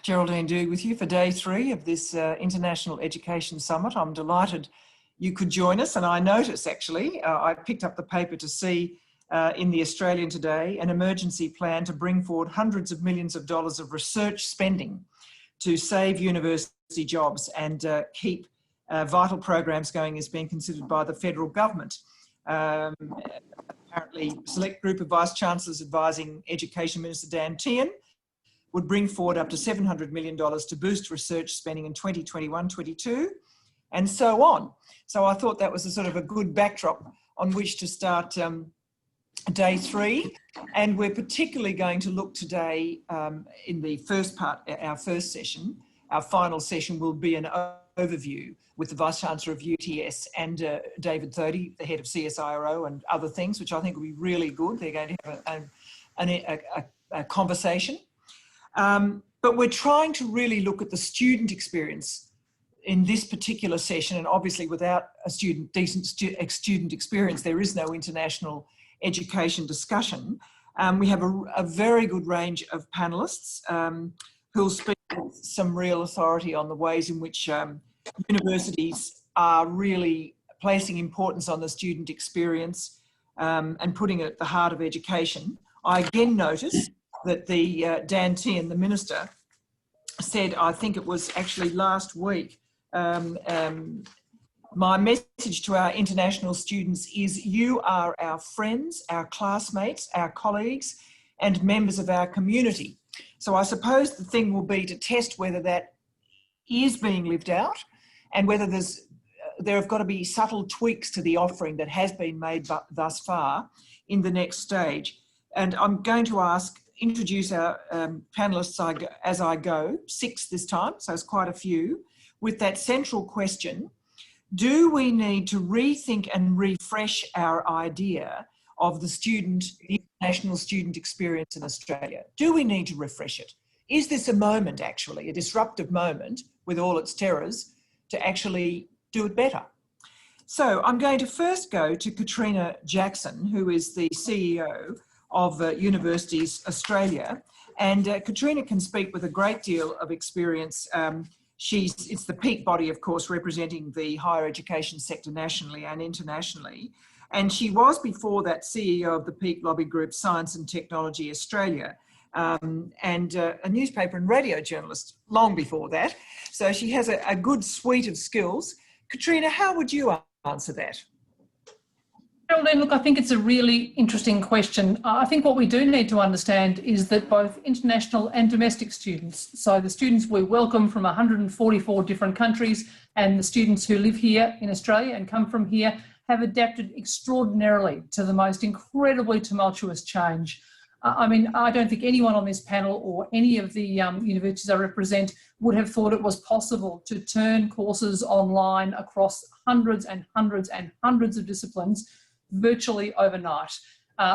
Geraldine Doog with you for day 3 of this International Education Summit. I'm delighted you could join us, and I notice actually, I picked up the paper to see in the Australian today an emergency plan to bring forward hundreds of millions of dollars of research spending to save university jobs and keep vital programs going is being considered by the federal government. Apparently, a select group of Vice-Chancellors advising Education Minister Dan would bring forward up to $700 million to boost research spending in 2021-22, and so on. So I thought that was a sort of a good backdrop on which to start day 3. And we're particularly going to look today in the first part, our first session. Our final session will be an overview with the Vice-Chancellor of UTS and David Soti, the head of CSIRO, and other things, which I think will be really good. They're going to have a conversation. But we're trying to really look at the student experience in this particular session, and obviously without a decent student experience, there is no international education discussion. We have a very good range of panellists who'll speak with some real authority on the ways in which universities are really placing importance on the student experience and putting it at the heart of education. I again notice that the Dan Tehan, the Minister, said, I think it was actually last week, my message to our international students is you are our friends, our classmates, our colleagues, and members of our community. So I suppose the thing will be to test whether that is being lived out and whether there have got to be subtle tweaks to the offering that has been made thus far in the next stage. And I'm going to introduce our panellists as I go, 6 this time, so it's quite a few, with that central question: do we need to rethink and refresh our idea of the international student experience in Australia? Do we need to refresh it? Is this a moment, actually, a disruptive moment with all its terrors, to actually do it better? So I'm going to first go to Katrina Jackson, who is the CEO of Universities Australia. And Katrina can speak with a great deal of experience. It's the peak body, of course, representing the higher education sector nationally and internationally. And she was before that CEO of the peak lobby group Science and Technology Australia, and a newspaper and radio journalist long before that. So she has a good suite of skills. Katrina, how would you answer that? Geraldine, look, I think it's a really interesting question. I think what we do need to understand is that both international and domestic students, so the students we welcome from 144 different countries and the students who live here in Australia and come from here, have adapted extraordinarily to the most incredibly tumultuous change. I mean, I don't think anyone on this panel or any of the universities I represent would have thought it was possible to turn courses online across hundreds and hundreds and hundreds of disciplines virtually overnight.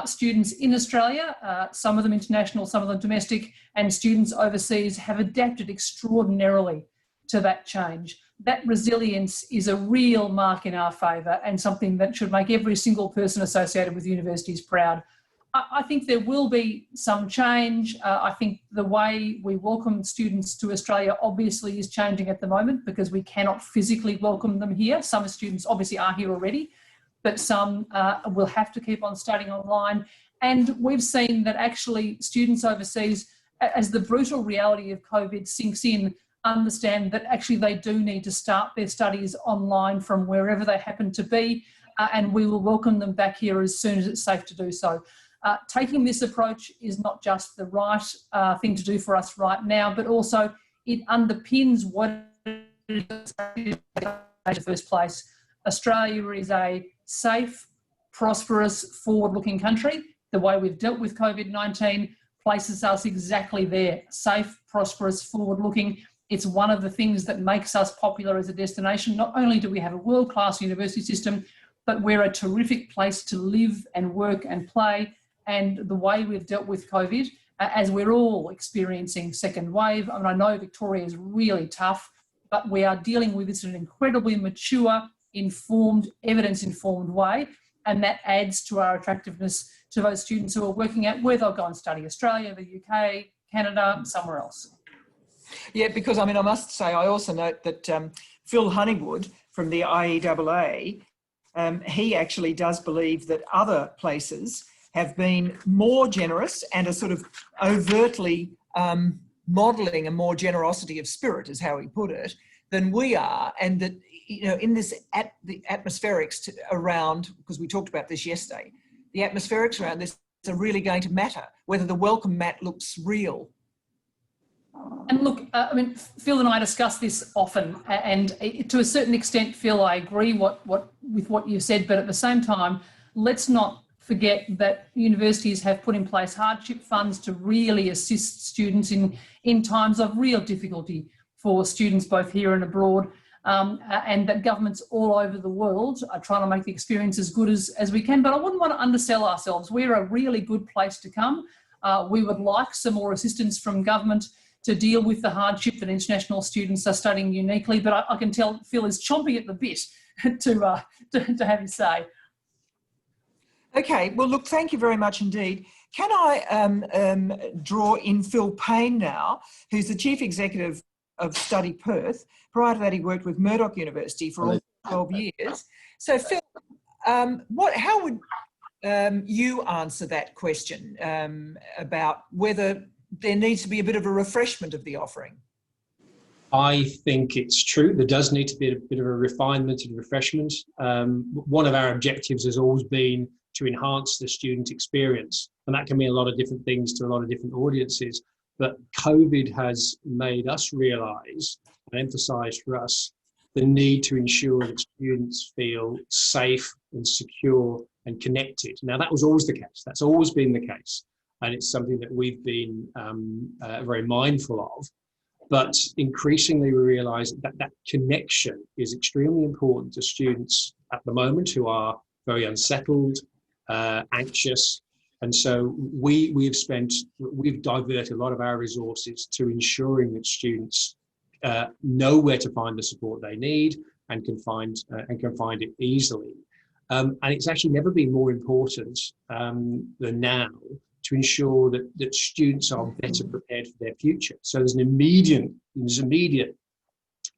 Students in Australia, some of them international, some of them domestic, and students overseas have adapted extraordinarily to that change. That resilience is a real mark in our favour and something that should make every single person associated with universities proud. I think there will be some change. I think the way we welcome students to Australia obviously is changing at the moment because we cannot physically welcome them here. Some students obviously are here already, but some will have to keep on studying online. And we've seen that actually students overseas, as the brutal reality of COVID sinks in, understand that actually they do need to start their studies online from wherever they happen to be, and we will welcome them back here as soon as it's safe to do so. Taking this approach is not just the right thing to do for us right now, but also it underpins what it is in the first place. Australia is a safe, prosperous, forward-looking country. The way we've dealt with COVID-19 places us exactly there. Safe, prosperous, forward-looking. It's one of the things that makes us popular as a destination. Not only do we have a world-class university system, but we're a terrific place to live and work and play. And the way we've dealt with COVID, as we're all experiencing second wave, I mean, I know Victoria is really tough, but we are dealing with this in an incredibly mature, informed, evidence-informed way, and that adds to our attractiveness to those students who are working out where they'll go and study: Australia, the UK, Canada, somewhere else. Yeah, because I mean, I must say, I also note that Phil Honeywood from the IEAA, he actually does believe that other places have been more generous and are sort of overtly modelling a more generosity of spirit, is how he put it, than we are, and that, you know, in this the atmospherics around, because we talked about this yesterday, the atmospherics around this are really going to matter, whether the welcome mat looks real. And look, I mean, Phil and I discuss this often, and to a certain extent, Phil, I agree with what you said, but at the same time, let's not forget that universities have put in place hardship funds to really assist students in times of real difficulty for students both here and abroad, and that governments all over the world are trying to make the experience as good as we can. But I wouldn't want to undersell ourselves. We're a really good place to come. We would like some more assistance from government to deal with the hardship that international students are studying uniquely, but I can tell Phil is chomping at the bit to have his say. Okay, well, look, thank you very much indeed. Can I draw in Phil Payne now, who's the Chief Executive of Study Perth. Prior to that, he worked with Murdoch University for almost 12 years. So, Phil, how would you answer that question about whether there needs to be a bit of a refreshment of the offering? I think it's true. There does need to be a bit of a refinement and refreshment. One of our objectives has always been to enhance the student experience. And that can mean a lot of different things to a lot of different audiences. But COVID has made us realise and emphasised for us the need to ensure that students feel safe and secure and connected. Now, that was always the case. That's always been the case. And it's something that we've been very mindful of. But increasingly, we realise that that connection is extremely important to students at the moment who are very unsettled, anxious. And so we've diverted a lot of our resources to ensuring that students know where to find the support they need and can find it easily. And it's actually never been more important than now to ensure that students are better prepared for their future. So there's immediate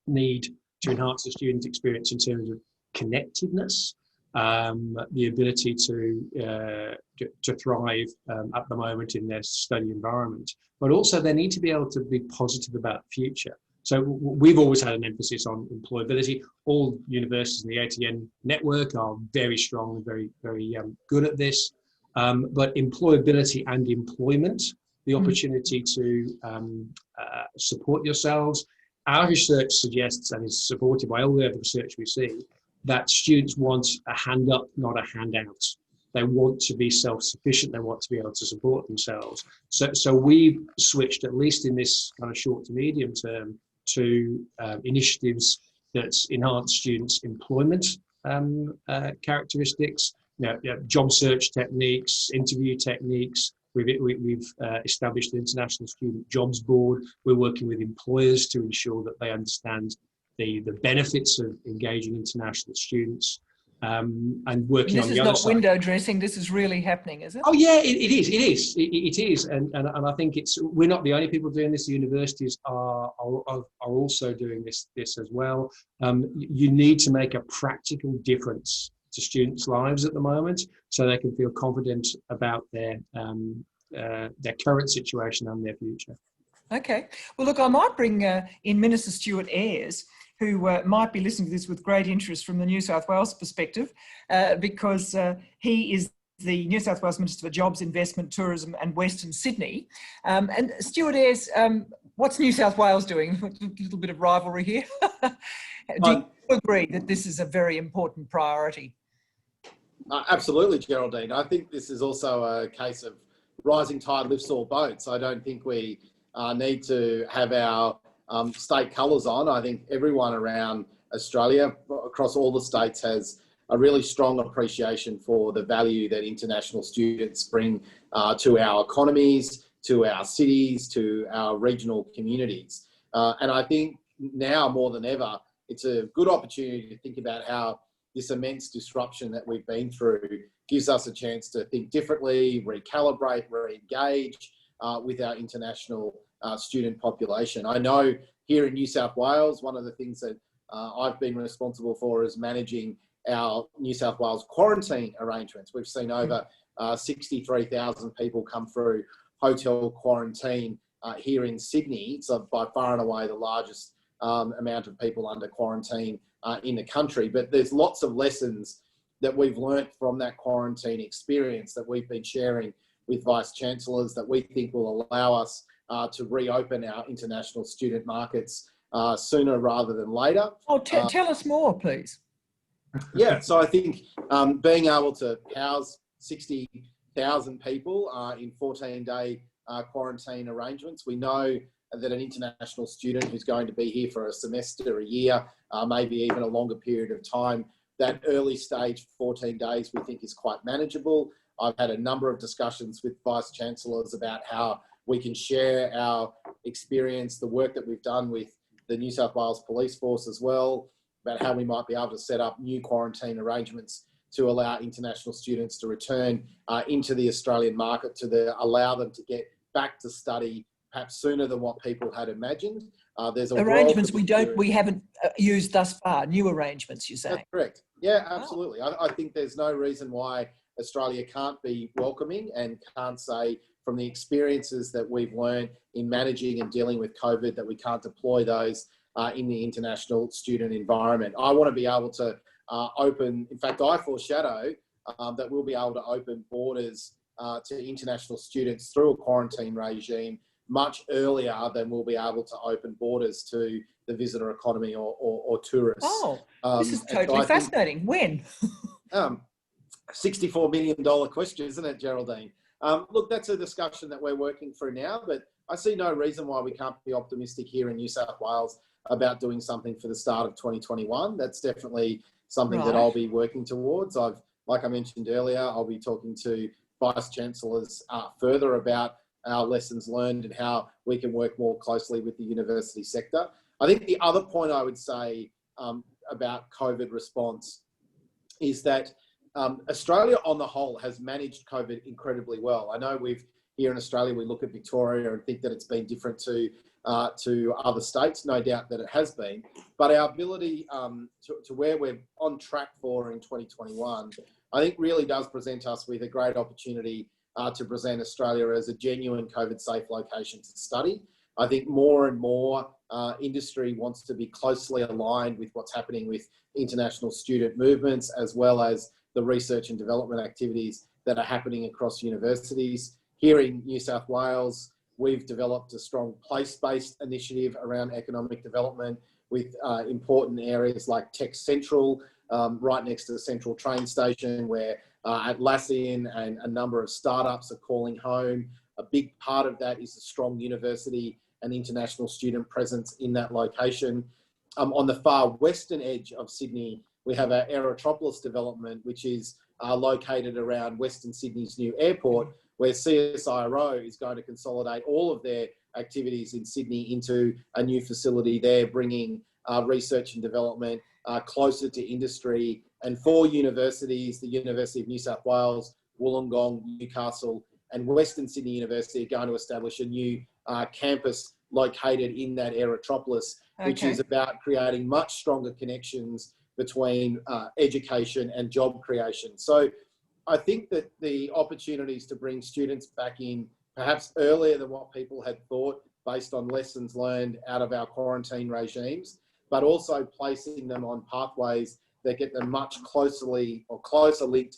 need to enhance the student experience in terms of connectedness, the ability to thrive at the moment in their study environment, but also they need to be able to be positive about the future. So we've always had an emphasis on employability. All universities in the ATN network are very strong and very, very good at this. But employability and employment, the opportunity to support yourselves. Our research suggests, and is supported by all the other research we see, that students want a hand up, not a handout. They want to be self-sufficient. They want to be able to support themselves. So we've switched, at least in this kind of short to medium term, to initiatives that enhance students' employment characteristics, job search techniques, interview techniques. We've established the International Student Jobs Board. We're working with employers to ensure that they understand the benefits of engaging international students, and working on the other side. This is not window dressing. This is really happening, is it? Oh yeah, it is, and I think we're not the only people doing this. The universities are also doing this as well. You need to make a practical difference to students' lives at the moment, so they can feel confident about their current situation and their future. Okay. Well, look, I might bring in Minister Stuart Ayres, who might be listening to this with great interest from the New South Wales perspective, because he is the New South Wales Minister for Jobs, Investment, Tourism and Western Sydney. And Stuart Ayres, what's New South Wales doing? A little bit of rivalry here. Do you agree that this is a very important priority? Absolutely, Geraldine. I think this is also a case of rising tide lifts all boats. I don't think we need to have our state colours on. I think everyone around Australia, across all the states, has a really strong appreciation for the value that international students bring to our economies, to our cities, to our regional communities. And I think now more than ever, it's a good opportunity to think about how this immense disruption that we've been through gives us a chance to think differently, recalibrate, re-engage with our international student population. I know here in New South Wales, one of the things that I've been responsible for is managing our New South Wales quarantine arrangements. We've seen over 63,000 people come through hotel quarantine here in Sydney. So by far and away the largest amount of people under quarantine in the country. But there's lots of lessons that we've learnt from that quarantine experience that we've been sharing with Vice-Chancellors that we think will allow us to reopen our international student markets sooner rather than later. Oh, tell us more, please. Yeah, so I think being able to house 60,000 people in 14-day quarantine arrangements, we know that an international student who's going to be here for a semester, a year, maybe even a longer period of time, that early stage 14 days we think is quite manageable. I've had a number of discussions with Vice-Chancellors about how we can share our experience, the work that we've done with the New South Wales Police Force as well, about how we might be able to set up new quarantine arrangements to allow international students to return into the Australian market, allow them to get back to study perhaps sooner than what people had imagined. There's a arrangements we haven't used thus far, new arrangements, you're saying? That's correct. Yeah, absolutely. Oh. I think there's no reason why Australia can't be welcoming and can't say from the experiences that we've learned in managing and dealing with COVID that we can't deploy those in the international student environment. I want to be able to open, in fact, I foreshadow that we'll be able to open borders to international students through a quarantine regime much earlier than we'll be able to open borders to the visitor economy or tourists. Oh, this is totally fascinating. When? $64 million question, isn't it, Geraldine? Look, that's a discussion that we're working through now, but I see no reason why we can't be optimistic here in New South Wales about doing something for the start of 2021. That's definitely something that I'll be working towards. Like I mentioned earlier, I'll be talking to Vice-Chancellors further about our lessons learned and how we can work more closely with the university sector. I think the other point I would say about COVID response is that Australia on the whole has managed COVID incredibly well. I know here in Australia, we look at Victoria and think that it's been different to other states, no doubt that it has been, but our ability to where we're on track for in 2021, I think really does present us with a great opportunity to present Australia as a genuine COVID safe location to study. I think more and more industry wants to be closely aligned with what's happening with international student movements, as well as the research and development activities that are happening across universities. Here in New South Wales, we've developed a strong place-based initiative around economic development with important areas like Tech Central, right next to the Central train station, where Atlassian and a number of startups are calling home. A big part of that is a strong university and international student presence in that location. On the far western edge of Sydney, we have our Aerotropolis development, which is located around Western Sydney's new airport, where CSIRO is going to consolidate all of their activities in Sydney into a new facility there, bringing research and development closer to industry. And for universities, the University of New South Wales, Wollongong, Newcastle, and Western Sydney University are going to establish a new campus located in that Aerotropolis, which is about creating much stronger connections between education and job creation. So I think that the opportunities to bring students back in perhaps earlier than what people had thought based on lessons learned out of our quarantine regimes, but also placing them on pathways that get them much closer linked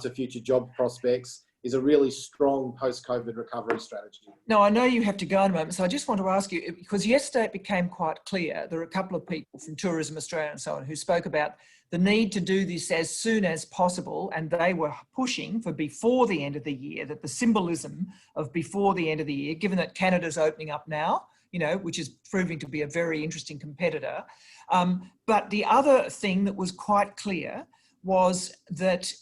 to future job prospects is a really strong post-COVID recovery strategy. Now, I know you have to go in a moment, so I just want to ask you, because yesterday it became quite clear, there were a couple of people from Tourism Australia and so on who spoke about the need to do this as soon as possible, and they were pushing for before the end of the year, that the symbolism of before the end of the year, given that Canada's opening up now, you know, which is proving to be a very interesting competitor. But the other thing that was quite clear was that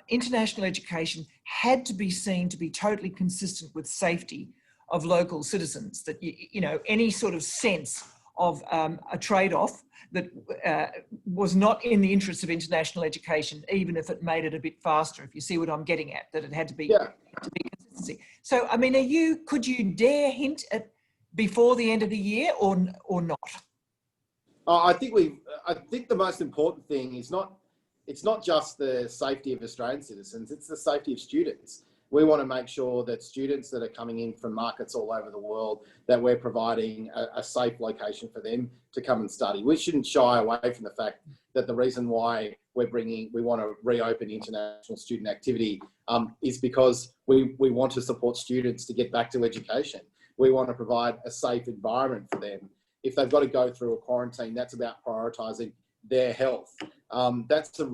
international education had to be seen to be totally consistent with safety of local citizens, that, you know, any sort of sense of a trade-off that was not in the interest of international education, even if it made it a bit faster, if you see what I'm getting at, that it had to be, to be consistency. So, I mean, could you dare hint at before the end of the year or not? I think the most important thing is it's not just the safety of Australian citizens, it's the safety of students. We want to make sure that students that are coming in from markets all over the world, that we're providing a safe location for them to come and study. We shouldn't shy away from the fact that the reason why we want to reopen international student activity is because we want to support students to get back to education. We want to provide a safe environment for them. If they've got to go through a quarantine, that's about prioritising their health. That's for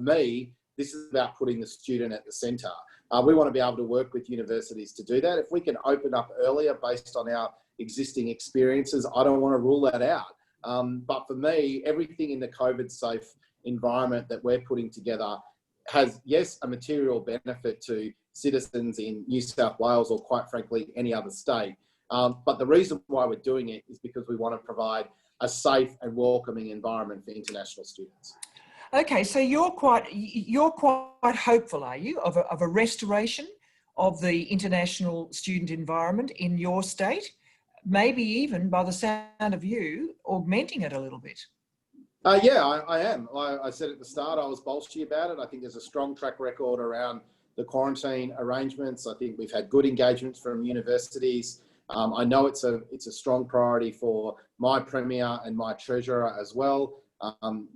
me, this is about putting the student at the centre. We want to be able to work with universities to do that. If we can open up earlier based on our existing experiences, I don't want to rule that out. But for me, everything in the COVID safe environment that we're putting together has, yes, a material benefit to citizens in New South Wales or quite frankly, any other state. But the reason why we're doing it is because we want to provide a safe and welcoming environment for international students. Okay, so you're quite hopeful, are you, of a restoration of the international student environment in your state? Maybe even, by the sound of you, augmenting it a little bit. Yeah, I am. I said at the start I was bolshy about it. I think there's a strong track record around the quarantine arrangements. I think we've had good engagements from universities. I know it's a strong priority for my Premier and my Treasurer as well.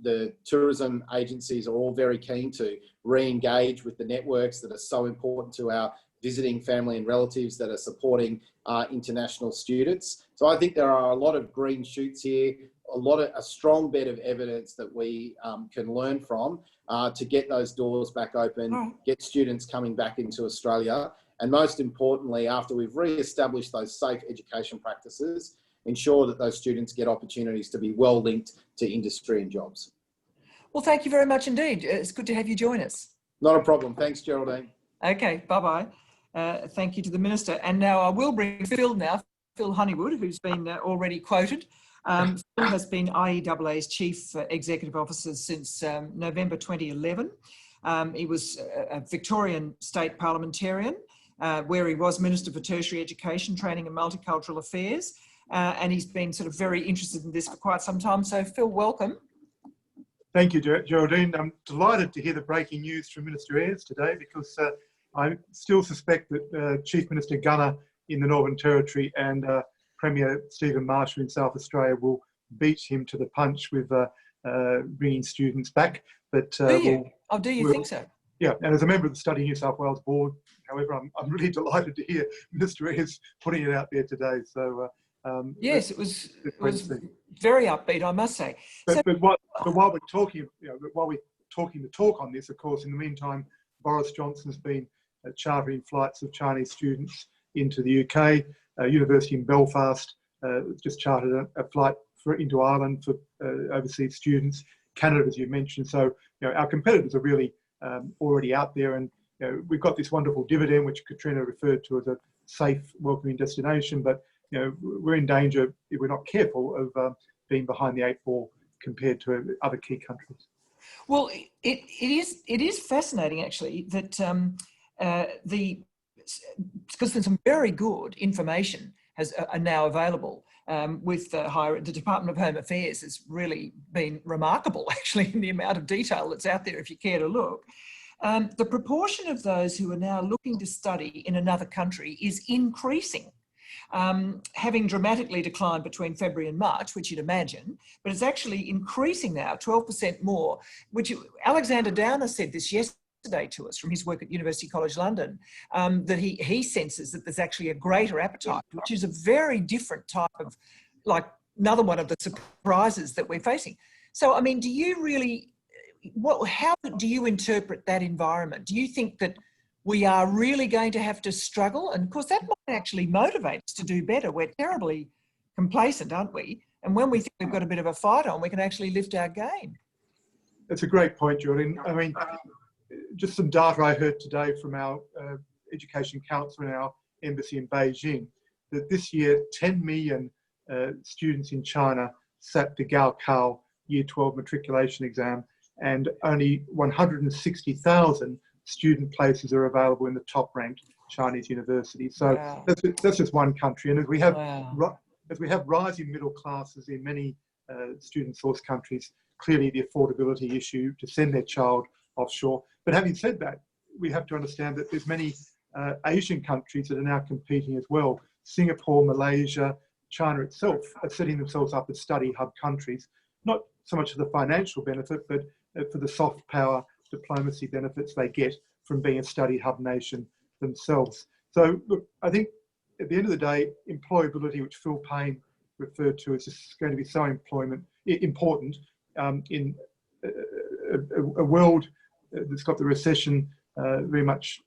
The tourism agencies are all very keen to re-engage with the networks that are so important to our visiting family and relatives that are supporting international students. So I think there are a lot of green shoots here, a strong bed of evidence that we can learn from to get those doors back open, get students coming back into Australia, and most importantly, after we've re-established those safe education practices, ensure that those students get opportunities to be well linked to industry and jobs. Well, thank you very much indeed. It's good to have you join us. Not a problem. Thanks, Geraldine. Okay, bye-bye. Thank you to the Minister. And now I will bring Phil now, Phil Honeywood, who's been already quoted. Phil has been IEAA's Chief Executive Officer since November 2011. He was a Victorian state parliamentarian, where he was Minister for Tertiary Education, Training and Multicultural Affairs. And he's been sort of very interested in this for quite some time. So Phil, welcome. Thank you, Geraldine. I'm delighted to hear the breaking news from Minister Ayres today, because I still suspect that Chief Minister Gunner in the Northern Territory and Premier Stephen Marshall in South Australia will beat him to the punch with bringing students back. But do you think so? Yeah, and as a member of the Study New South Wales Board, however, I'm really delighted to hear Minister Ayres putting it out there today. So. Yes, it was very upbeat, I must say. But while we're talking, while we're talking the talk on this, of course, in the meantime, Boris Johnson's been chartering flights of Chinese students into the UK. University in Belfast just chartered a flight into Ireland for overseas students. Canada, as you mentioned. So, our competitors are really already out there, and we've got this wonderful dividend, which Katrina referred to as a safe, welcoming destination, but we're in danger, if we're not careful, of being behind the 8 ball compared to other key countries. Well, it is fascinating actually that because there's some very good information are now available with the Department of Home Affairs has really been remarkable actually in the amount of detail that's out there if you care to look. The proportion of those who are now looking to study in another country is increasing. Having dramatically declined between February and March, which you'd imagine, but it's actually increasing now, 12% more, which Alexander Downer said this yesterday to us from his work at University College London, that he senses that there's actually a greater appetite, which is a very different type of, like another one of the surprises that we're facing. So, I mean, do you really, how do you interpret that environment? Do you think that we are really going to have to struggle? And of course, that might actually motivate us to do better. We're terribly complacent, aren't we? And when we think we've got a bit of a fight on, we can actually lift our game. That's a great point, Jordan. I mean, just some data I heard today from our Education Council in our embassy in Beijing, that this year 10 million students in China sat the Gaokao Year 12 matriculation exam, and only 160,000 student places are available in the top-ranked Chinese universities. So Wow. that's just one country. And as we have Wow. rising middle classes in many student source countries, clearly the affordability issue to send their child offshore. But having said that, we have to understand that there's many Asian countries that are now competing as well. Singapore, Malaysia, China itself are setting themselves up as study hub countries, not so much for the financial benefit, but for the soft power diplomacy benefits they get from being a study hub nation themselves. So look, I think at the end of the day, employability, which Phil Payne referred to, is just going to be so important in a world that's got the recession very much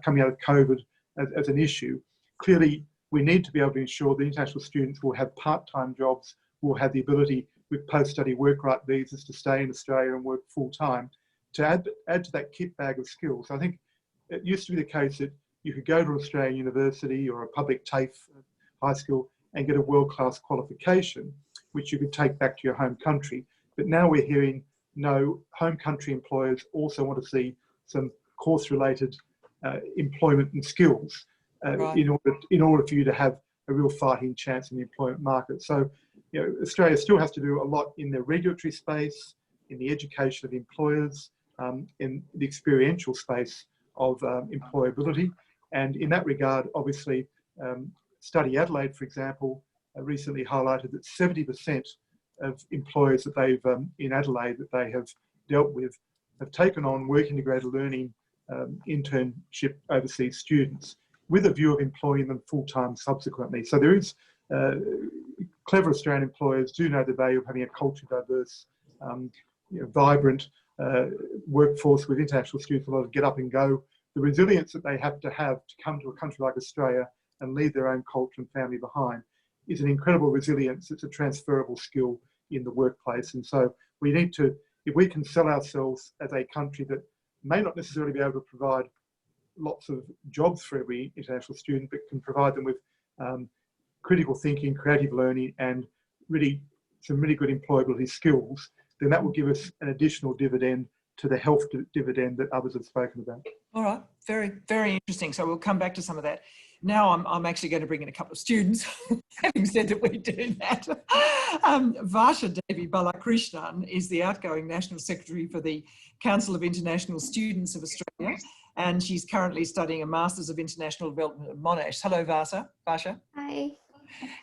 coming out of COVID as an issue. Clearly, we need to be able to ensure that international students will have part-time jobs, will have the ability with post-study work right visas to stay in Australia and work full-time, to add to that kit bag of skills. I think it used to be the case that you could go to an Australian university or a public TAFE high school and get a world-class qualification, which you could take back to your home country. But now we're hearing, no, home country employers also want to see some course-related employment and skills Right. in order for you to have a real fighting chance in the employment market. So, you know, Australia still has to do a lot in the regulatory space, in the education of employers, in the experiential space of employability. And in that regard, obviously, Study Adelaide, for example, recently highlighted that 70% of employers that they've in Adelaide that they have dealt with have taken on work integrated learning internship overseas students with a view of employing them full-time subsequently. So there is, clever Australian employers do know the value of having a culturally diverse, vibrant workforce with international students, a lot of get up and go. The resilience that they have to come to a country like Australia and leave their own culture and family behind is an incredible resilience. It's a transferable skill in the workplace. And so we need to, if we can sell ourselves as a country that may not necessarily be able to provide lots of jobs for every international student, but can provide them with critical thinking, creative learning, and really some really good employability skills, then that will give us an additional dividend to the health dividend that others have spoken about. All right, very, very interesting. So we'll come back to some of that. Now I'm actually going to bring in a couple of students, having said that we do that. Varsha Davi Balakrishnan is the outgoing National Secretary for the Council of International Students of Australia, and she's currently studying a Masters of International Development at Monash. Hello, Varsha. Hi.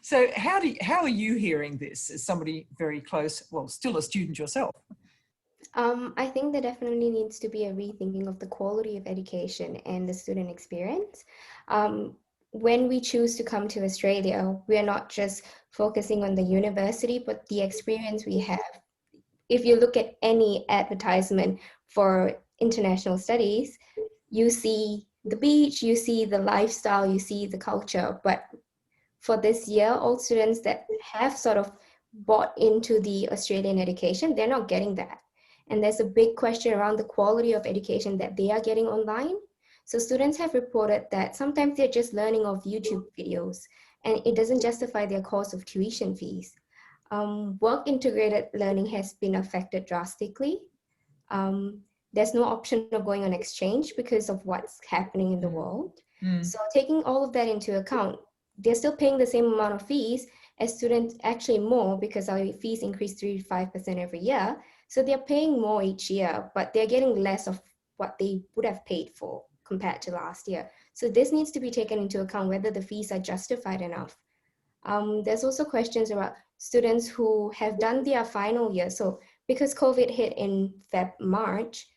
So how are you hearing this as somebody very close, well, still a student yourself? I think there definitely needs to be a rethinking of the quality of education and the student experience. When we choose to come to Australia, we are not just focusing on the university, but the experience we have. If you look at any advertisement for international studies, you see the beach, you see the lifestyle, you see the culture. But for this year, all students that have sort of bought into the Australian education, they're not getting that. And there's a big question around the quality of education that they are getting online. So students have reported that sometimes they're just learning off YouTube videos, and it doesn't justify their cost of tuition fees. Work integrated learning has been affected drastically. There's no option of going on exchange because of what's happening in the world. So taking all of that into account, they're still paying the same amount of fees as students, actually more, because our fees increase 3 to 5% every year. So they're paying more each year, but they're getting less of what they would have paid for compared to last year. So this needs to be taken into account, whether the fees are justified enough. There's also questions about students who have done their final year. So because COVID hit in March,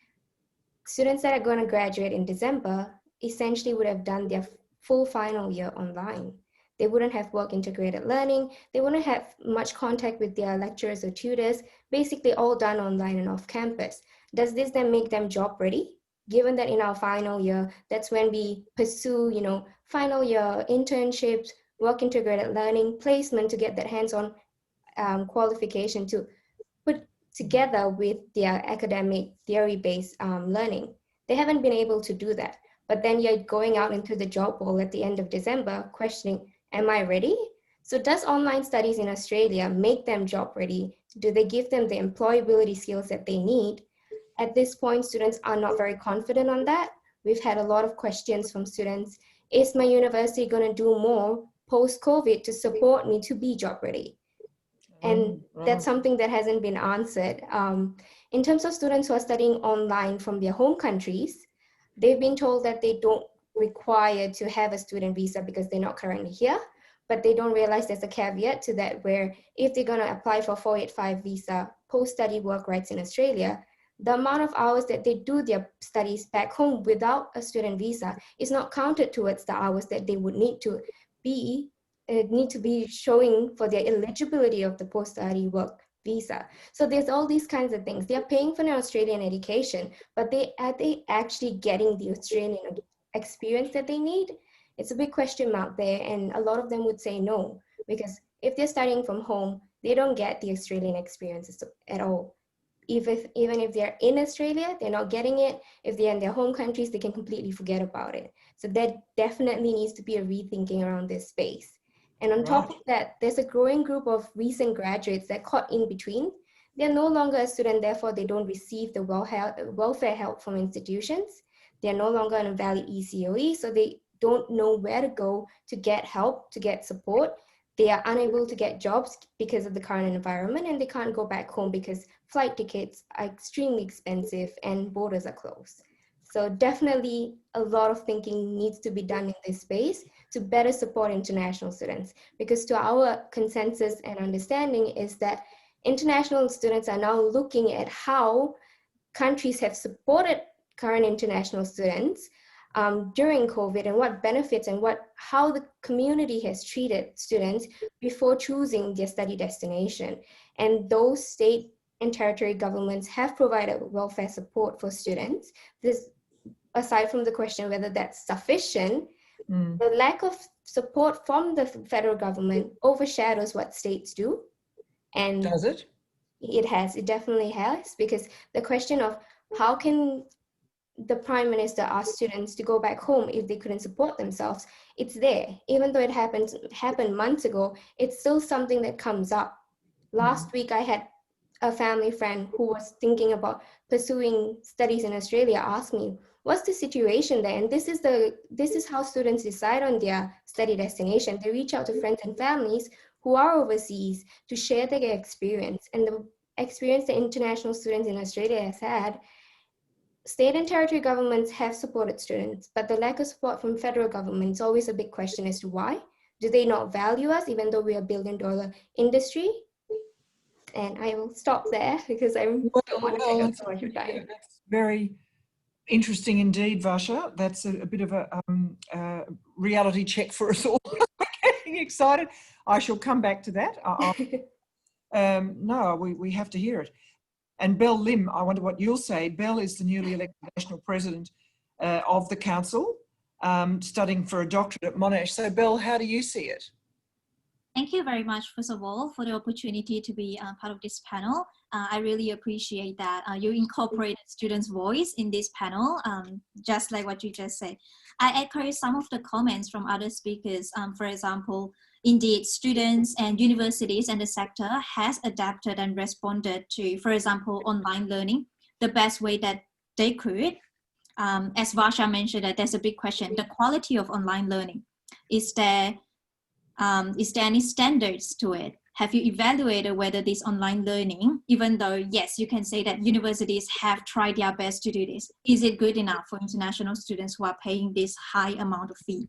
students that are going to graduate in December essentially would have done their full final year online. They wouldn't have work integrated learning. They wouldn't have much contact with their lecturers or tutors, basically all done online and off campus. Does this then make them job ready? Given that in our final year, that's when we pursue, final year internships, work integrated learning, placement to get that hands-on qualification to put together with their academic theory-based learning. They haven't been able to do that. But then you're going out into the job world at the end of December questioning, am I ready? So does online studies in Australia make them job ready? Do they give them the employability skills that they need? At this point, students are not very confident on that. we've had a lot of questions from students. Is my university going to do more post-COVID to support me to be job ready? And that's something that hasn't been answered. In terms of students who are studying online from their home countries, they've been told that they don't require to have a student visa because they're not currently here, but they don't realize there's a caveat to that, where if they're going to apply for 485 visa post-study work rights in Australia, the amount of hours that they do their studies back home without a student visa is not counted towards the hours that they would need to be showing for their eligibility of the post-study work visa. So there's all these kinds of things. They're paying for an Australian education, but are they actually getting the Australian experience that they need? It's a big question mark there, and a lot of them would say no, because if they're studying from home, they don't get the Australian experiences at all. Even if they're in Australia, they're not getting it. If they're in their home countries, they can completely forget about it. So there definitely needs to be a rethinking around this space. And on top of that, there's a growing group of recent graduates that caught in between. They're no longer a student, therefore they don't receive the welfare help from institutions. They're no longer on a valid ECOE, so they don't know where to go to get help, to get support. They are unable to get jobs because of the current environment, and they can't go back home because flight tickets are extremely expensive and borders are closed. So definitely a lot of thinking needs to be done in this space to better support international students, because to our consensus and understanding is that international students are now looking at how countries have supported current international students during COVID, and what benefits and how the community has treated students before choosing their study destination. And those state and territory governments have provided welfare support for students. This, aside from the question whether that's sufficient, the lack of support from the federal government overshadows what states do. And does it? It definitely has, because the question of how can the Prime Minister ask students to go back home if they couldn't support themselves, it's there. Even though it happened months ago, it's still something that comes up. Last week, I had a family friend who was thinking about pursuing studies in Australia ask me, what's the situation there? And this is how students decide on their study destination. They reach out to friends and families who are overseas to share their experience. And the experience that international students in Australia has had, state and territory governments have supported students, but the lack of support from federal government is always a big question as to why. Do they not value us even though we're a billion-dollar industry? And I will stop there because I don't want to take up so much of time. That's very interesting indeed, Varsha. That's a bit of a reality check for us all. We're getting excited. I shall come back to that. No, we have to hear it. And Belle Lim, I wonder what you'll say. Belle is the newly elected national president of the council, studying for a doctorate at Monash. So Belle, how do you see it? Thank you very much, first of all, for the opportunity to be part of this panel. I really appreciate that you incorporated students' voice in this panel, just like what you just said. I echo some of the comments from other speakers. For example, indeed, students and universities and the sector has adapted and responded to, for example, online learning the best way that they could. As Varsha mentioned, that there's a big question, the quality of online learning. Is there any standards to it? Have you evaluated whether this online learning, even though, yes, you can say that universities have tried their best to do this, is it good enough for international students who are paying this high amount of fee?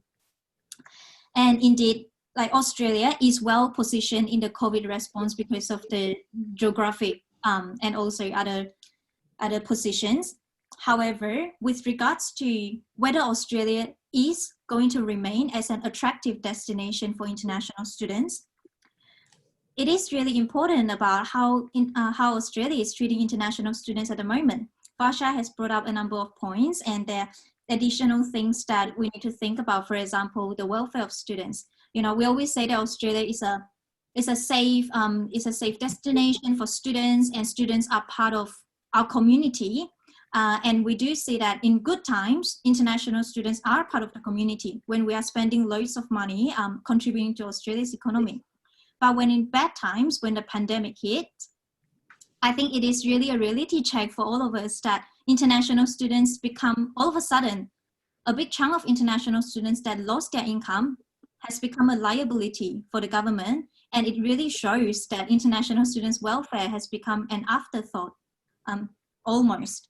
And indeed, like Australia is well positioned in the COVID response because of the geographic and also other positions. However, with regards to whether Australia is going to remain as an attractive destination for international students, it is really important about how Australia is treating international students at the moment. Varsha has brought up a number of points, and there are additional things that we need to think about. For example, the welfare of students. You know, we always say that Australia is a safe destination for students, and students are part of our community. And we do see that in good times, international students are part of the community when we are spending loads of money contributing to Australia's economy. But when in bad times, when the pandemic hit, I think it is really a reality check for all of us that international students become all of a sudden a big chunk of international students that lost their income has become a liability for the government. And it really shows that international students' welfare has become an afterthought, almost.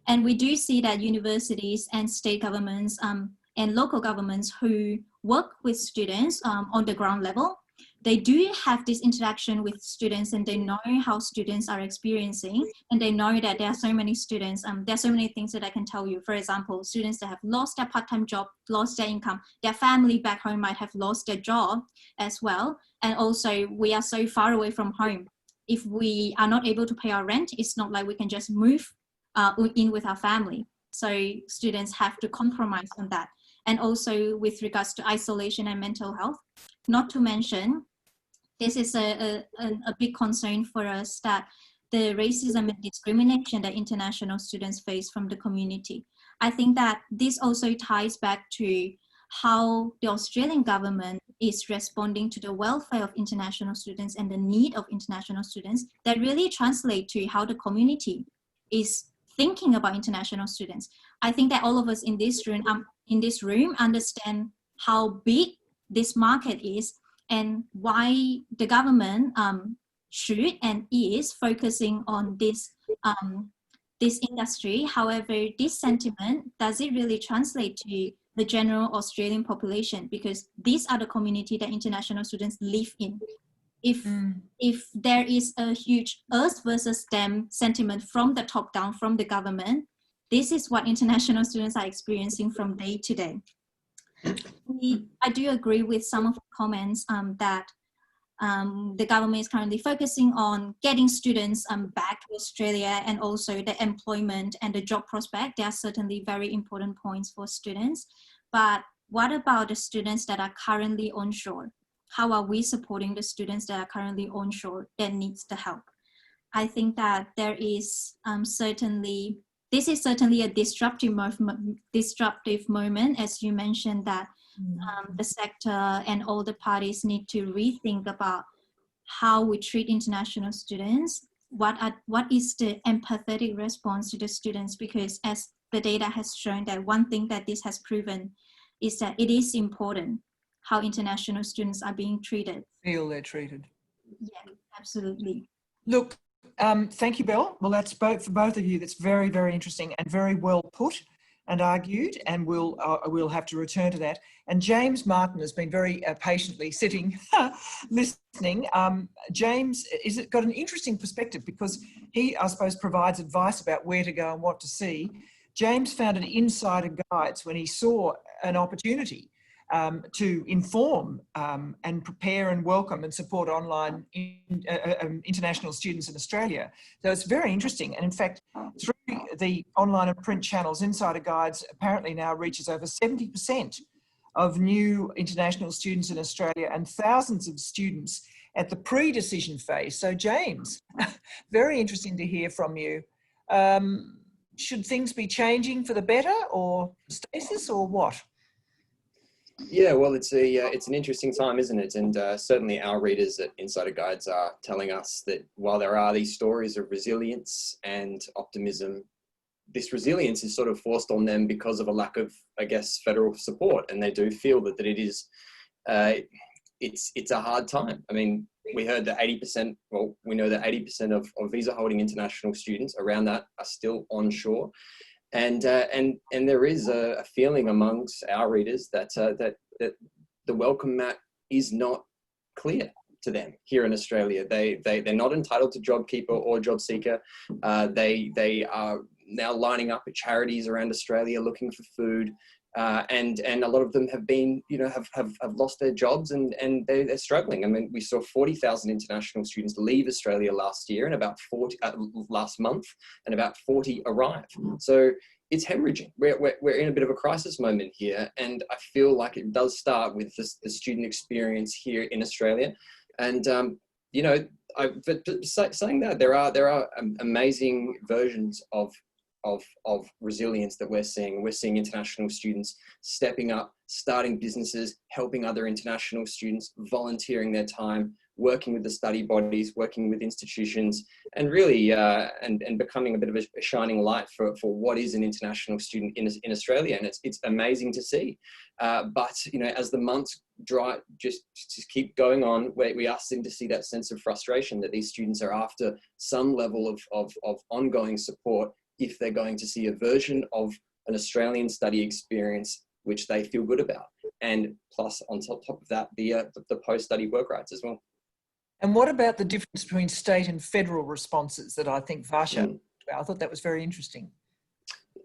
And we do see that universities and state governments and local governments who work with students on the ground level, they do have this interaction with students, and they know how students are experiencing, and they know that there are so many students, there are so many things that I can tell you. For example, students that have lost their part-time job, lost their income, their family back home might have lost their job as well. And also we are so far away from home. If we are not able to pay our rent, it's not like we can just move in with our family. So students have to compromise on that. And also with regards to isolation and mental health, not to mention, this is a big concern for us, that the racism and discrimination that international students face from the community. I think that this also ties back to how the Australian government is responding to the welfare of international students and the need of international students, that really translate to how the community is thinking about international students. I think that all of us in this room understand how big this market is, and why the government should and is focusing on this industry. However, this sentiment, does it really translate to the general Australian population? Because these are the community that international students live in. If there is a huge us versus them sentiment from the top down, from the government, this is what international students are experiencing from day to day. I do agree with some of the comments that the government is currently focusing on getting students back to Australia, and also the employment and the job prospect. They are certainly very important points for students. But what about the students that are currently onshore? How are we supporting the students that are currently onshore that needs the help? I think that there is this is certainly a disruptive moment, as you mentioned, that the sector and all the parties need to rethink about how we treat international students. What is the empathetic response to the students? Because as the data has shown, that one thing that this has proven is that it is important how international students are being treated. Feel they're treated. Yeah, absolutely. Look, thank you, Belle. Well, that's for both of you. That's very, very interesting and very well put and argued, and we'll have to return to that. And James Martin has been very patiently sitting, listening. James has got an interesting perspective, because he, I suppose, provides advice about where to go and what to see. James founded Insider Guides when he saw an opportunity to inform and prepare and welcome and support online international students in Australia. So it's very interesting. And in fact, through the online and print channels, Insider Guides apparently now reaches over 70% of new international students in Australia, and thousands of students at the pre-decision phase. So James, very interesting to hear from you. Should things be changing for the better, or stasis, or what? Yeah, well, it's an interesting time, isn't it? And certainly our readers at Insider Guides are telling us that while there are these stories of resilience and optimism, this resilience is sort of forced on them because of a lack of, I guess, federal support. And they do feel that it is, it's a hard time. I mean, we heard that 80%, well, we know that 80% of visa holding international students, around that, are still onshore. And there is a feeling amongst our readers that the welcome mat is not clear to them here in Australia. They're not entitled to JobKeeper or JobSeeker. They are now lining up at charities around Australia looking for food, and a lot of them have been, have lost their jobs, and they're struggling. I mean, we saw 40,000 international students leave Australia last year, and about 40 last month, and about 40 arrive. So it's hemorrhaging. We're in a bit of a crisis moment here, and I feel like it does start with the student experience here in Australia. And but saying that, there are amazing versions of resilience that we're seeing. We're seeing international students stepping up, starting businesses, helping other international students, volunteering their time. working with the study bodies, working with institutions, and really and becoming a bit of a shining light for what is an international student in Australia. And it's amazing to see. But you know, as the months just keep going on, we are starting to see that sense of frustration that these students are after some level of ongoing support if they're going to see a version of an Australian study experience which they feel good about, and plus on top of that the post-study work rights as well. And what about the difference between state and federal responses that I think Varsha, I thought that was very interesting.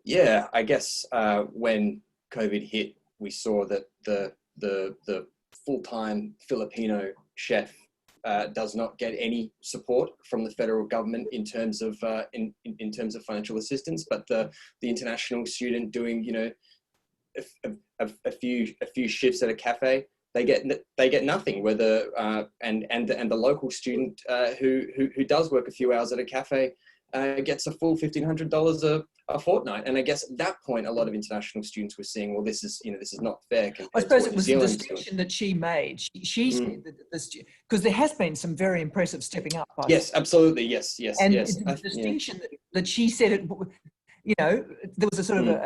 Yeah, I guess when COVID hit, we saw that the full-time Filipino chef does not get any support from the federal government in terms of in terms of financial assistance, but the international student doing, you know, a few shifts at a cafe, they get nothing. Whether and the local student who does work a few hours at a cafe gets a full $1,500 a fortnight. And I guess at that point, a lot of international students were saying, well, this is not fair. I suppose it was the distinction that she made. She said that because there has been some very impressive stepping up. Yes, absolutely. Yes. And the distinction that she said, it, you know, there was a sort of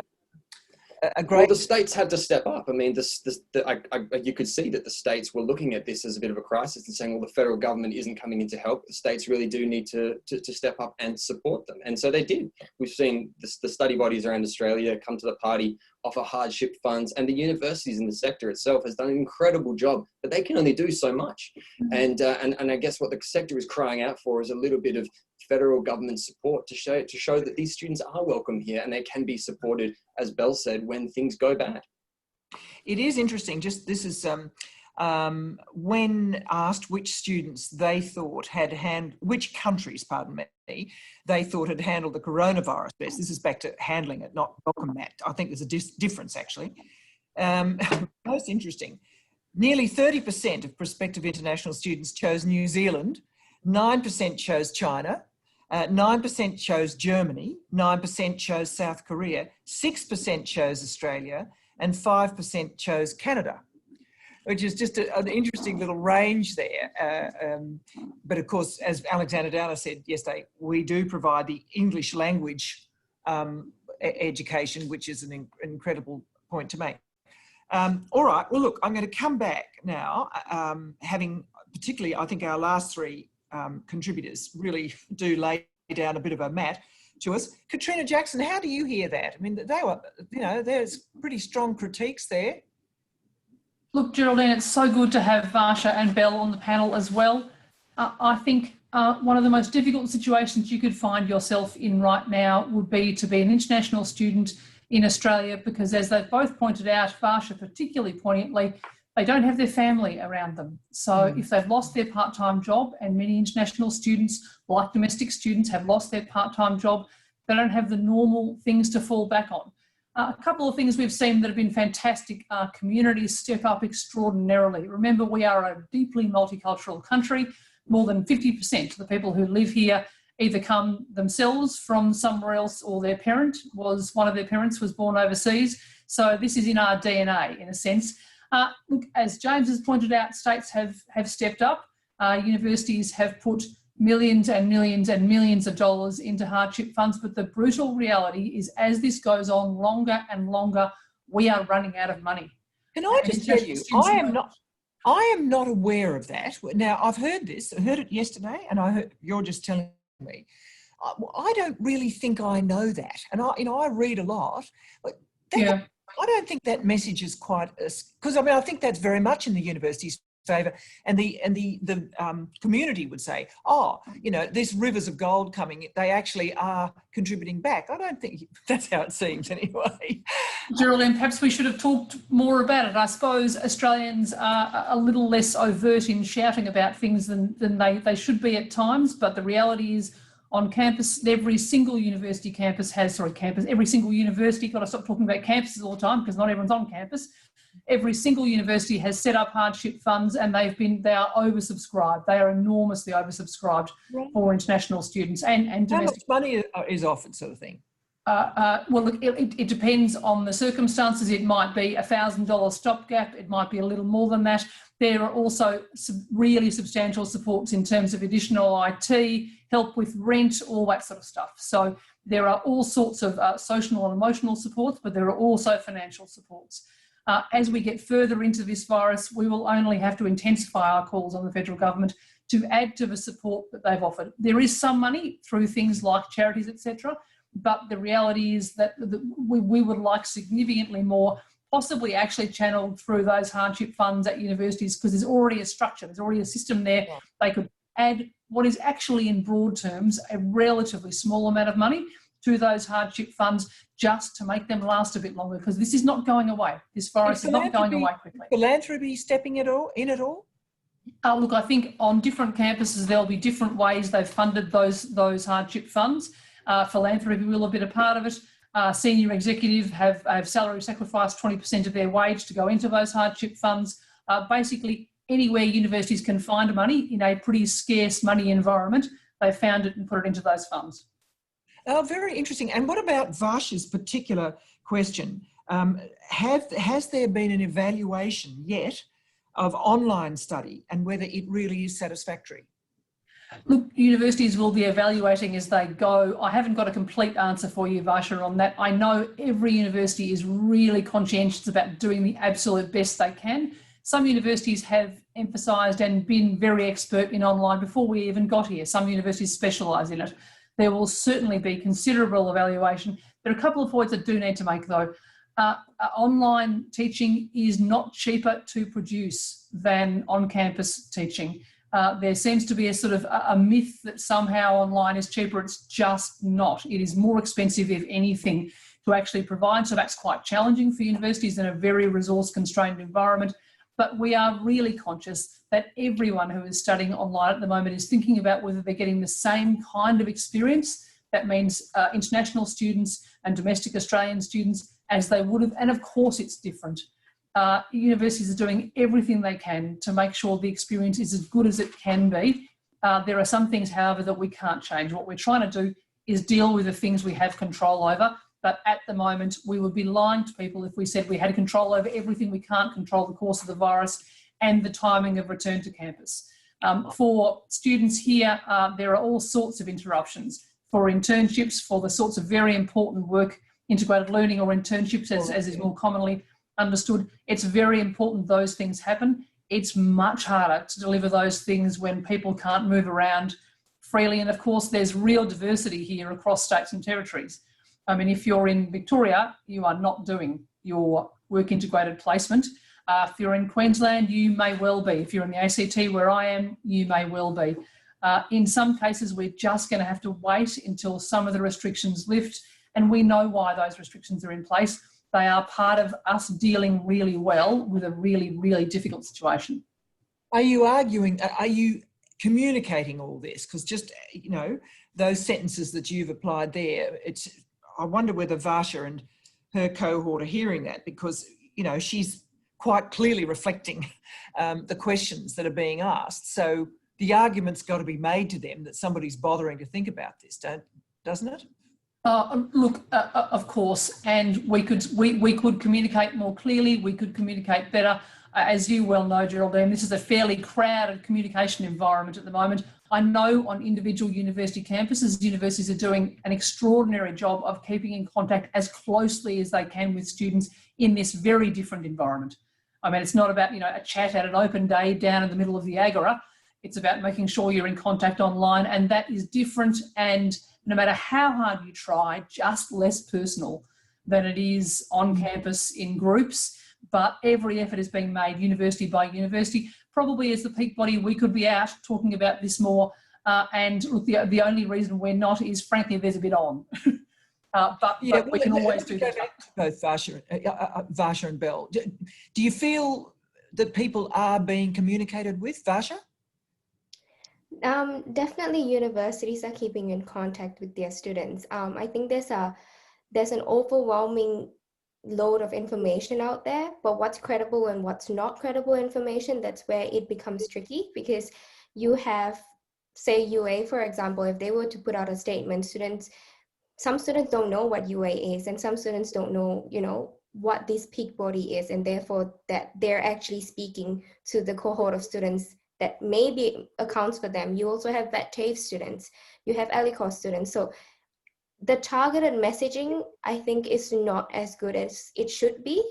a great... Well, the states had to step up. I mean, you could see that the states were looking at this as a bit of a crisis and saying, well, the federal government isn't coming in to help. The states really do need to step up and support them. And so they did. We've seen the study bodies around Australia come to the party, offer hardship funds, and the universities in the sector itself has done an incredible job, but they can only do so much. And I guess what the sector is crying out for is a little bit of federal government support to show that these students are welcome here and they can be supported, as Belle said, when things go bad. It is interesting. Just this is when asked which students they thought which countries, pardon me, they thought had handled the coronavirus best. This is back to handling it, not welcome Matt. I think there's a difference actually. Most interesting. Nearly 30% of prospective international students chose New Zealand, 9% chose China, 9% chose Germany, 9% chose South Korea, 6% chose Australia, and 5% chose Canada, which is just an interesting little range there. But of course, as Alexander Downer said yesterday, we do provide the English language education, which is an incredible point to make. All right, well, look, I'm going to come back now, having particularly, I think our last three contributors really do lay down a bit of a mat to us. Katrina Jackson, how do you hear that? I mean, they were, you know, there's pretty strong critiques there. Look, Geraldine, it's so good to have Varsha and Belle on the panel as well. I think one of the most difficult situations you could find yourself in right now would be to be an international student in Australia, because as they've both pointed out, Varsha particularly poignantly, they don't have their family around them. So if they've lost their part-time job, and many international students, like domestic students, have lost their part-time job, they don't have the normal things to fall back on. A couple of things we've seen that have been fantastic are communities step up extraordinarily. Remember, we are a deeply multicultural country. More than 50% of the people who live here either come themselves from somewhere else, or one of their parents was born overseas. So this is in our DNA, in a sense. Look, as James has pointed out, states have stepped up. Universities have put millions and millions and millions of dollars into hardship funds, but the brutal reality is, as this goes on longer and longer, we are running out of money. Can I just tell you, I am not aware of that. Now, I've heard this, I heard it yesterday, and you're just telling me. I don't really think I know that, and I read a lot, but I don't think that message is quite as, because I mean, I think that's very much in the university's favour, and the community would say, oh, you know, there's rivers of gold coming, they actually are contributing back. I don't think that's how it seems anyway. Geraldine, perhaps we should have talked more about it. I suppose Australians are a little less overt in shouting about things than they should be at times, but the reality is, on campus, every single university every single university, got to stop talking about campuses all the time because not everyone's on campus. Every single university has set up hardship funds, and they are oversubscribed. They are enormously oversubscribed for international students and domestic. How much money is offered, sort of thing? Well, look, it depends on the circumstances. It might be $1,000 stopgap. It might be a little more than that. There are also some really substantial supports in terms of additional IT, help with rent, all that sort of stuff. So there are all sorts of social and emotional supports, but there are also financial supports. As we get further into this virus, we will only have to intensify our calls on the federal government to add to the support that they've offered. There is some money through things like charities, etc., but the reality is that we would like significantly more, possibly actually channeled through those hardship funds at universities, because there's already a structure, there's already a system there. Yeah. They could add what is actually in broad terms a relatively small amount of money to those hardship funds just to make them last a bit longer, because this is not going away. This virus is not going away quickly. Philanthropy stepping in at all? Look, I think on different campuses there'll be different ways they've funded those hardship funds. Philanthropy will have been a part of it. Senior executive have salary sacrificed 20% of their wage to go into those hardship funds. Basically, anywhere universities can find money in a pretty scarce money environment, they've found it and put it into those funds. Oh, very interesting. And what about Varsha's particular question? Has there been an evaluation yet of online study and whether it really is satisfactory? Look, universities will be evaluating as they go. I haven't got a complete answer for you, Varsha, on that. I know every university is really conscientious about doing the absolute best they can. Some universities have emphasised and been very expert in online before we even got here. Some universities specialise in it. There will certainly be considerable evaluation. There are a couple of points I do need to make, though. Online teaching is not cheaper to produce than on-campus teaching. There seems to be a sort of a myth that somehow online is cheaper. It's just not. It is more expensive, if anything, to actually provide. So that's quite challenging for universities in a very resource-constrained environment. But we are really conscious that everyone who is studying online at the moment is thinking about whether they're getting the same kind of experience. That means international students and domestic Australian students as they would have. And of course it's different. Universities are doing everything they can to make sure the experience is as good as it can be. There are some things, however, that we can't change. What we're trying to do is deal with the things we have control over. But at the moment, we would be lying to people if we said we had control over everything. We can't control the course of the virus and the timing of return to campus. For students here, there are all sorts of interruptions. For internships, for the sorts of very important work, integrated learning or internships as is more commonly understood, it's very important those things happen. It's much harder to deliver those things when people can't move around freely. And of course, there's real diversity here across states and territories. I mean, if you're in Victoria, you are not doing your work integrated placement. If you're in Queensland, you may well be. If you're in the ACT where I am, you may well be. In some cases, we're just going to have to wait until some of the restrictions lift, and we know why those restrictions are in place. They are part of us dealing really well with a really, really difficult situation. Are you communicating all this? Because just, you know, those sentences that you've applied there, I wonder whether Varsha and her cohort are hearing that, because, you know, she's quite clearly reflecting the questions that are being asked. So the argument's got to be made to them that somebody's bothering to think about this, doesn't it? Look, of course, and we could communicate more clearly. We could communicate better. As you well know, Geraldine, this is a fairly crowded communication environment at the moment. I know on individual university campuses, universities are doing an extraordinary job of keeping in contact as closely as they can with students in this very different environment. I mean, it's not about, you know, a chat at an open day down in the middle of the Agora. It's about making sure you're in contact online, and that is different, and no matter how hard you try, just less personal than it is on campus in groups. But every effort is being made university by university. Probably as the peak body, we could be out talking about this more. And look, the only reason we're not is, frankly, there's a bit on. But we can always do that. Both Varsha and Belle. Do you feel that people are being communicated with, Varsha? Definitely universities are keeping in contact with their students. I think there's an overwhelming load of information out there, but what's credible and what's not credible information, that's where it becomes tricky, because you have, say UA, for example, if they were to put out a statement, students some students don't know what UA is, and some students don't know, you know, what this peak body is, and therefore that they're actually speaking to the cohort of students that maybe accounts for them. You also have VET TAFE students, you have ALICOS students. So the targeted messaging, I think, is not as good as it should be.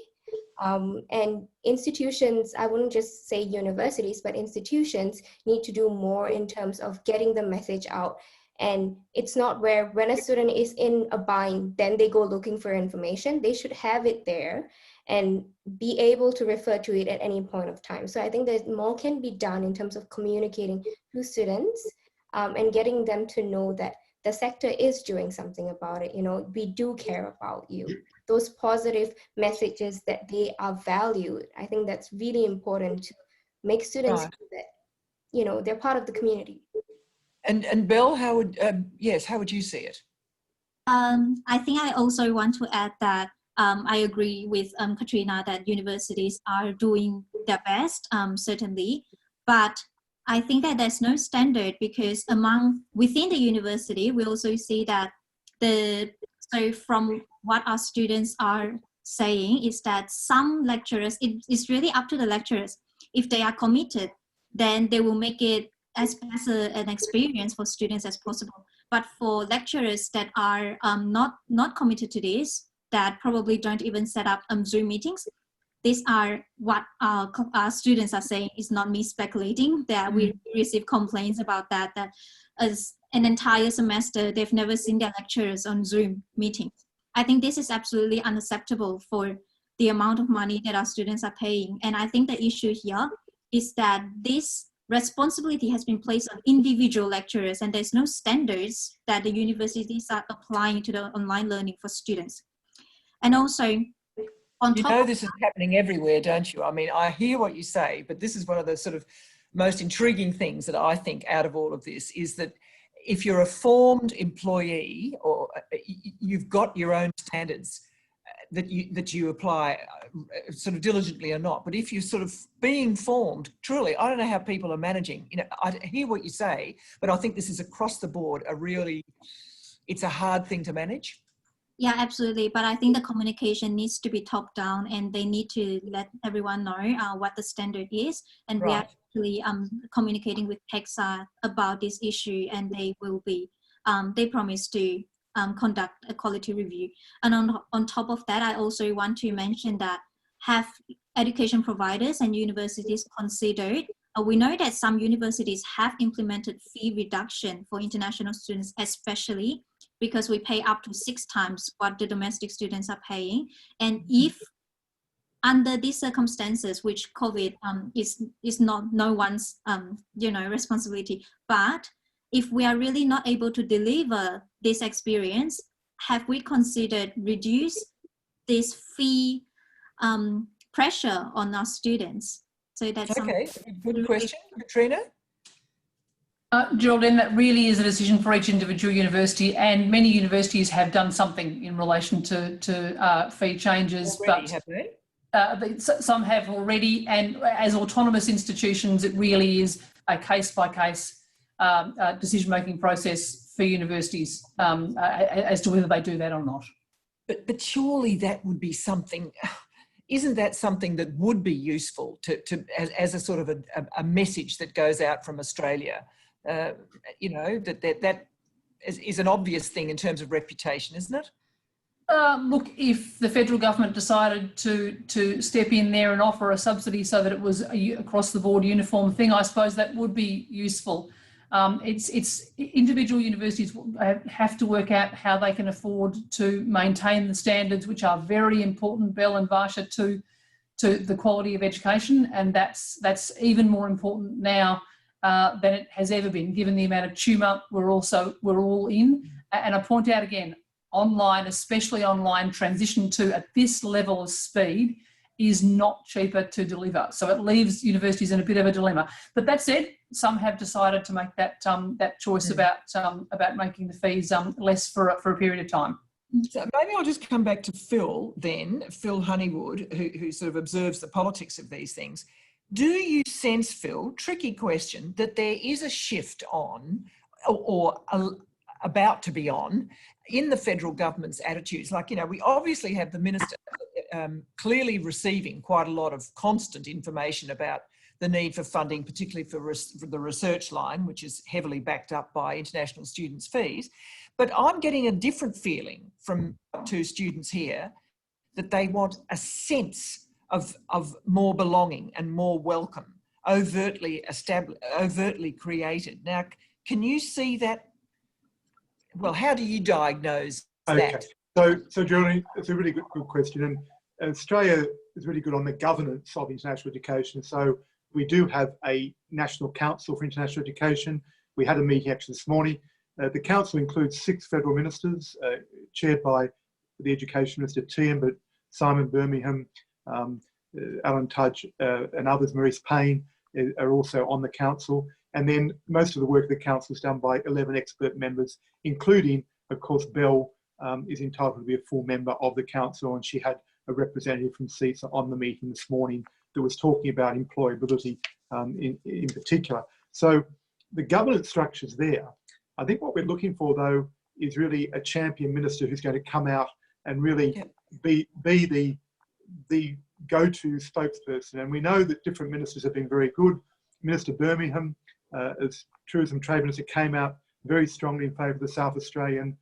And institutions, I wouldn't just say universities, but institutions need to do more in terms of getting the message out. And it's not where when a student is in a bind, then they go looking for information. They should have it there and be able to refer to it at any point of time. So I think that more can be done in terms of communicating to students and getting them to know that the sector is doing something about it. You know, we do care about you. Those positive messages that they are valued. I think that's really important to make students feel that, you know, they're part of the community. And Belle, how would how would you see it? I think I also want to add that I agree with Katrina that universities are doing their best, certainly, but I think that there's no standard, because within the university, we also see that so from what our students are saying is that some lecturers, it's really up to the lecturers. If they are committed, then they will make it as an experience for students as possible. But for lecturers that are not committed to this, that probably don't even set up Zoom meetings, these are what our students are saying. Is not me speculating, that we receive complaints about that as an entire semester, they've never seen their lecturers on Zoom meetings. I think this is absolutely unacceptable for the amount of money that our students are paying. And I think the issue here is that this responsibility has been placed on individual lecturers, and there's no standards that the universities are applying to the online learning for students. And also, on top of this is happening everywhere, don't you? I mean, I hear what you say, but this is one of the sort of most intriguing things that I think out of all of this is that if you're a formed employee, or you've got your own standards that you apply sort of diligently or not, but if you're sort of being formed, truly, I don't know how people are managing. You know, I hear what you say, but I think this is across the board it's a hard thing to manage. Yeah, absolutely. But I think the communication needs to be top down, and they need to let everyone know what the standard is. And we are actually communicating with PEXA about this issue, and they will be, they promise to conduct a quality review. And on top of that, I also want to mention that have education providers and universities considered, we know that some universities have implemented fee reduction for international students, especially because we pay up to 6 times what the domestic students are paying. And if under these circumstances, which COVID is not no one's responsibility, but if we are really not able to deliver this experience, have we considered reduce this fee pressure on our students? So that's okay. Good question, Katrina. Geraldine, that really is a decision for each individual university, and many universities have done something in relation to fee changes. Already, have they? Some have already, and as autonomous institutions, it really is a case-by-case decision-making process for universities as to whether they do that or not. But surely that would be something. Isn't that something that would be useful as a sort of a message that goes out from Australia? That is an obvious thing in terms of reputation, isn't it? Look, if the federal government decided to step in there and offer a subsidy so that it was across the board uniform thing, I suppose that would be useful. It's individual universities have to work out how they can afford to maintain the standards, which are very important, Belle and Varsha, to the quality of education, and that's even more important now than it has ever been, given the amount of tumult we're all in. And I point out again, online, especially online, transition to at this level of speed is not cheaper to deliver. So it leaves universities in a bit of a dilemma. But that said, some have decided to make that choice about making the fees less for a period of time. So maybe I'll just come back to Phil then, Phil Honeywood, who sort of observes the politics of these things. Do you sense, Phil, tricky question, that there is a shift on or about to be on in the federal government's attitudes. Like, you know, we obviously have the minister clearly receiving quite a lot of constant information about the need for funding, particularly for the research line, which is heavily backed up by international students' fees. But I'm getting a different feeling from two students here that they want a sense of more belonging and more welcome, overtly created. Now, can you see that? Well, how do you diagnose that? So Jeremy, it's a really good question. And Australia is really good on the governance of international education. So we do have a National Council for International Education. We had a meeting actually this morning. The council includes 6 federal ministers, chaired by the Education Minister TM, but Simon Birmingham, Alan Tudge, and others, Maurice Payne, are also on the council. And then most of the work of the council is done by 11 expert members, including, of course, Belle is entitled to be a full member of the council, and she had a representative from CISA on the meeting this morning that was talking about employability in particular. So the governance structure's there. I think what we're looking for, though, is really a champion minister who's going to come out and really be the go-to spokesperson. And we know that different ministers have been very good. Minister Birmingham, as Tourism Trade Minister, came out very strongly in favour of the South Australian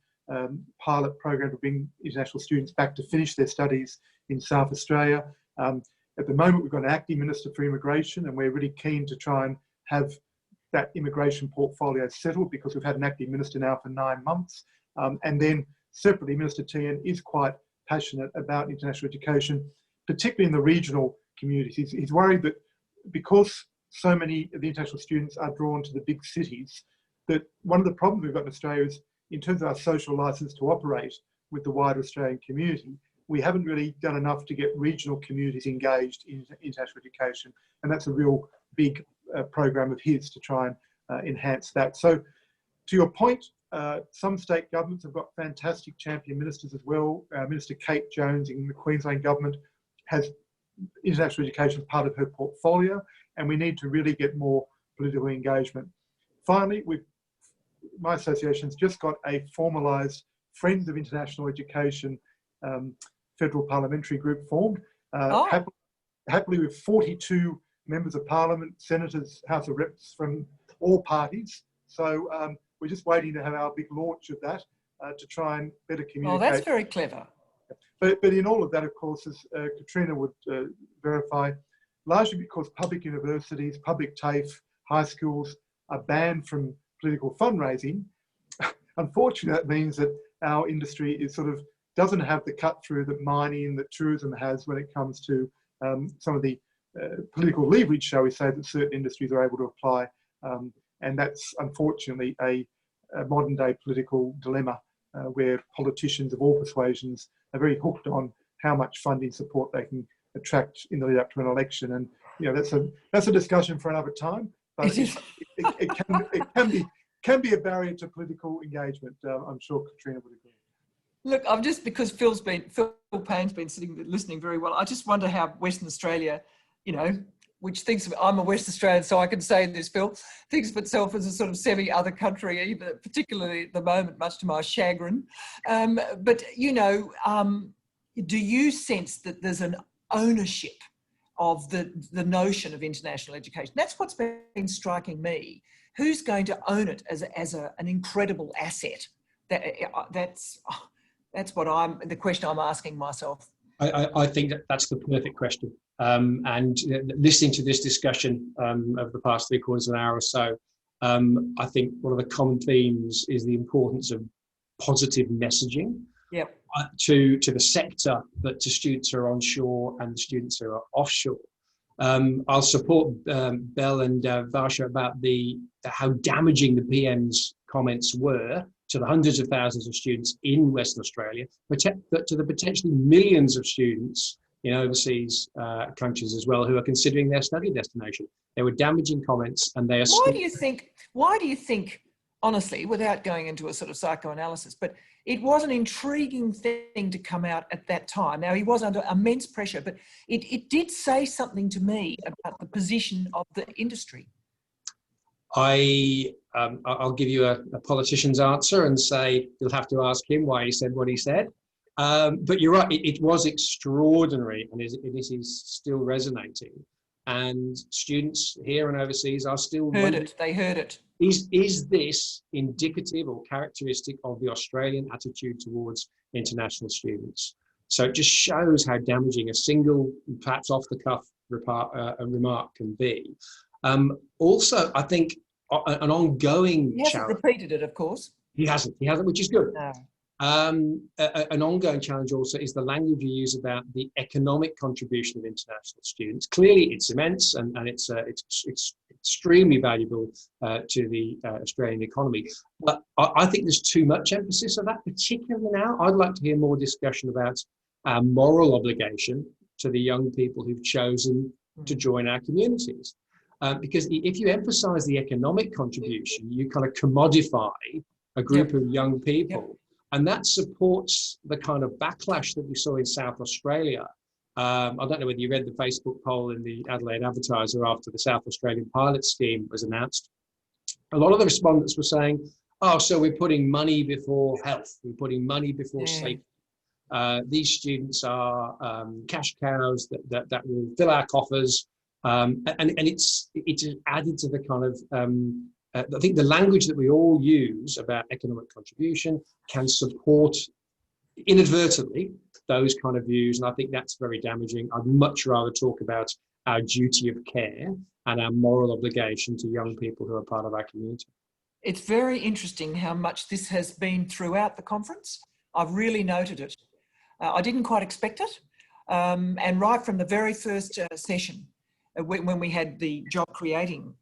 pilot program to bring international students back to finish their studies in South Australia. At the moment, we've got an acting Minister for Immigration, and we're really keen to try and have that immigration portfolio settled, because we've had an acting minister now for 9 months. And then separately, Minister Tien is quite passionate about international education, particularly in the regional communities. He's worried that because so many of the international students are drawn to the big cities, that one of the problems we've got in Australia is, in terms of our social licence to operate with the wider Australian community, we haven't really done enough to get regional communities engaged in international education. And that's a real big program of his to try and enhance that. So to your point, some state governments have got fantastic champion ministers as well. Minister Kate Jones in the Queensland government has international education as part of her portfolio, and we need to really get more political engagement. Finally, my association's just got a formalised Friends of International Education federal parliamentary group formed. Happily with 42 members of parliament, senators, House of Reps from all parties. So we're just waiting to have our big launch of that to try and better communicate. Oh, that's very clever. But in all of that, of course, as Katrina would verify, largely because public universities, public TAFE, high schools are banned from political fundraising, unfortunately that means that our industry is sort of doesn't have the cut through that mining, that tourism has when it comes to some of the political leverage, shall we say, that certain industries are able to apply. And that's unfortunately a modern day political dilemma where politicians of all persuasions are very hooked on how much funding support they can attract in the lead up to an election. And you know, that's a discussion for another time, but it can be a barrier to political engagement. I'm sure Katrina would agree. Look, I'm just, because Phil Payne's been listening very well, I just wonder how Western Australia, you know, which thinks of, I'm a West Australian, so I can say this, Phil, thinks of itself as a sort of semi-other country, even particularly at the moment, much to my chagrin. But, you know, do you sense that there's an ownership of the notion of international education? That's what's been striking me. Who's going to own it as an incredible asset? That's what the question I'm asking myself. I think that's the perfect question. And listening to this discussion over the past 3/4 of an hour or so, I think one of the common themes is the importance of positive messaging to the sector, but to students who are onshore and the students who are offshore. I'll support Belle and Varsha about how damaging the PM's comments were to the hundreds of thousands of students in Western Australia, but to the potentially millions of students in overseas countries as well who are considering their study destination. They were damaging comments, and they are. Why do you think, honestly, without going into a sort of psychoanalysis, but it was an intriguing thing to come out at that time. Now, he was under immense pressure, but it did say something to me about the position of the industry. I'll give you a politician's answer and say you'll have to ask him why he said what he said. But you're right, it was extraordinary, and this is still resonating. And students here and overseas are still heard it. They heard it. Is this indicative or characteristic of the Australian attitude towards international students? So it just shows how damaging a single, perhaps off-the-cuff remark can be. Also, I think an ongoing He hasn't repeated it, of course. He hasn't, which is good. No. An ongoing challenge also is the language you use about the economic contribution of international students. Clearly, it's immense and it's extremely valuable to the Australian economy. But I think there's too much emphasis on that, particularly now. I'd like to hear more discussion about our moral obligation to the young people who've chosen to join our communities. Because if you emphasize the economic contribution, you kind of commodify a group of young people. And that supports the kind of backlash that we saw in South Australia. I don't know whether you read the Facebook poll in the Adelaide Advertiser after the South Australian pilot scheme was announced. A lot of the respondents were saying, oh, so we're putting money before health, we're putting money before safety. These students are cash cows that will fill our coffers. And it's added to the kind of, I think the language that we all use about economic contribution can support inadvertently those kind of views. And I think that's very damaging. I'd much rather talk about our duty of care and our moral obligation to young people who are part of our community. It's very interesting how much this has been throughout the conference. I've really noted it. I didn't quite expect it. And right from the very first session, when we had the job creating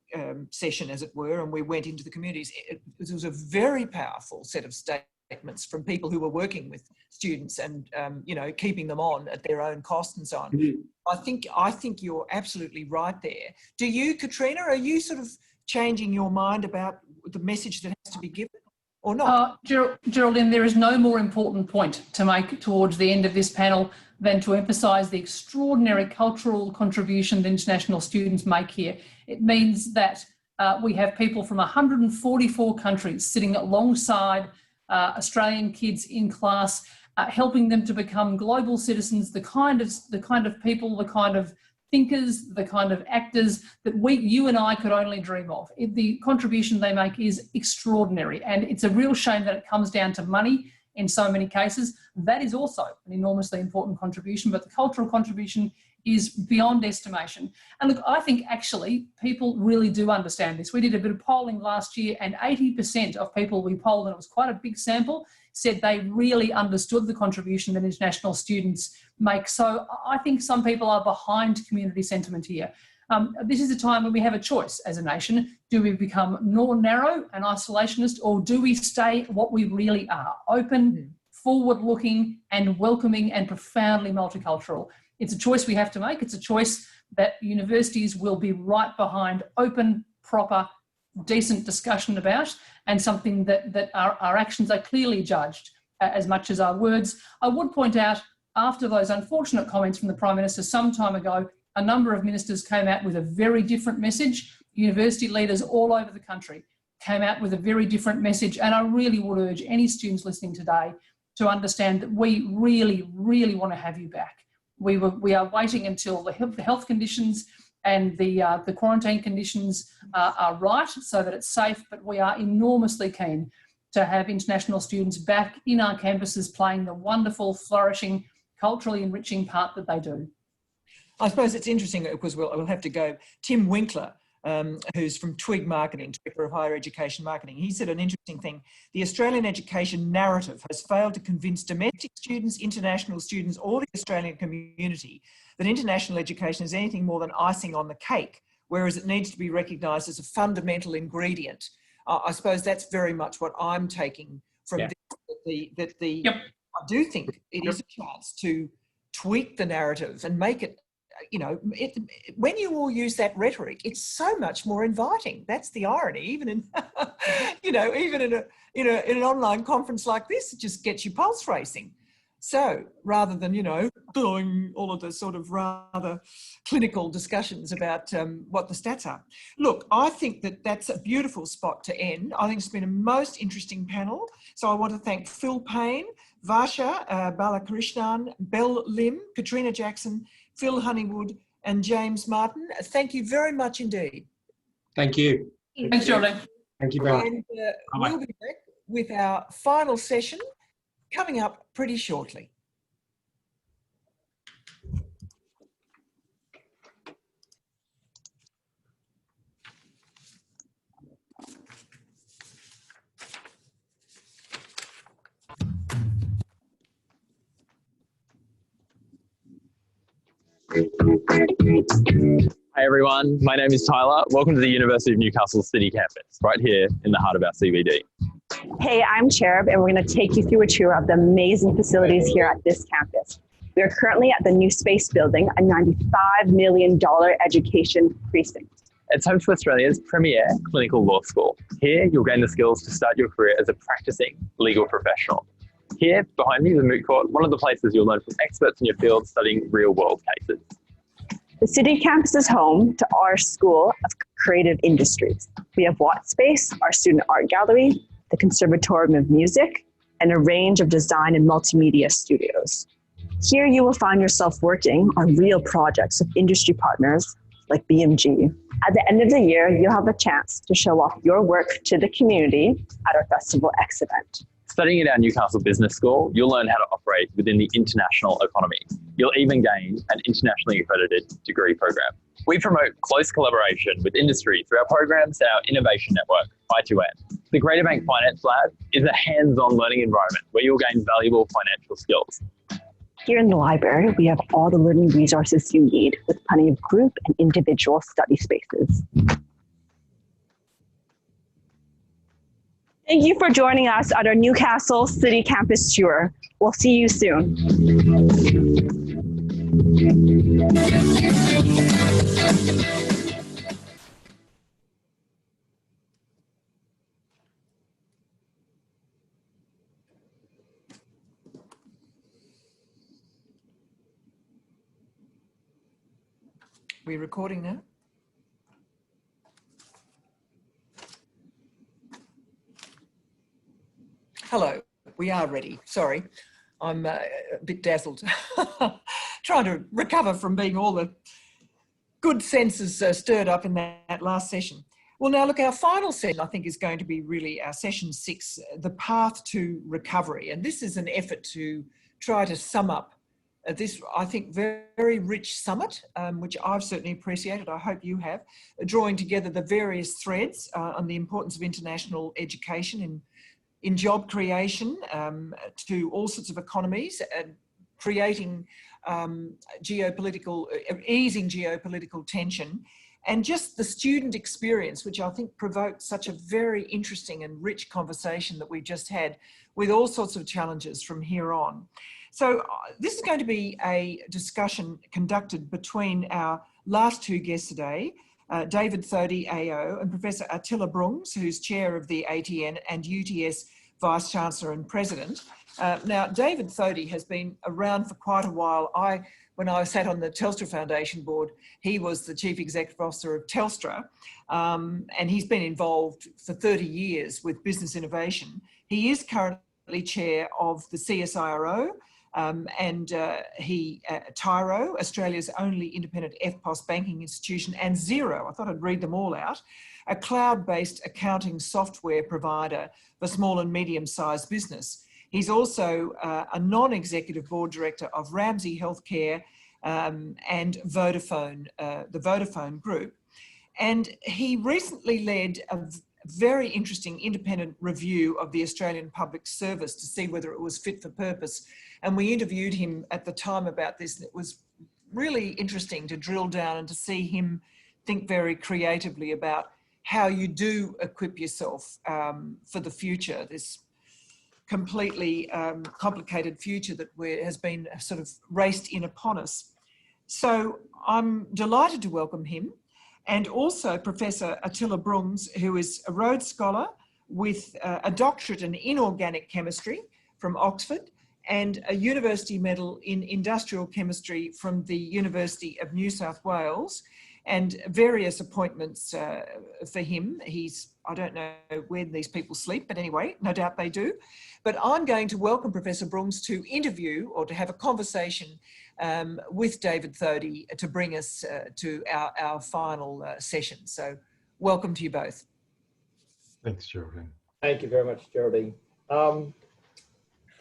session, as it were, and we went into the communities, it was a very powerful set of statements from people who were working with students and, you know, keeping them on at their own cost and so on. Mm-hmm. I think you're absolutely right there. Do you, Katrina, are you sort of changing your mind about the message that has to be given or not? Geraldine, there is no more important point to make towards the end of this panel than to emphasise the extraordinary cultural contribution that international students make here. It means that we have people from 144 countries sitting alongside Australian kids in class, helping them to become global citizens, the kind of people, the kind of thinkers, the kind of actors that you and I could only dream of. The contribution they make is extraordinary, and it's a real shame that it comes down to money in so many cases. That is also an enormously important contribution, but the cultural contribution is beyond estimation. And look, I think actually people really do understand this. We did a bit of polling last year and 80% of people we polled, and it was quite a big sample, said they really understood the contribution that international students make. So I think some people are behind community sentiment here. This is a time when we have a choice as a nation. Do we become more narrow and isolationist, or do we stay what we really are? Open, forward-looking and welcoming and profoundly multicultural. It's a choice we have to make. It's a choice that universities will be right behind, open, proper, decent discussion about, and something that our actions are clearly judged as much as our words. I would point out, after those unfortunate comments from the Prime Minister some time ago, a number of ministers came out with a very different message. University leaders all over the country came out with a very different message. And I really would urge any students listening today to understand that we really, really want to have you back. We are waiting until the health conditions and the quarantine conditions are right so that it's safe, but we are enormously keen to have international students back in our campuses playing the wonderful, flourishing, culturally enriching part that they do. I suppose it's interesting because we'll have to go. Tim Winkler, who's from Twig Marketing, Director of Higher Education Marketing, he said an interesting thing. The Australian education narrative has failed to convince domestic students, international students, or the Australian community that international education is anything more than icing on the cake, whereas it needs to be recognised as a fundamental ingredient. I suppose that's very much what I'm taking from this, I do think it is a chance to tweak the narrative and make it, you know, when you all use that rhetoric, it's so much more inviting. That's the irony. Even in, you know, even in an online conference like this, it just gets your pulse racing. So rather than, you know, doing all of the sort of rather clinical discussions about what the stats are. Look, I think that that's a beautiful spot to end. I think it's been a most interesting panel. So I want to thank Phil Payne, Varsha Balakrishnan, Belle Lim, Katrina Jackson, Phil Honeywood, and James Martin. Thank you very much indeed. Thank you. Thanks, Geraldine. Thank you very much. And we'll be back with our final session coming up pretty shortly. Hi everyone, my name is Tyler. Welcome to the University of Newcastle City Campus, right here in the heart of our CBD. Hey, I'm Cherub, and we're going to take you through a tour of the amazing facilities here at this campus. We are currently at the New Space Building, a $95 million education precinct. It's home to Australia's premier clinical law school. Here, you'll gain the skills to start your career as a practicing legal professional. Here, behind me, is the Moot Court, one of the places you'll learn from experts in your field studying real-world cases. The City Campus is home to our School of Creative Industries. We have Watt Space, our student art gallery, the Conservatorium of Music, and a range of design and multimedia studios. Here you will find yourself working on real projects with industry partners like BMG. At the end of the year, you'll have a chance to show off your work to the community at our Festival X event. Studying at our Newcastle Business School, you'll learn how to operate within the international economy. You'll even gain an internationally accredited degree program. We promote close collaboration with industry through our programs, our innovation network, I2N. The Greater Bank Finance Lab is a hands-on learning environment where you'll gain valuable financial skills. Here in the library, we have all the learning resources you need with plenty of group and individual study spaces. Thank you for joining us at our Newcastle City Campus tour. We'll see you soon. We're recording now. Hello, we are ready. Sorry, I'm a bit dazzled. Trying to recover from being all the good senses stirred up in that last session. Well, now look, our final session I think is going to be really our session 6, the path to recovery. And this is an effort to try to sum up this, I think, very rich summit, which I've certainly appreciated. I hope you have, drawing together the various threads on the importance of international education in job creation to all sorts of economies, creating easing geopolitical tension, and just the student experience, which I think provoked such a very interesting and rich conversation that we just had with all sorts of challenges from here on. So this is going to be a discussion conducted between our last two guests today, David Thodey, AO, and Professor Attila Brungs, who's chair of the ATN and UTS Vice Chancellor and President. Now, David Thodey has been around for quite a while. When I sat on the Telstra Foundation board, he was the Chief Executive Officer of Telstra, and he's been involved for 30 years with business innovation. He is currently chair of the CSIRO, and Tyro, Australia's only independent FPOS banking institution, and Xero, I thought I'd read them all out, a cloud-based accounting software provider for small and medium-sized business. He's also a non-executive board director of Ramsay Healthcare and Vodafone, the Vodafone Group. And he recently led a very interesting independent review of the Australian Public Service to see whether it was fit for purpose. And we interviewed him at the time about this, and it was really interesting to drill down and to see him think very creatively about how you do equip yourself for the future, this completely complicated future that has been sort of raced in upon us. So I'm delighted to welcome him, and also Professor Attila Brungs, who is a Rhodes Scholar with a doctorate in inorganic chemistry from Oxford, and a university medal in industrial chemistry from the University of New South Wales, and various appointments for him. I don't know where these people sleep, but anyway, no doubt they do. But I'm going to welcome Professor Brooms to interview or to have a conversation with David Thodey to bring us to our final session. So welcome to you both. Thanks, Geraldine. Thank you very much, Geraldine. And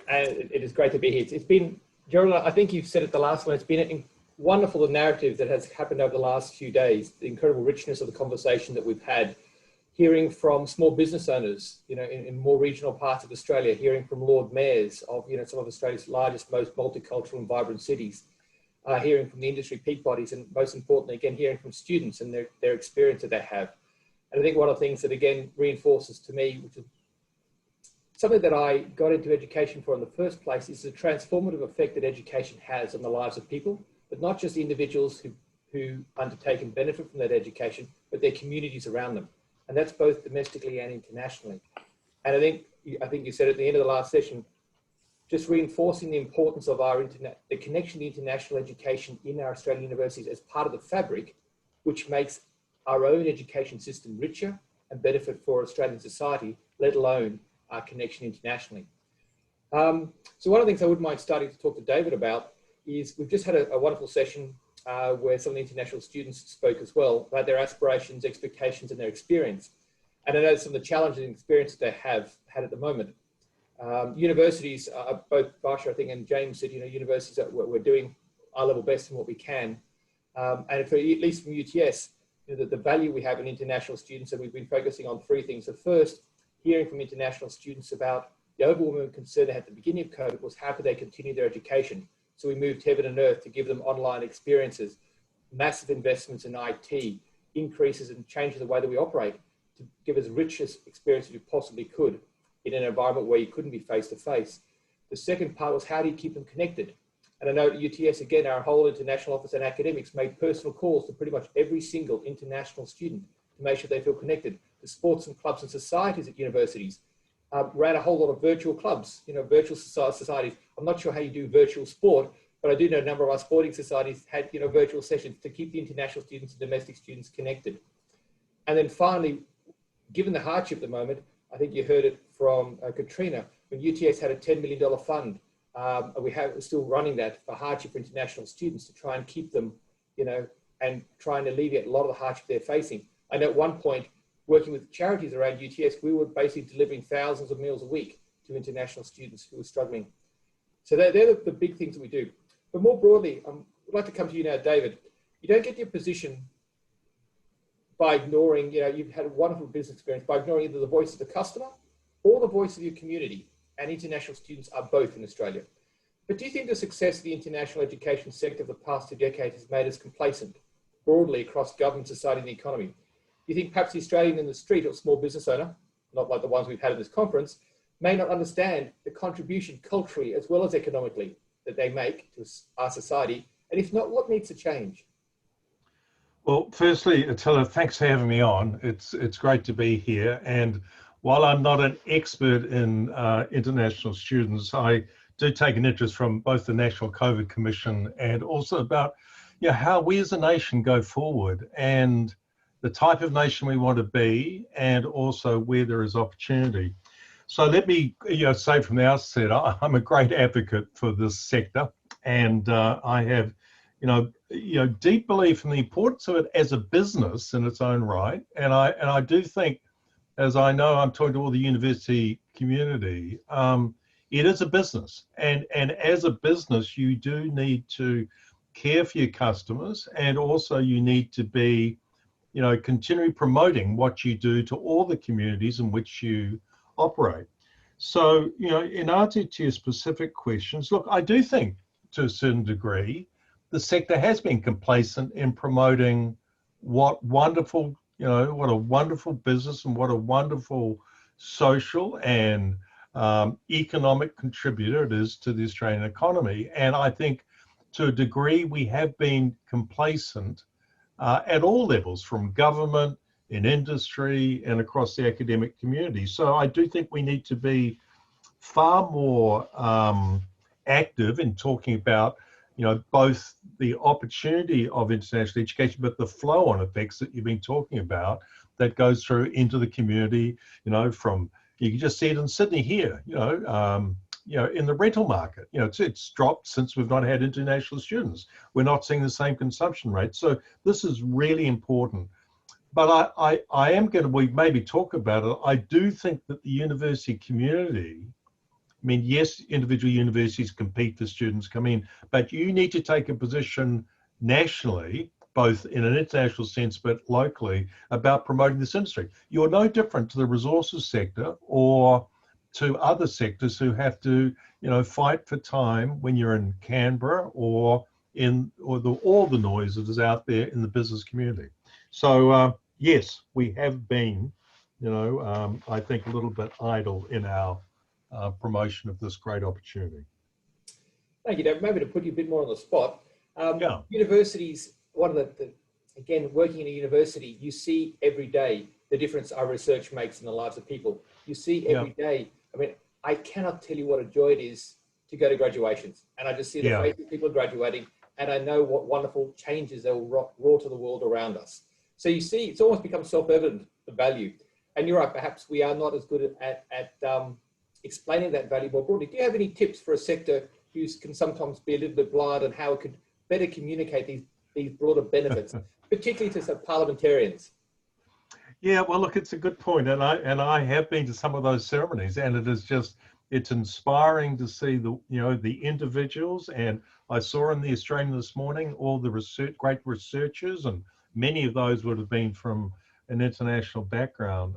it is great to be here. It's been, Geraldine, I think you've said it the last one, it's been wonderful, the narrative that has happened over the last few days, the incredible richness of the conversation that we've had, hearing from small business owners, in more regional parts of Australia, hearing from Lord Mayors of, some of Australia's largest, most multicultural and vibrant cities, hearing from the industry peak bodies, and most importantly, again, hearing from students and their experience that they have. And I think one of the things that, again, reinforces to me, which is something that I got into education for in the first place, is the transformative effect that education has on the lives of people, but not just individuals who undertake and benefit from that education, but their communities around them. And that's both domestically and internationally. And I think you said at the end of the last session, just reinforcing the importance of the connection to international education in our Australian universities as part of the fabric, which makes our own education system richer and benefit for Australian society, let alone our connection internationally. So one of the things I wouldn't mind starting to talk to David about is we've just had a wonderful session where some of the international students spoke as well about their aspirations, expectations, and their experience. And I know some of the challenges and experiences they have had at the moment. Universities, both Barsha, I think, and James said, universities that we're doing our level best in what we can. And for, at least from UTS, the value we have in international students, and we've been focusing on three things. The first, hearing from international students about the overwhelming concern they had at the beginning of COVID was how could they continue their education. So we moved heaven and earth to give them online experiences, massive investments in IT, increases and changes the way that we operate to give as rich as experience as you possibly could in an environment where you couldn't be face-to-face. The second part was how do you keep them connected? And I know at UTS, again, our whole international office and academics made personal calls to pretty much every single international student to make sure they feel connected. The sports and clubs and societies at universities ran a whole lot of virtual clubs, virtual societies. I'm not sure how you do virtual sport, but I do know a number of our sporting societies had, virtual sessions to keep the international students and domestic students connected. And then finally, given the hardship at the moment, I think you heard it from Katrina, when UTS had a $10 million fund, we're still running that for hardship for international students to try and keep them, and try and alleviate a lot of the hardship they're facing. I know at one point, working with charities around UTS, we were basically delivering thousands of meals a week to international students who were struggling. So they're the big things that we do. But more broadly, I'd like to come to you now, David. You don't get your position by ignoring, you've had a wonderful business experience, by ignoring either the voice of the customer or the voice of your community, and international students are both in Australia. But do you think the success of the international education sector of the past 2 decades has made us complacent broadly across government, society, and the economy? Do you think perhaps the Australian in the street or small business owner, not like the ones we've had at this conference, may not understand the contribution culturally as well as economically that they make to our society? And if not, what needs to change? Well, firstly, Attila, thanks for having me on. It's great to be here. And while I'm not an expert in international students, I do take an interest from both the National COVID Commission and also about how we as a nation go forward and the type of nation we want to be, and also where there is opportunity. So let me say from the outset, I'm a great advocate for this sector, and I have deep belief in the importance of it as a business in its own right. And I do think, as I know I'm talking to all the university community, it is a business. And as a business, you do need to care for your customers, and also you need to be continually promoting what you do to all the communities in which you operate. So, in answer to your specific questions, look, I do think to a certain degree, the sector has been complacent in promoting what a wonderful business and what a wonderful social and economic contributor it is to the Australian economy. And I think to a degree, we have been complacent at all levels, from government, in industry, and across the academic community. So I do think we need to be far more active in talking about, both the opportunity of international education, but the flow-on effects that you've been talking about that goes through into the community, from, you can just see it in Sydney here, in the rental market, it's dropped since we've not had international students. We're not seeing the same consumption rate. So this is really important. But I am going to, we maybe talk about it. I do think that the university community, I mean, yes, individual universities compete for students come in, but you need to take a position nationally, both in an international sense, but locally, about promoting this industry. You're no different to the resources sector or to other sectors who have to, fight for time when you're in Canberra or all the noise that is out there in the business community. So yes, we have been, I think a little bit idle in our promotion of this great opportunity. Thank you, David. Maybe to put you a bit more on the spot, Yeah. universities, one of again, working in a university, you see every day the difference our research makes in the lives of people. You see every day, I mean, I cannot tell you what a joy it is to go to graduations. And I just see the faces people are graduating, and I know what wonderful changes they will wrought to the world around us. So you see, it's almost become self-evident, the value. And you're right, perhaps we are not as good at explaining that value more broadly. Do you have any tips for a sector who can sometimes be a little bit blind on how it could better communicate these broader benefits, particularly to some parliamentarians? Yeah, well, look, it's a good point, and I have been to some of those ceremonies, and it is just, it's inspiring to see the individuals. And I saw in the Australian this morning all the great researchers, and many of those would have been from an international background.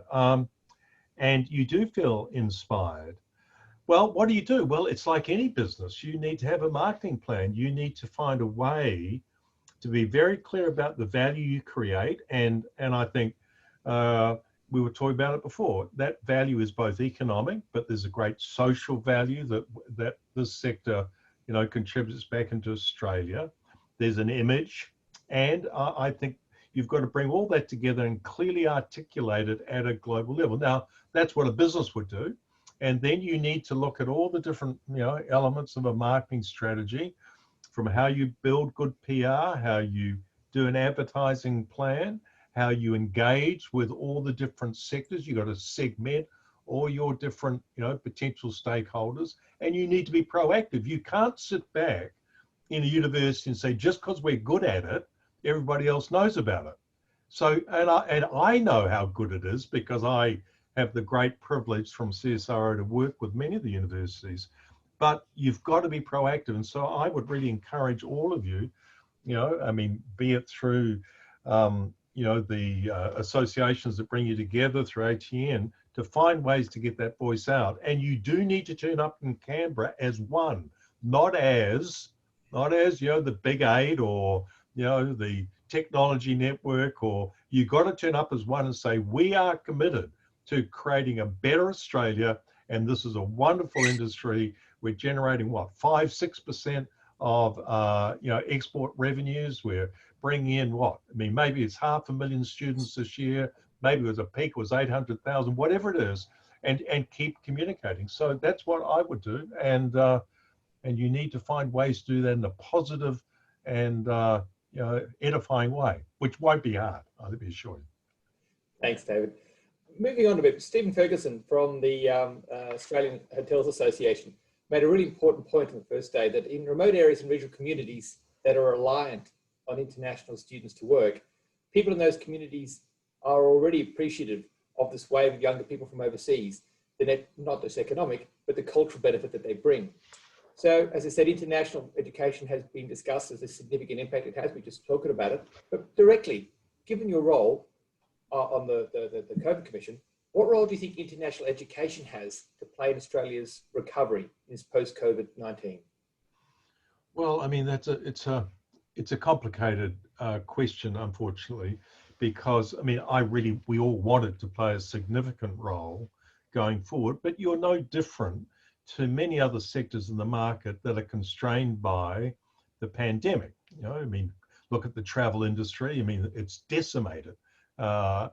And you do feel inspired. Well, what do you do? Well, it's like any business. You need to have a marketing plan. You need to find a way to be very clear about the value you create. And I think we were talking about it before. That value is both economic, but there's a great social value that this sector, contributes back into Australia. There's an image, and I think you've got to bring all that together and clearly articulate it at a global level. Now, that's what a business would do. And then you need to look at all the different, elements of a marketing strategy, from how you build good PR, how you do an advertising plan, how you engage with all the different sectors. You've got to segment all your different, potential stakeholders, and you need to be proactive. You can't sit back in a university and say, just because we're good at it, everybody else knows about it. So, and I know how good it is because I have the great privilege from CSIRO to work with many of the universities, but you've got to be proactive. And so I would really encourage all of you, be it through, the associations that bring you together through ATN, to find ways to get that voice out. And you do need to turn up in Canberra as one, not as the Big Eight or, the technology network, or you got to turn up as one and say, we are committed to creating a better Australia. And this is a wonderful industry. We're generating 5-6% of, export revenues. We're bringing in maybe it's 500,000 students this year. Maybe it was a peak, it was 800,000, whatever it is, and keep communicating. So that's what I would do. And you need to find ways to do that in a positive and, edifying way, which won't be hard, I'll be assured. Thanks, David. Moving on a bit, Stephen Ferguson from the Australian Hotels Association made a really important point on the first day, that in remote areas and regional communities that are reliant on international students to work, people in those communities are already appreciative of this wave of younger people from overseas, not just economic, but the cultural benefit that they bring. So, as I said, international education has been discussed as a significant impact it has. We just talking about it. But directly, given your role on the COVID Commission, what role do you think international education has to play in Australia's recovery in this post-COVID-19? Well, I mean, it's a complicated question, unfortunately, because we all want it to play a significant role going forward, but you're no different to many other sectors in the market that are constrained by the pandemic. Look at the travel industry. It's decimated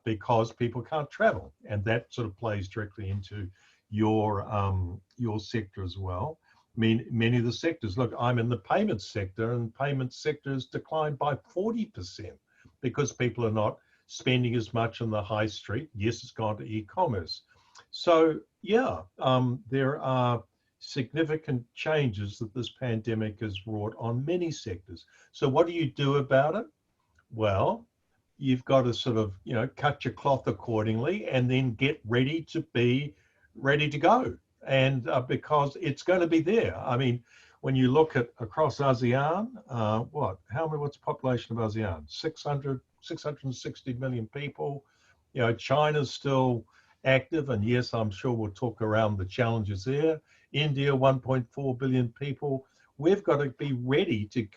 because people can't travel, and that sort of plays directly into your sector as well. many of the sectors. Look, I'm in the payments sector, and payments sector has declined by 40% because people are not spending as much on the high street. Yes, it's gone to e-commerce. So yeah, there are significant changes that this pandemic has wrought on many sectors. So what do you do about it? Well, you've got to sort of, cut your cloth accordingly and then get ready to go. And because it's going to be there. I mean, when you look at across ASEAN, what's the population of ASEAN? 660 million people. China's still active, and yes, I'm sure we'll talk around the challenges there. India, 1.4 billion people. We've got to be ready to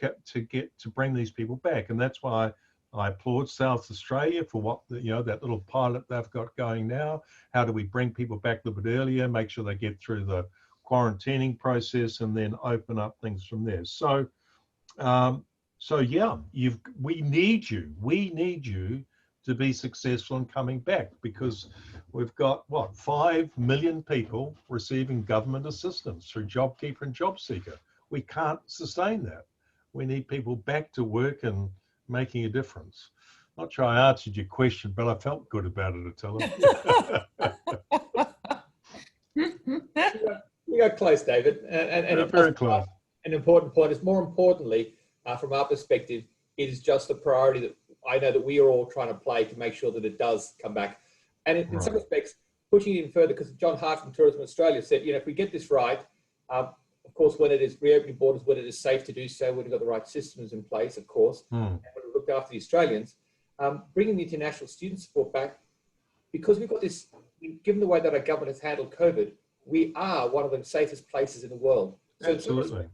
bring these people back, and that's why I applaud South Australia for what that little pilot they've got going now. How do we bring people back a little bit earlier, make sure they get through the quarantining process, and then open up things from there. So yeah, we need you to be successful in coming back, because we've got 5 million people receiving government assistance through JobKeeper and JobSeeker. We can't sustain that. We need people back to work and making a difference. Not sure I answered your question, but I felt good about it, Attila. You got close, David, and very close. An important point is, more importantly, from our perspective, it is just a priority that I know that we are all trying to play to make sure that it does come back. And in some respects, pushing it in further, because John Hart from Tourism Australia said, if we get this right, of course, when it is reopening borders, when it is safe to do so, when we've got the right systems in place, of course, and when we look after the Australians, bringing the international student support back, because we've got this, given the way that our government has handled COVID, we are one of the safest places in the world. So absolutely.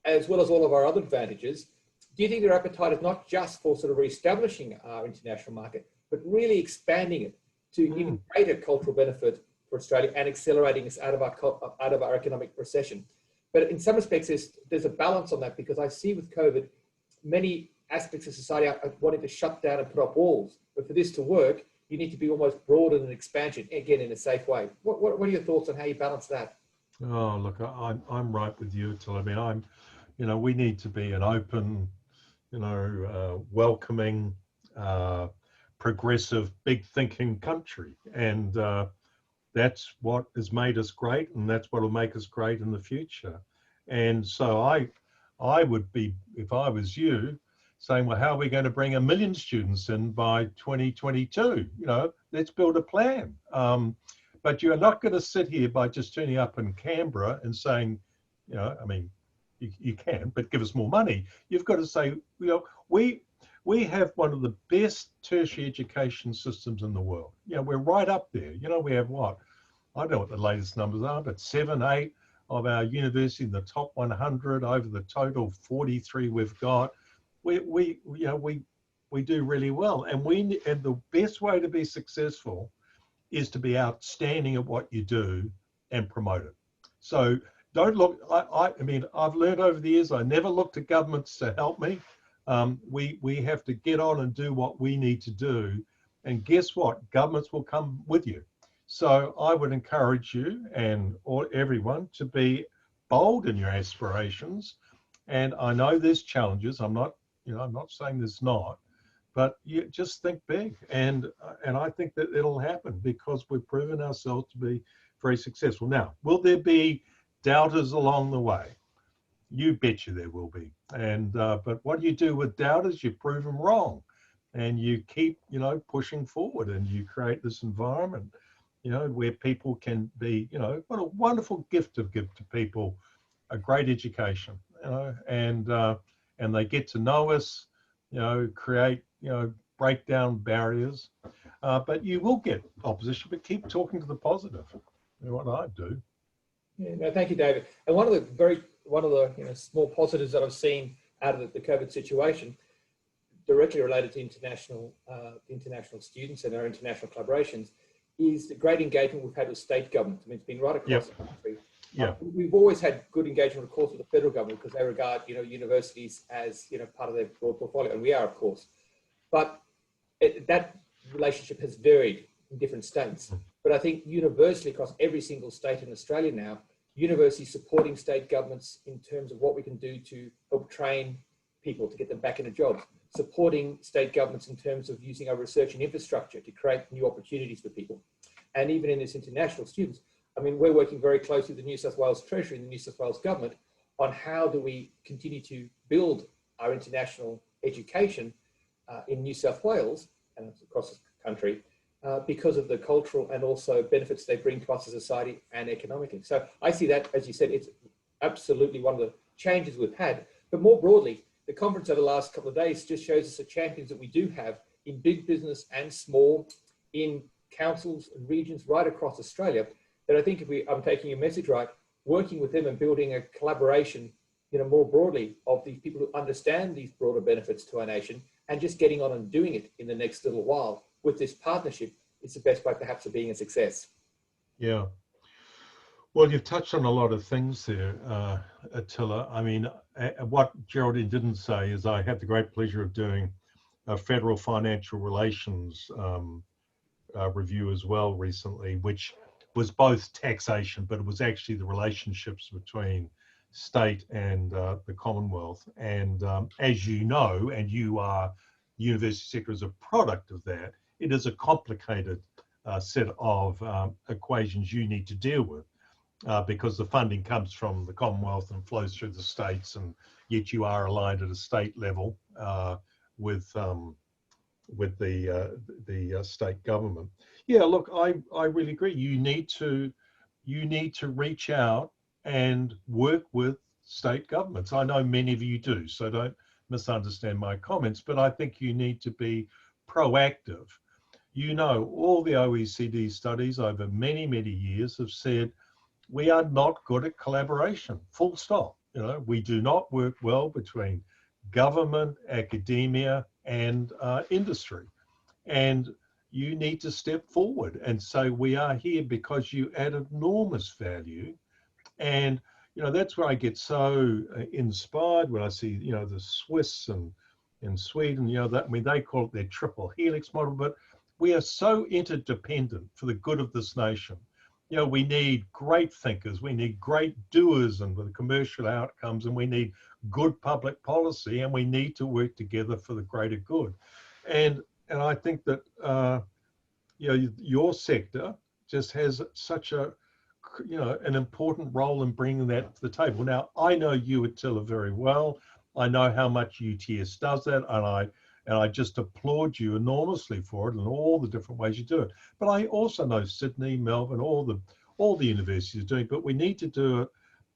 As well as all of our other advantages, do you think their appetite is not just for sort of reestablishing our international market, but really expanding it to even greater cultural benefit for Australia and accelerating us out of our economic recession? But in some respects, there's a balance on that, because I see with COVID, many aspects of society are wanting to shut down and put up walls. But for this to work, you need to be almost broader than expansion, again, in a safe way. What are your thoughts on how you balance that? Oh, look, I'm right with you, Attila. I mean, we need to be an open, welcoming, progressive, big thinking country. And that's what has made us great, and that's what will make us great in the future. And so I would be, if I was you, saying, well, how are we going to bring 1 million students in by 2022? Let's build a plan. But you're not going to sit here by just turning up in Canberra and saying, you can, but give us more money. You've got to say, we have one of the best tertiary education systems in the world. We're right up there. We have what? I don't know what the latest numbers are, but 7, 8 of our university in the top 100 over the total 43 we've got. We do really well, and the best way to be successful is to be outstanding at what you do and promote it. So don't look. I mean, I've learned over the years, I never look to governments to help me. We have to get on and do what we need to do, and guess what? Governments will come with you. So I would encourage you and everyone to be bold in your aspirations. And I know there's challenges. I'm not saying there's not, but you just think big. And I think that it'll happen, because we've proven ourselves to be very successful. Now, will there be doubters along the way? You betcha there will be. And but what do you do with doubters? You prove them wrong, and you keep pushing forward, and you create this environment where people can be, what a wonderful gift to give to people, a great education, and they get to know us, create, break down barriers, but you will get opposition, but keep talking to the positive, what I do. Yeah, no, thank you, David. And one of the small positives that I've seen out of the COVID situation, directly related to international students and our international collaborations, is the great engagement we've had with state governments. I mean, it's been right across the country. Yeah. We've always had good engagement, of course, with the federal government, because they regard, universities as, part of their broad portfolio, and we are, of course. But that relationship has varied in different states. But I think universally across every single state in Australia now, universities supporting state governments in terms of what we can do to help train people to get them back into jobs, supporting state governments in terms of using our research and infrastructure to create new opportunities for people. And even in this international students, I mean, we're working very closely with the New South Wales Treasury and the New South Wales Government on how do we continue to build our international education in New South Wales and across the country because of the cultural and also benefits they bring to us as a society and economically. So I see that, as you said, it's absolutely one of the changes we've had. But more broadly, the conference over the last couple of days just shows us the champions that we do have in big business and small, in councils and regions right across Australia, that I think if I'm taking your message right, working with them and building a collaboration, you know, more broadly of these people who understand these broader benefits to our nation and just getting on and doing it in the next little while with this partnership is the best way perhaps of being a success. Yeah. Well, you've touched on a lot of things there, Attila. I mean, what Geraldine didn't say is I had the great pleasure of doing a federal financial relations review as well recently, which was both taxation, but it was actually the relationships between state and the Commonwealth. And as you know, and you are, the university sector is a product of that, it is a complicated set of equations you need to deal with because the funding comes from the Commonwealth and flows through the states, and yet you are aligned at a state level with the state government. Yeah, look, I really agree. You need to reach out and work with state governments. I know many of you do, so don't misunderstand my comments, but I think you need to be proactive. You know, all the OECD studies over many, many years have said we are not good at collaboration, full stop. You know, we do not work well between government, academia, and industry. And you need to step forward and say, we are here because you add enormous value. And, you know, that's where I get so inspired when I see, you know, the Swiss and in Sweden, you know, that, I mean, they call it their triple helix model, but we are so interdependent for the good of this nation. You know, we need great thinkers, we need great doers and with commercial outcomes, and we need good public policy, and we need to work together for the greater good. And I think that, you know, your sector just has such a, you know, an important role in bringing that to the table. Now, I know you, Attila, very well. I know how much UTS does that, and I just applaud you enormously for it and all the different ways you do it. But I also know Sydney, Melbourne, all the universities are doing, but we need to do it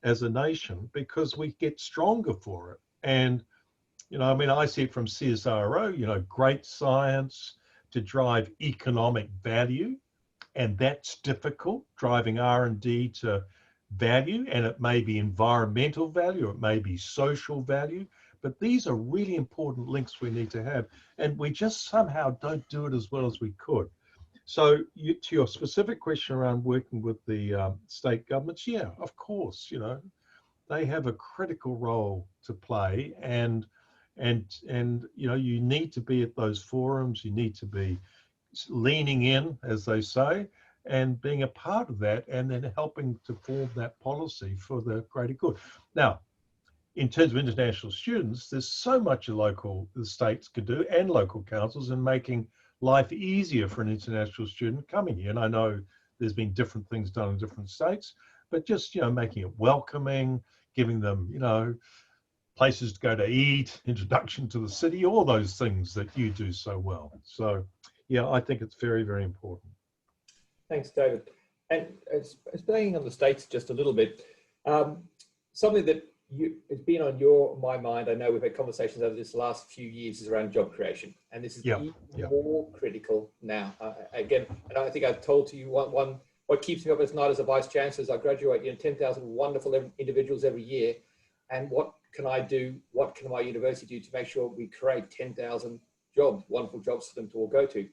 as a nation because we get stronger for it. And, you know, I mean, I see it from CSIRO, you know, great science to drive economic value, and that's difficult, driving R&D to value, and it may be environmental value, it may be social value, but these are really important links we need to have, and we just somehow don't do it as well as we could. So to your specific question around working with the state governments, yeah, of course, you know, they have a critical role to play, and you know, you need to be at those forums, you need to be leaning in, as they say, and being a part of that, and then helping to form that policy for the greater good. Now, in terms of international students, there's so much the states could do, and local councils, in making life easier for an international student coming here. And I know there's been different things done in different states, but just, you know, making it welcoming, giving them, you know, places to go to eat, introduction to the city, all those things that you do so well. So, yeah, I think it's very, very important. Thanks, David. And staying on the States just a little bit, something that has been on my mind, I know we've had conversations over this last few years, is around job creation. And this is even more critical now. Again, and I think I've told to you what keeps me up at night as a Vice Chancellor is I graduate, you know, 10,000 wonderful individuals every year. And what can I do? What can my university do to make sure we create 10,000 jobs, wonderful jobs for them to all go to?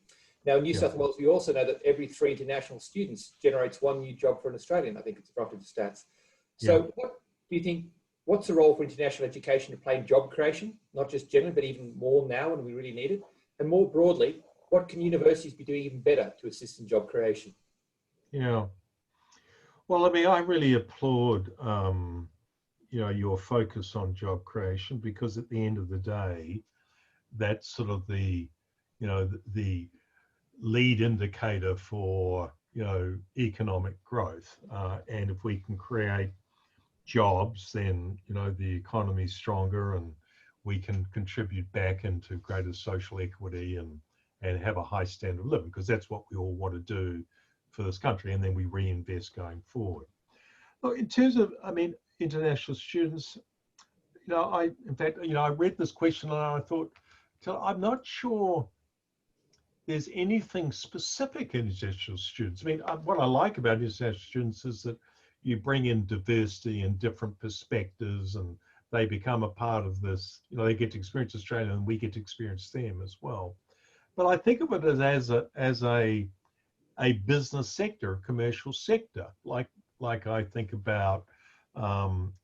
Now, in New South Wales, we also know that every 3 international students generates 1 new job for an Australian. I think it's roughly the stats. So what do you think, what's the role for international education to play in job creation, not just generally, but even more now when we really need it? And more broadly, what can universities be doing even better to assist in job creation? Yeah. Well, I mean, I really applaud, you know, your focus on job creation, because at the end of the day, that's sort of the, you know, the lead indicator for, you know, economic growth. And if we can create jobs, then, you know, the economy's stronger and we can contribute back into greater social equity and have a high standard of living, because that's what we all want to do for this country, and then we reinvest going forward. Look, in terms of, I mean, international students, you know, in fact, you know, I read this question and I thought, I'm not sure there's anything specific in international students. I mean, what I like about international students is that you bring in diversity and different perspectives, and they become a part of this, you know, they get to experience Australia and we get to experience them as well. But I think of it as a business sector, a commercial sector, like I think about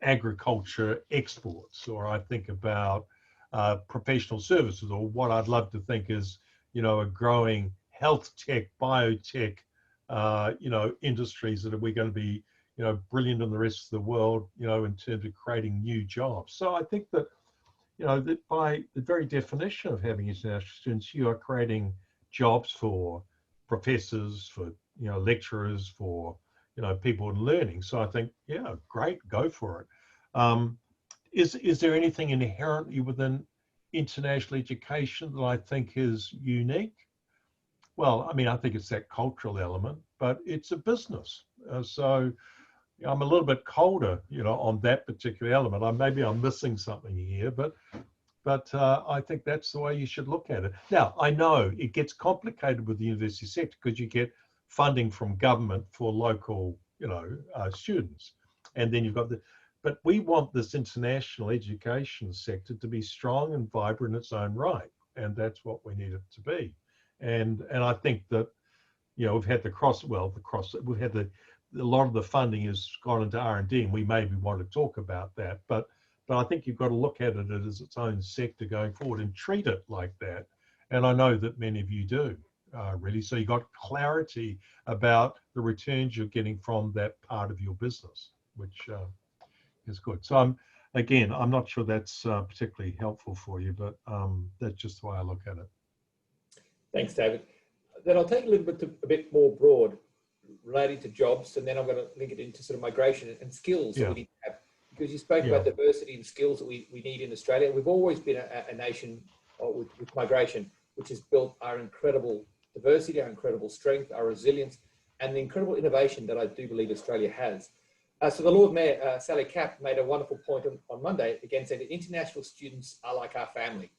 agriculture exports, or I think about professional services, or what I'd love to think is, you know, a growing health tech, biotech, you know, industries that we're going to be, you know, brilliant in the rest of the world, you know, in terms of creating new jobs. So I think that, you know, that by the very definition of having international students, you are creating jobs for professors, for, you know, lecturers, for, you know, people in learning. So I think, yeah, great, go for it. Is there anything inherently within international education that I think is unique? Well, I mean, I think it's that cultural element, but it's a business. So I'm a little bit colder, you know, on that particular element. Maybe I'm missing something here, but I think that's the way you should look at it. Now, I know it gets complicated with the university sector because you get funding from government for local, you know, students, and then you've got but we want this international education sector to be strong and vibrant in its own right, and that's what we need it to be. And I think that, you know, we've had we've had a lot of the funding has gone into R&D, and we maybe want to talk about that, but I think you've got to look at it as its own sector going forward and treat it like that. And I know that many of you do, really. So you've got clarity about the returns you're getting from that part of your business, which is good. So I'm not sure that's particularly helpful for you, but that's just the way I look at it. Thanks, David. Then I'll take a little bit a bit more broad relating to jobs, and then I'm going to link it into sort of migration and skills that we need to have. Because you spoke about diversity and skills that we need in Australia. We've always been a nation with migration, which has built our incredible diversity, our incredible strength, our resilience, and the incredible innovation that I do believe Australia has. So the Lord Mayor, Sally Capp, made a wonderful point on Monday, again, saying that international students are like our family.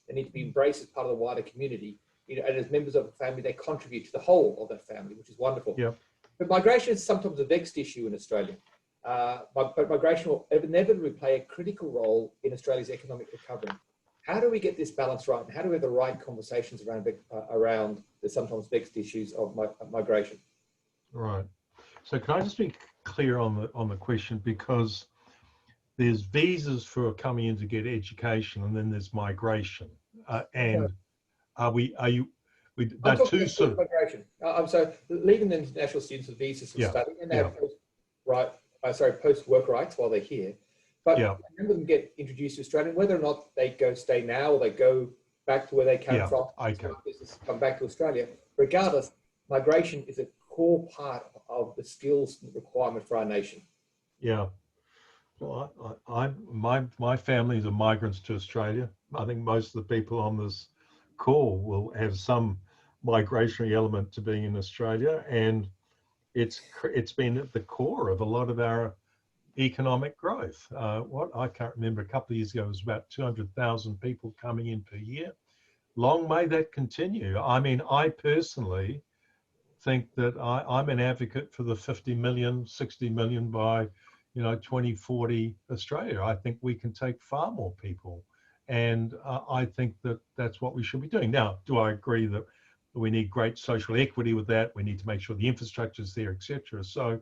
They need to be embraced as part of the wider community. You know, and as members of the family, they contribute to the whole of that family, which is wonderful. Yep. But migration is sometimes a vexed issue in Australia. But migration will inevitably play a critical role in Australia's economic recovery. How do we get this balance right? And how do we have the right conversations around the sometimes vexed issues of migration? Right. So can I just be clear on the question, because there's visas for coming in to get education, and then there's migration. And they're two sort of migration. I'm sorry, leaving the international students with visas for study, and they have post-work rights while they're here. But none of them get introduced to Australia, whether or not they stay now or they go back to where they came from, come back to Australia. Regardless, migration is a core part of the skills requirement for our nation. Yeah. Well, my family are migrants to Australia. I think most of the people on this call will have some migratory element to being in Australia, and it's been at the core of a lot of our economic growth. I can't remember, a couple of years ago, it was about 200,000 people coming in per year. Long may that continue. I mean, I personally think that I'm an advocate for the 50 million, 60 million by 2040 Australia. I think we can take far more people, and I think that that's what we should be doing. Now, do I agree that we need great social equity with that? We need to make sure the infrastructure is there, etc. So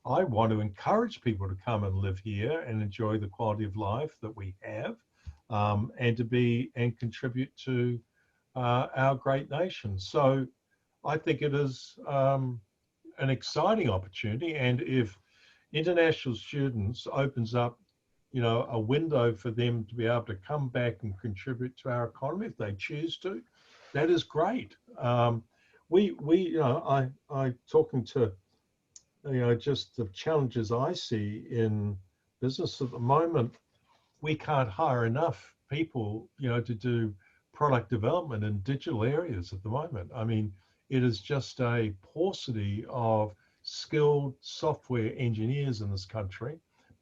I want to encourage people to come and live here and enjoy the quality of life that we have, and contribute to our great nation. So I think it is an exciting opportunity, and if international students opens up, you know, a window for them to be able to come back and contribute to our economy if they choose to. That is great. You know, I talking to, you know, just the challenges I see in business at the moment. We can't hire enough people, you know, to do product development in digital areas at the moment. I mean, it is just a paucity of skilled software engineers in this country,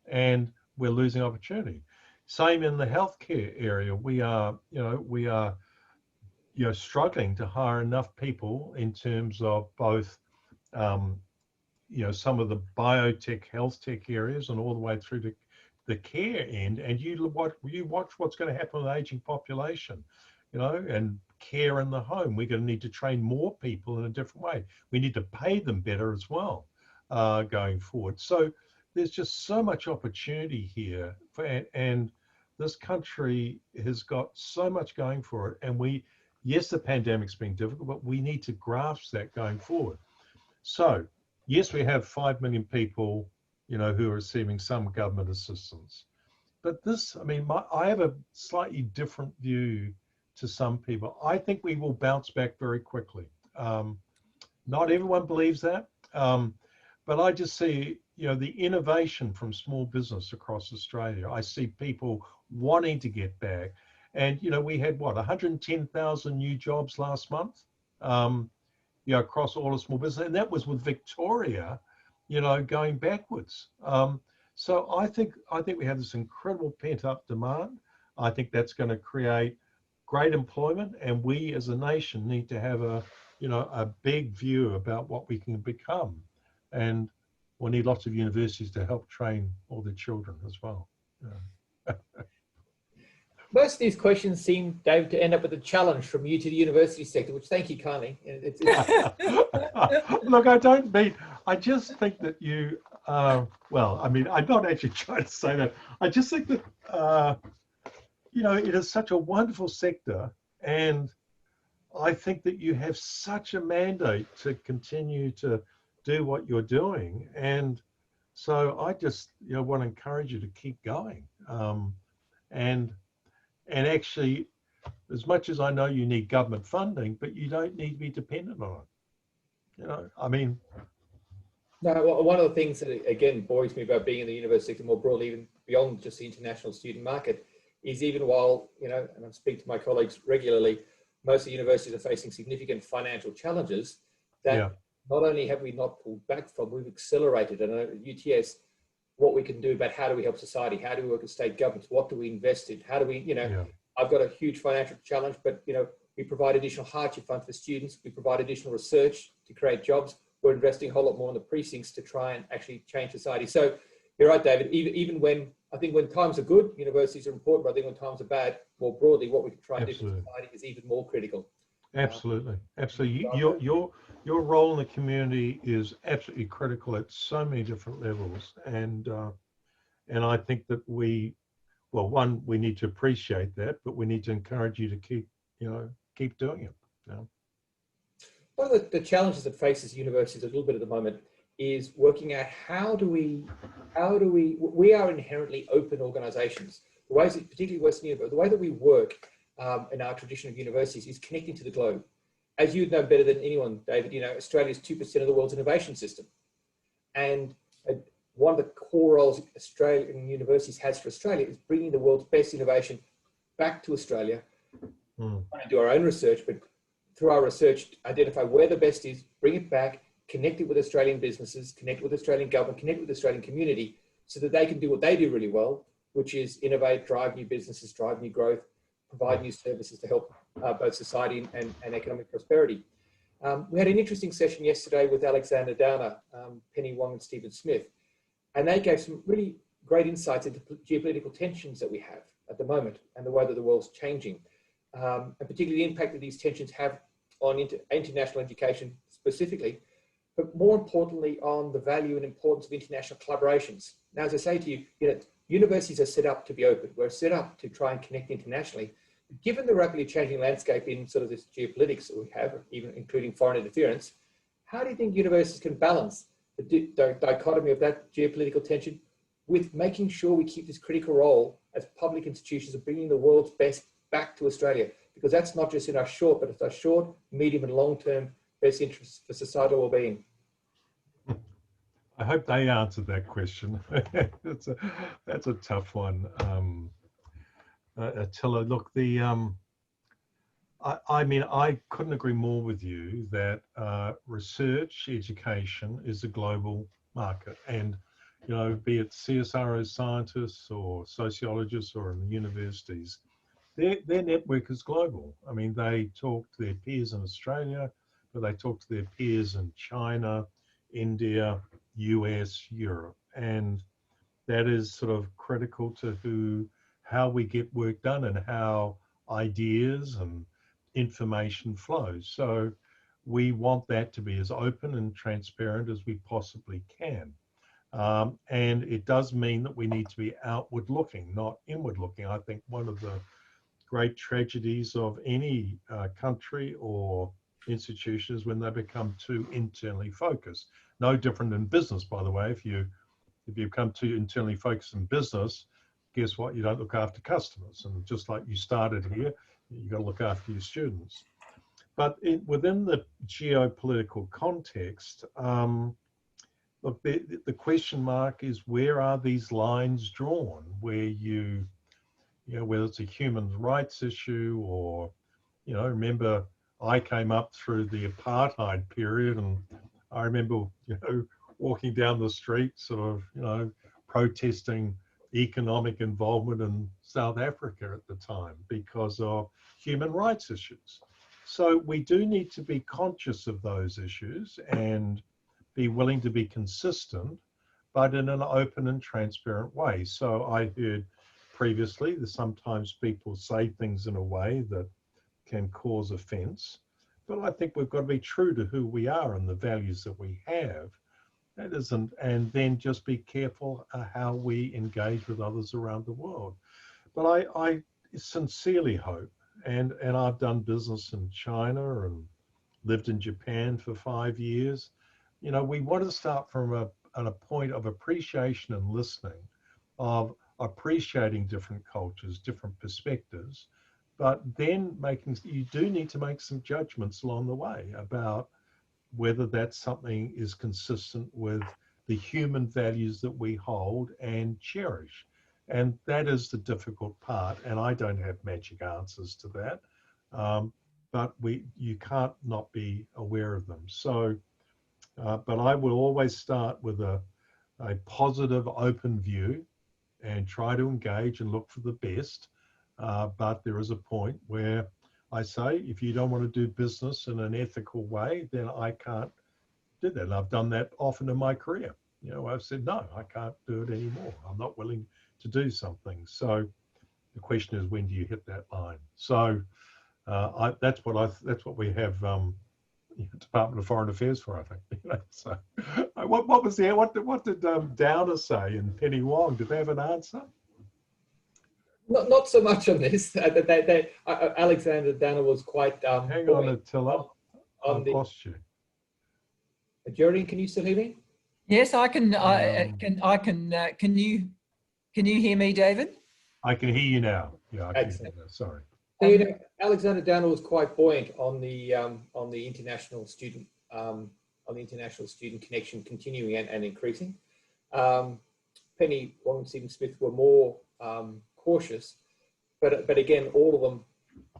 and we're losing opportunity. Same in the healthcare area. We are struggling to hire enough people in terms of both, you know, some of the biotech, health tech areas, and all the way through to the care end. And you watch what's going to happen with the aging population, you know, and care in the home. We're going to need to train more people in a different way. We need to pay them better as well, going forward. So there's just so much opportunity here, and this country has got so much going for it. And yes, the pandemic's been difficult, but we need to grasp that going forward. So yes, we have 5 million people, you know, who are receiving some government assistance. But this, I mean, I have a slightly different view to some people. I think we will bounce back very quickly. Not everyone believes that, but I just see, you know, the innovation from small business across Australia. I see people wanting to get back. And, you know, we had, what, 110,000 new jobs last month, you know, across all the small business. And that was with Victoria, you know, going backwards. So I think we have this incredible pent-up demand. I think that's going to create great employment, and we as a nation need to have a big view about what we can become. And we'll need lots of universities to help train all the children as well. Yeah. Most of these questions seem, David, to end up with a challenge from you to the university sector, which thank you kindly. Look, I just think that you, well, I mean, I'm not actually trying to say that. I just think that, you know, it is such a wonderful sector, and I think that you have such a mandate to continue to do what you're doing. And so I just, you know, want to encourage you to keep going. And actually, as much as I know you need government funding, but you don't need to be dependent on it. You know, I mean. No, well, one of the things that, again, worries me about being in the university sector more broadly, even beyond just the international student market, is even while, you know, and I speak to my colleagues regularly, most of the universities are facing significant financial challenges that not only have we not pulled back from, we've accelerated. And at UTS, what we can do about how do we help society, how do we work with state governments, what do we invest in, how do we, you know, I've got a huge financial challenge, but, you know, we provide additional hardship funds for students, we provide additional research to create jobs, we're investing a whole lot more in the precincts to try and actually change society. So you're right, David, even when, I think when times are good, universities are important, but I think when times are bad, more broadly, what we can try and do for society is even more critical. Absolutely, absolutely. Your role in the community is absolutely critical at so many different levels, and I think that we need to appreciate that, but we need to encourage you to keep doing it. You know? One of the challenges that faces universities a little bit at the moment is working out how do we are inherently open organisations. The ways, particularly Western Europe, the way that we work in our tradition of universities is connecting to the globe. As you'd know better than anyone, David, you know, Australia is 2% of the world's innovation system. And one of the core roles Australian universities has for Australia is bringing the world's best innovation back to Australia. Trying to do our own research, but through our research, identify where the best is, bring it back, connect it with Australian businesses, connect with Australian government, connect with the Australian community, so that they can do what they do really well, which is innovate, drive new businesses, drive new growth, provide new services to help both society and economic prosperity. We had an interesting session yesterday with Alexander Downer, Penny Wong and Stephen Smith, and they gave some really great insights into geopolitical tensions that we have at the moment and the way that the world's changing, and particularly the impact that these tensions have on international education specifically, but more importantly on the value and importance of international collaborations. Now, as I say to you, you know, universities are set up to be open. We're set up to try and connect internationally. Given the rapidly changing landscape in sort of this geopolitics that we have, even including foreign interference, how do you think universities can balance the dichotomy of that geopolitical tension with making sure we keep this critical role as public institutions of bringing the world's best back to Australia, because that's not just in our short, but it's our short, medium and long-term best interests for societal well-being. I hope they answered that question. That's a tough one. Attila, look, I mean, I couldn't agree more with you that research education is a global market, and you know, be it CSIRO scientists or sociologists or in the universities, their network is global. I mean, they talk to their peers in Australia, but they talk to their peers in China, India, US, Europe, and that is sort of critical to how we get work done and how ideas and information flows. So we want that to be as open and transparent as we possibly can. And it does mean that we need to be outward looking, not inward looking. I think one of the great tragedies of any country or institution is when they become too internally focused. No different in business, by the way. If you become too internally focused in business, guess what? You don't look after customers. And just like you started here, you got to look after your students. But within the geopolitical context, look, the question mark is, where are these lines drawn? Where you know, whether it's a human rights issue or, you know, remember I came up through the apartheid period, and I remember, you know, walking down the street, sort of, you know, protesting economic involvement in South Africa at the time because of human rights issues. So we do need to be conscious of those issues and be willing to be consistent, but in an open and transparent way. So I heard previously that sometimes people say things in a way that can cause offense, but I think we've got to be true to who we are and the values that we have. That isn't, and then just be careful how we engage with others around the world. But I sincerely hope, and I've done business in China and lived in Japan for 5 years. You know, we want to start from a point of appreciation and listening, of appreciating different cultures, different perspectives, but then you do need to make some judgments along the way about whether that something is consistent with the human values that we hold and cherish. And that is the difficult part. And I don't have magic answers to that, but you can't not be aware of them. So, but I will always start with a positive, open view and try to engage and look for the best. But there is a point where I say, if you don't want to do business in an ethical way, then I can't do that. And I've done that often in my career. You know, I've said, no, I can't do it anymore. I'm not willing to do something. So the question is, when do you hit that line? So that's what we have Department of Foreign Affairs for, I think. You know, so what was there? What did Downer say and Penny Wong? Did they have an answer? Not so much on this. Alexander Downer was quite. Hang on, Attila. I've lost you. Geraldine, can you still hear me? Yes, I can. Can you hear me, David? I can hear you now. Yeah, I can hear you now. Sorry. Alexander Downer was quite buoyant on the international student connection continuing and increasing. Penny Wong and Stephen Smith were more cautious, but again, all of them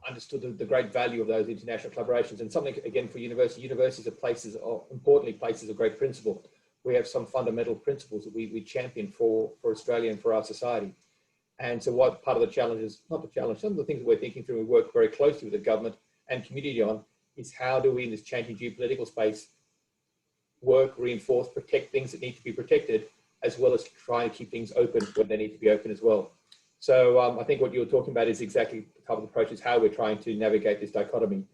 understood the great value of those international collaborations, and something again for universities are places of great principle. We have some fundamental principles that we champion for Australia and for our society. And so what part of the challenge is, not the challenge, some of the things that we're thinking through, we work very closely with the government and community on, is how do we in this changing geopolitical space work, reinforce, protect things that need to be protected, as well as try and keep things open when they need to be open as well. So I think what you're talking about is exactly the type of approach, is how we're trying to navigate this dichotomy.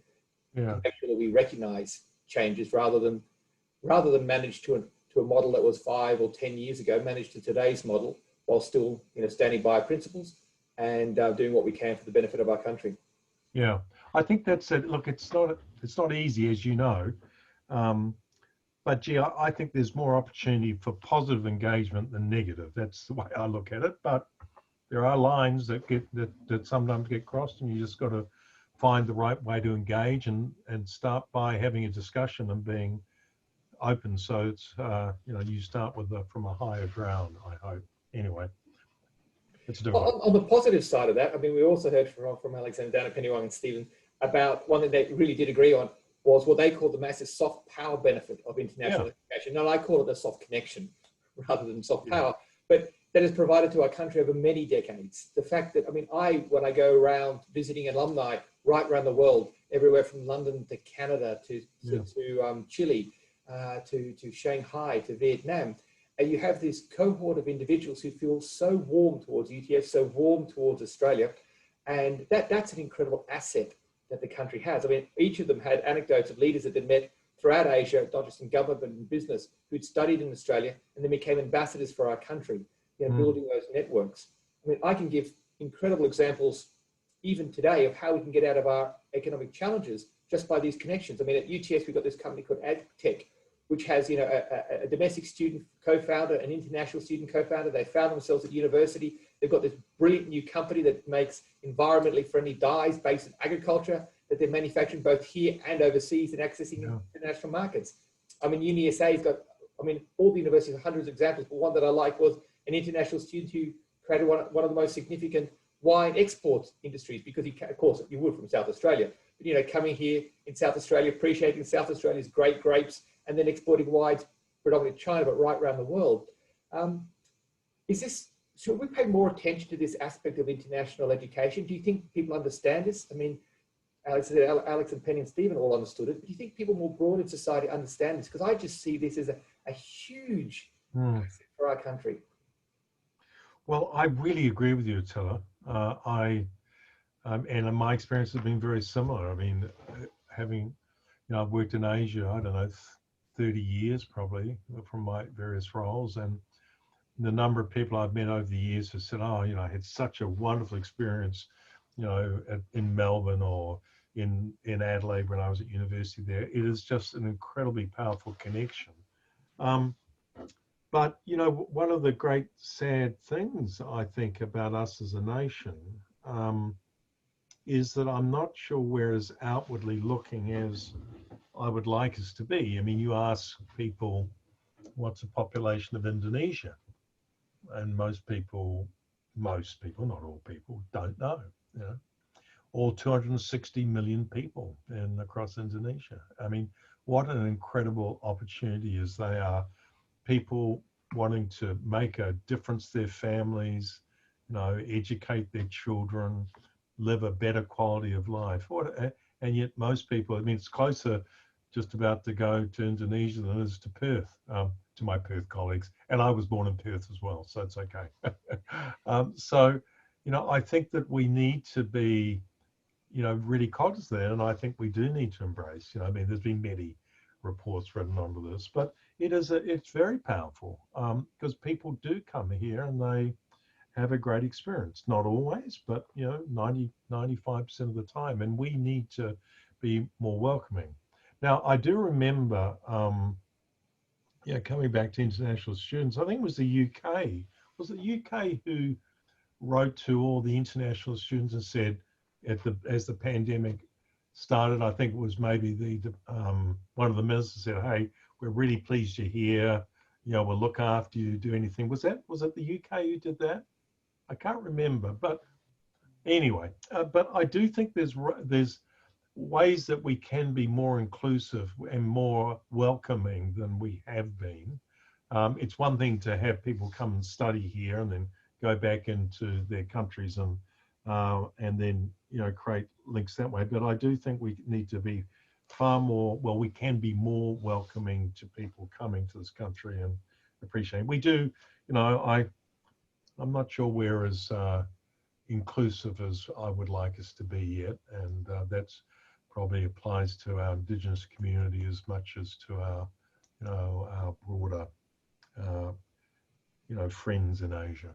Yeah. Make sure that we recognize changes rather than manage to a model that was 5 or 10 years ago, manage to today's model, while still, you know, standing by principles and doing what we can for the benefit of our country. Yeah, I think that's it. Look, it's not easy, as you know. But gee, I think there's more opportunity for positive engagement than negative. That's the way I look at it. But there are lines that that sometimes get crossed, and you just got to find the right way to engage and start by having a discussion and being open. So it's you start with from a higher ground, I hope. Anyway, it's different. On the positive side of that, I mean, we also heard from Alexander, Dana, Pennywong, and Stephen about one thing they really did agree on was what they call the massive soft power benefit of international education. And I call it a soft connection rather than soft power, but that is provided to our country over many decades. The fact that, I mean, when I go around visiting alumni right around the world, everywhere from London to Canada to Chile, to Shanghai, to Vietnam, and you have this cohort of individuals who feel so warm towards UTS, so warm towards Australia, and that's an incredible asset that the country has. I mean, each of them had anecdotes of leaders that they'd met throughout Asia, not just in government but in business, who'd studied in Australia and then became ambassadors for our country, building those networks. I mean, I can give incredible examples even today of how we can get out of our economic challenges just by these connections. I mean, at UTS, we've got this company called AgTech, which has, a domestic student co-founder, an international student co-founder. They found themselves at university. They've got this brilliant new company that makes environmentally friendly dyes based in agriculture that they're manufacturing both here and overseas and accessing international markets. I mean, UniSA's got, all the universities have hundreds of examples, but one that I like was an international student who created one of the most significant wine export industries, because he, of course, you would from South Australia, but coming here in South Australia, appreciating South Australia's great grapes, and then exporting wines predominantly to China, but right around the world. Should we pay more attention to this aspect of international education? Do you think people understand this? I mean, Alex and Penny and Stephen all understood it. But do you think people more broad in society understand this? Because I just see this as a huge asset for our country. Well, I really agree with you, Attila. And my experience has been very similar. I mean, having, I've worked in Asia, I don't know, 30 years probably from my various roles, and the number of people I've met over the years have said, I had such a wonderful experience, in Melbourne or in Adelaide when I was at university there. It is just an incredibly powerful connection. But, one of the great sad things I think about us as a nation is that I'm not sure we're as outwardly looking as I would like us to be. I mean, you ask people, what's the population of Indonesia? And most people, not all people, don't know. All 260 million people across Indonesia. I mean, what an incredible opportunity as they are. People wanting to make a difference to their families, educate their children, live a better quality of life. And yet most people, it's closer just about to go to Indonesia than it is to Perth, to my Perth colleagues. And I was born in Perth as well, so it's okay. I think that we need to be, really cognizant, and I think we do need to embrace, there's been many reports written onto this, but it's very powerful because people do come here and they have a great experience. Not always, but 95% of the time, and we need to be more welcoming. Now, I do remember, coming back to international students, I think it was the UK. Was it the UK who wrote to all the international students and said, as the pandemic started, I think it was maybe one of the ministers said, "Hey, we're really pleased you're here. We'll look after you. Do anything." Was it the UK who did that? I can't remember, but anyway. But I do think there's ways that we can be more inclusive and more welcoming than we have been. It's one thing to have people come and study here and then go back into their countries and then create links that way. But I do think we need to be we can be more welcoming to people coming to this country and appreciating. We do, I'm not sure we're as inclusive as I would like us to be yet, and that's probably applies to our Indigenous community as much as to our, our broader, friends in Asia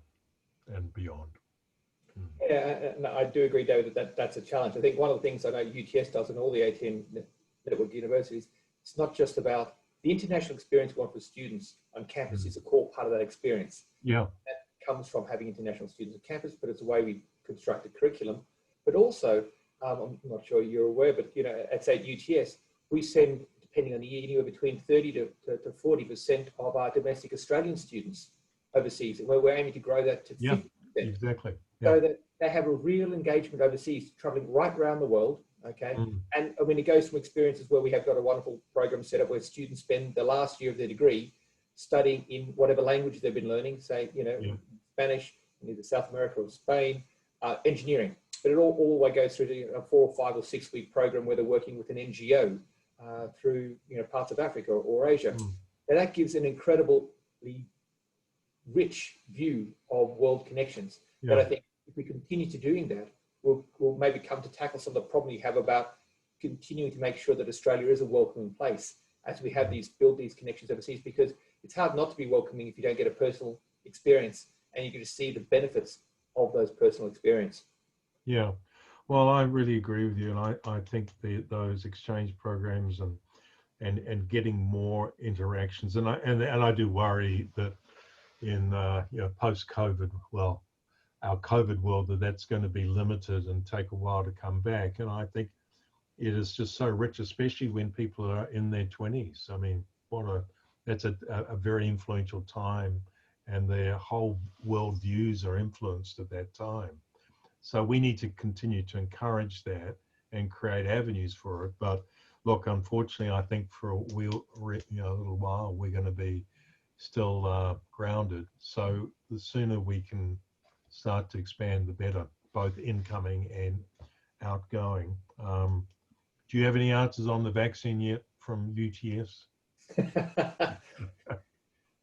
and beyond. Yeah, and I do agree, David, that's a challenge. I think one of the things I know UTS does and all the ATN network universities, it's not just about the international experience we want for students on campus is a core part of that experience. Yeah. That comes from having international students on campus, but it's the way we construct the curriculum. But also, I'm not sure you're aware, but you know, at say UTS, we send, depending on the year, anywhere between 30 to 40% of our domestic Australian students overseas, and we're aiming to grow that to 50%. Exactly. So that they have a real engagement overseas, traveling right around the world. Okay, and I mean, it goes from experiences where we have got a wonderful program set up where students spend the last year of their degree studying in whatever language they've been learning, say, you know, Spanish, in either South America or Spain, engineering. But it all the way goes through to a 4 or 5 or 6 week program where they're working with an NGO through, you know, parts of Africa or Asia. And that gives an incredibly rich view of world connections. But I think if we continue to doing that, we'll maybe come to tackle some of the problem you have about continuing to make sure that Australia is a welcoming place as we have build these connections overseas, because it's hard not to be welcoming if you don't get a personal experience and you get to see the benefits of those personal experience. Yeah, well, I really agree with you, and I think those exchange programs and getting more interactions, and I do worry that in you know, post-COVID, well, our COVID world, that's going to be limited and take a while to come back. And I think it is just so rich, especially when people are in their 20s. I mean, that's a very influential time, and their whole world views are influenced at that time. So we need to continue to encourage that and create avenues for it. But look, unfortunately, I think for a little while, we're going to be still grounded. So the sooner we can start to expand, the better, both incoming and outgoing. Do you have any answers on the vaccine yet from UTS?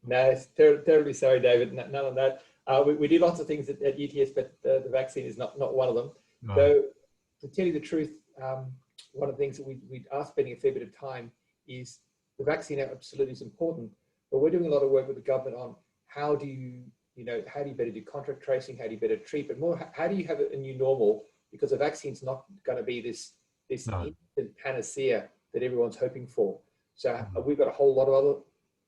No, it's terribly sorry, David. None of that. We do lots of things at UTS, but the vaccine is not one of them. No. So to tell you the truth, one of the things that we are spending a fair bit of time is the vaccine absolutely is important, but we're doing a lot of work with the government on how do you better do contact tracing, how do you better treat, but more, how do you have a new normal? Because the vaccine's not going to be this instant panacea that everyone's hoping for. So we've got a whole lot of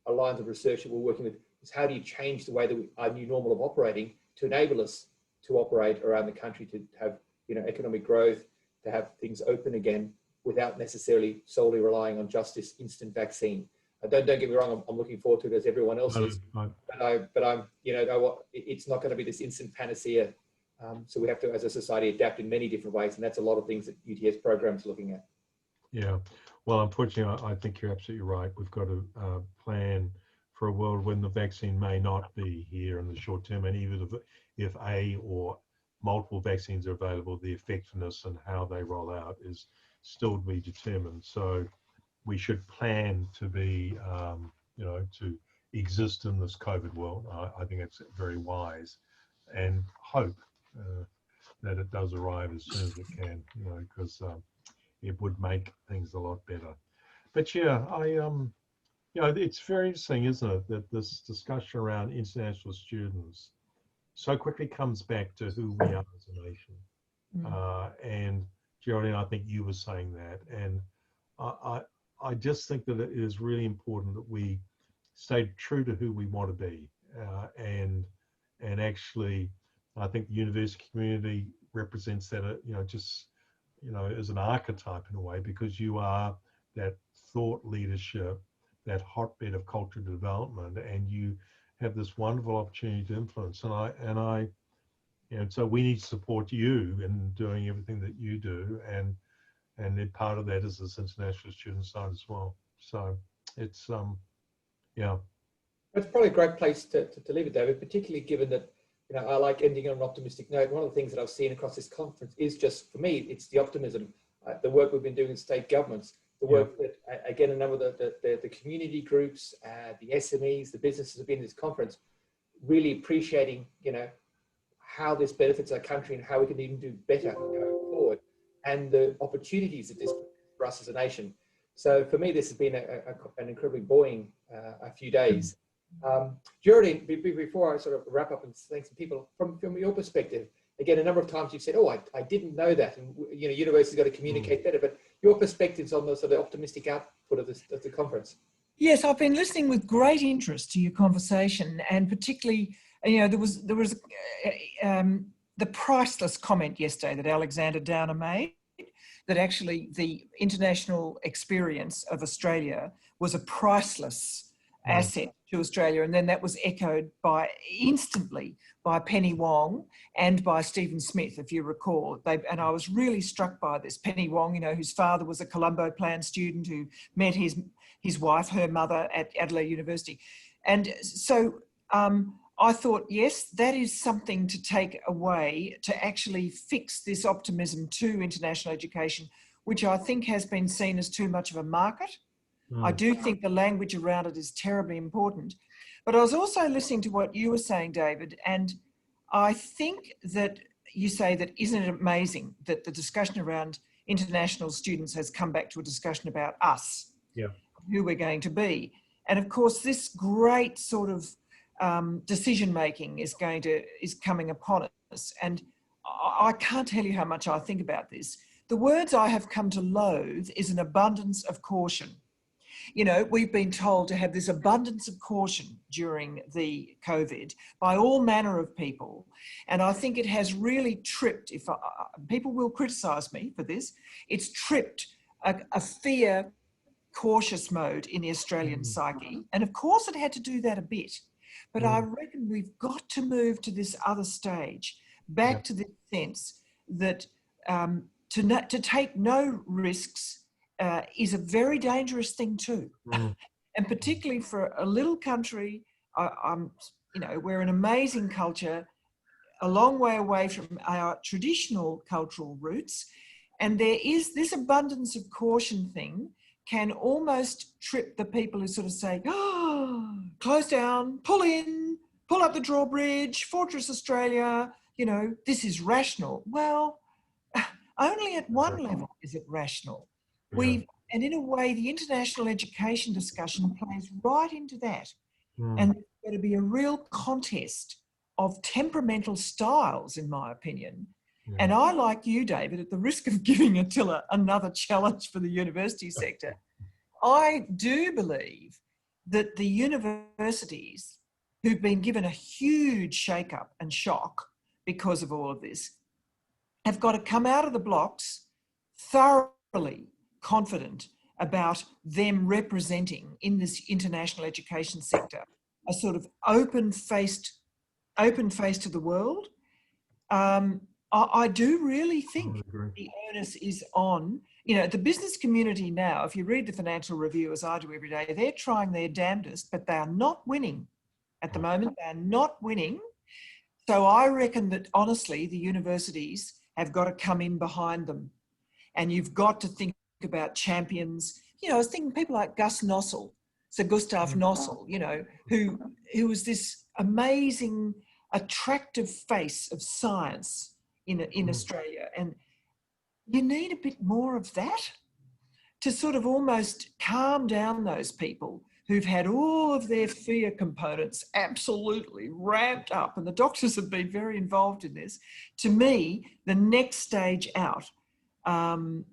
other lines of research that we're working with, is how do you change the way that our new normal of operating to enable us to operate around the country, to have, you know, economic growth, to have things open again without necessarily solely relying on just this instant vaccine. Don't get me wrong, I'm looking forward to it as everyone else is, but I'm, you know, it's not going to be this instant panacea. So we have to, as a society, adapt in many different ways, and that's a lot of things that UTS programs are looking at. Yeah, well, unfortunately, I think you're absolutely right. We've got to plan for a world when the vaccine may not be here in the short term, and even if a or multiple vaccines are available, the effectiveness and how they roll out is still to be determined. So we should plan to be, you know, to exist in this COVID world. I think it's very wise, and hope that it does arrive as soon as it can, you know, because it would make things a lot better. But yeah, you know, it's very interesting, isn't it, that this discussion around international students so quickly comes back to who we are as a nation. And Geraldine, I think you were saying that, and I just think that it is really important that we stay true to who we want to be, and actually, I think the university community represents that, you know, just, you know, as an archetype in a way, because you are that thought leadership, that hotbed of cultural development, and you have this wonderful opportunity to influence. And I, you know, so we need to support you in doing everything that you do, and then part of that is this international student side as well. So it's yeah. It's probably a great place to leave it, David, particularly given that, you know, I like ending on an optimistic note. One of the things that I've seen across this conference is just, for me, it's the optimism, the work we've been doing in state governments, the work that, again, a number of the community groups, the SMEs, the businesses have been in this conference, really appreciating, you know, how this benefits our country and how we can even do better going forward, and the opportunities that this for us as a nation. So for me, this has been an incredibly buoying a few days. Geraldine, before I sort of wrap up and thank some people, from your perspective, again, a number of times you've said, oh, I didn't know that, and, you know, university's got to communicate better, but your perspectives on the sort of optimistic output of the conference. Yes, I've been listening with great interest to your conversation, and particularly, you know, there was the priceless comment yesterday that Alexander Downer made, that actually the international experience of Australia was a priceless asset to Australia, and then that was echoed instantly by Penny Wong and by Stephen Smith, if you recall. And I was really struck by this. Penny Wong, you know, whose father was a Colombo Plan student who met his wife, her mother, at Adelaide University. And so I thought, yes, that is something to take away to actually fix this optimism to international education, which I think has been seen as too much of a market. I do think the language around it is terribly important. But I was also listening to what you were saying, David, and I think that you say that, isn't it amazing that the discussion around international students has come back to a discussion about us, who we're going to be. And of course, this great sort of decision-making is coming upon us. And I can't tell you how much I think about this. The words I have come to loathe is an abundance of caution. You know, we've been told to have this abundance of caution during the COVID by all manner of people. And I think it has really tripped, people will criticise me for this, it's tripped a fear cautious mode in the Australian psyche. And of course it had to do that a bit. But I reckon we've got to move to this other stage, back to this sense that to take no risks is a very dangerous thing too. And particularly for a little country, you know, we're an amazing culture, a long way away from our traditional cultural roots. And there is this abundance of caution thing can almost trip the people who sort of say, oh, close down, pull in, pull up the drawbridge, Fortress Australia, you know, this is rational. Well, only at one level is it rational. And in a way, the international education discussion plays right into that. And there's going to be a real contest of temperamental styles, in my opinion. And I, like you, David, at the risk of giving Attila another challenge for the university sector, I do believe that the universities who've been given a huge shake-up and shock because of all of this have got to come out of the blocks thoroughly confident about them representing in this international education sector a sort of open face to the world. I do really think the onus is on, you know, the business community now. If you read the Financial Review, as I do every day, they're trying their damnedest, but they are not winning at the moment. They are not winning. So I reckon that, honestly, the universities have got to come in behind them. And you've got to think about champions. You know, I was thinking people like Gus Nossel, Sir Gustav Nossel, you know, who was this amazing, attractive face of science in Australia. And you need a bit more of that to sort of almost calm down those people who've had all of their fear components absolutely ramped up. And the doctors have been very involved in this. To me, the next stage out,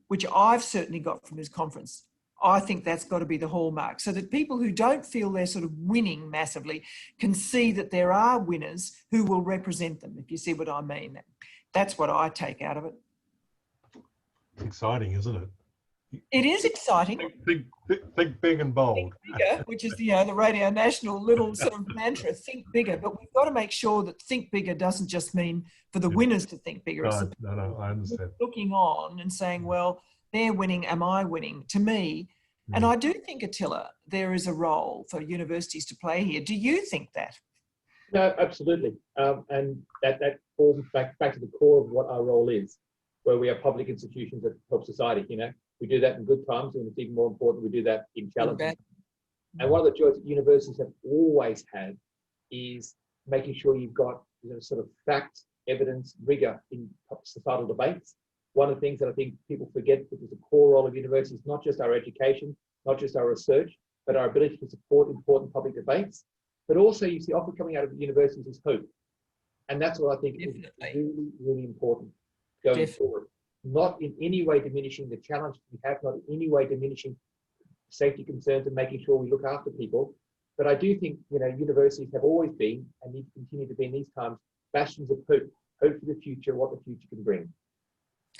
which I've certainly got from this conference, I think that's got to be the hallmark, so that people who don't feel they're sort of winning massively can see that there are winners who will represent them, if you see what I mean. That's what I take out of it. It's exciting, isn't it? It is exciting. Think big and bold. Think bigger, which is, you know, the Radio National little sort of mantra, think bigger. But we've got to make sure that think bigger doesn't just mean for the winners to think bigger. No, I understand. Looking on and saying, well, they're winning, am I winning? To me, and I do think, Attila, there is a role for universities to play here. Do you think that? No, absolutely. And that forms back to the core of what our role is, where we are public institutions that help society. You know, we do that in good times, and it's even more important we do that in challenges. Okay. And one of the joys that universities have always had is making sure you've got, you know, sort of fact, evidence, rigor in societal debates. One of the things that I think people forget, that is a core role of universities, not just our education, not just our research, but our ability to support important public debates. But also, you see, often coming out of the universities is hope. And that's what I think is really, really important going forward. Not in any way diminishing the challenge we have, not in any way diminishing safety concerns and making sure we look after people. But I do think, universities have always been and need to continue to be in these times bastions of hope for the future, what the future can bring.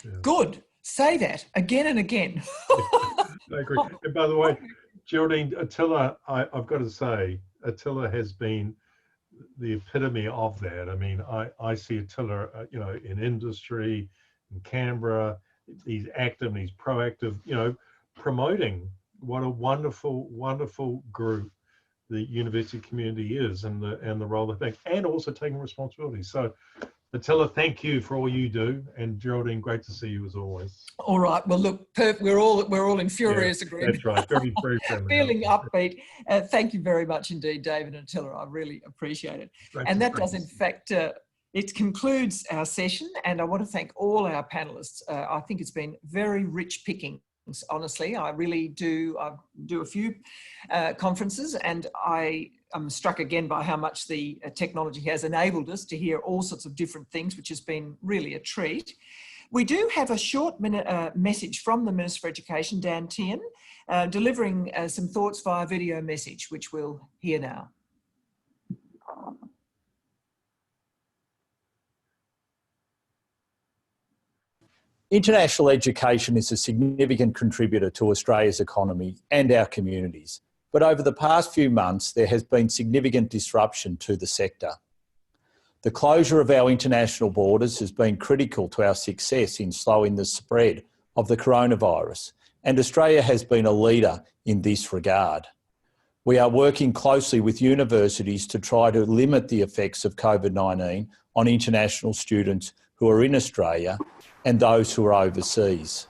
Yeah. Good. Say that again and again. I agree. And by the way, Geraldine, Attila, I've got to say, Attila has been the epitome of that. I mean, I see Attila, in industry, in Canberra. He's active and he's proactive, promoting what a wonderful, wonderful group the university community is, and the role they take, and also taking responsibility. So, Attila, thank you for all you do, and Geraldine, great to see you as always. All right. Well, look, we're all in furious agreement. That's right. Very, very friendly. Feeling upbeat. Thank you very much indeed, David and Attila. I really appreciate it. And that does, in fact, it concludes our session. And I want to thank all our panelists. I think it's been very rich pickings. Honestly, I really do. I do a few conferences, and I'm struck again by how much the technology has enabled us to hear all sorts of different things, which has been really a treat. We do have a short message from the Minister for Education, Dan Tehan, delivering some thoughts via video message, which we'll hear now. International education is a significant contributor to Australia's economy and our communities. But over the past few months, there has been significant disruption to the sector. The closure of our international borders has been critical to our success in slowing the spread of the coronavirus, and Australia has been a leader in this regard. We are working closely with universities to try to limit the effects of COVID-19 on international students who are in Australia and those who are overseas.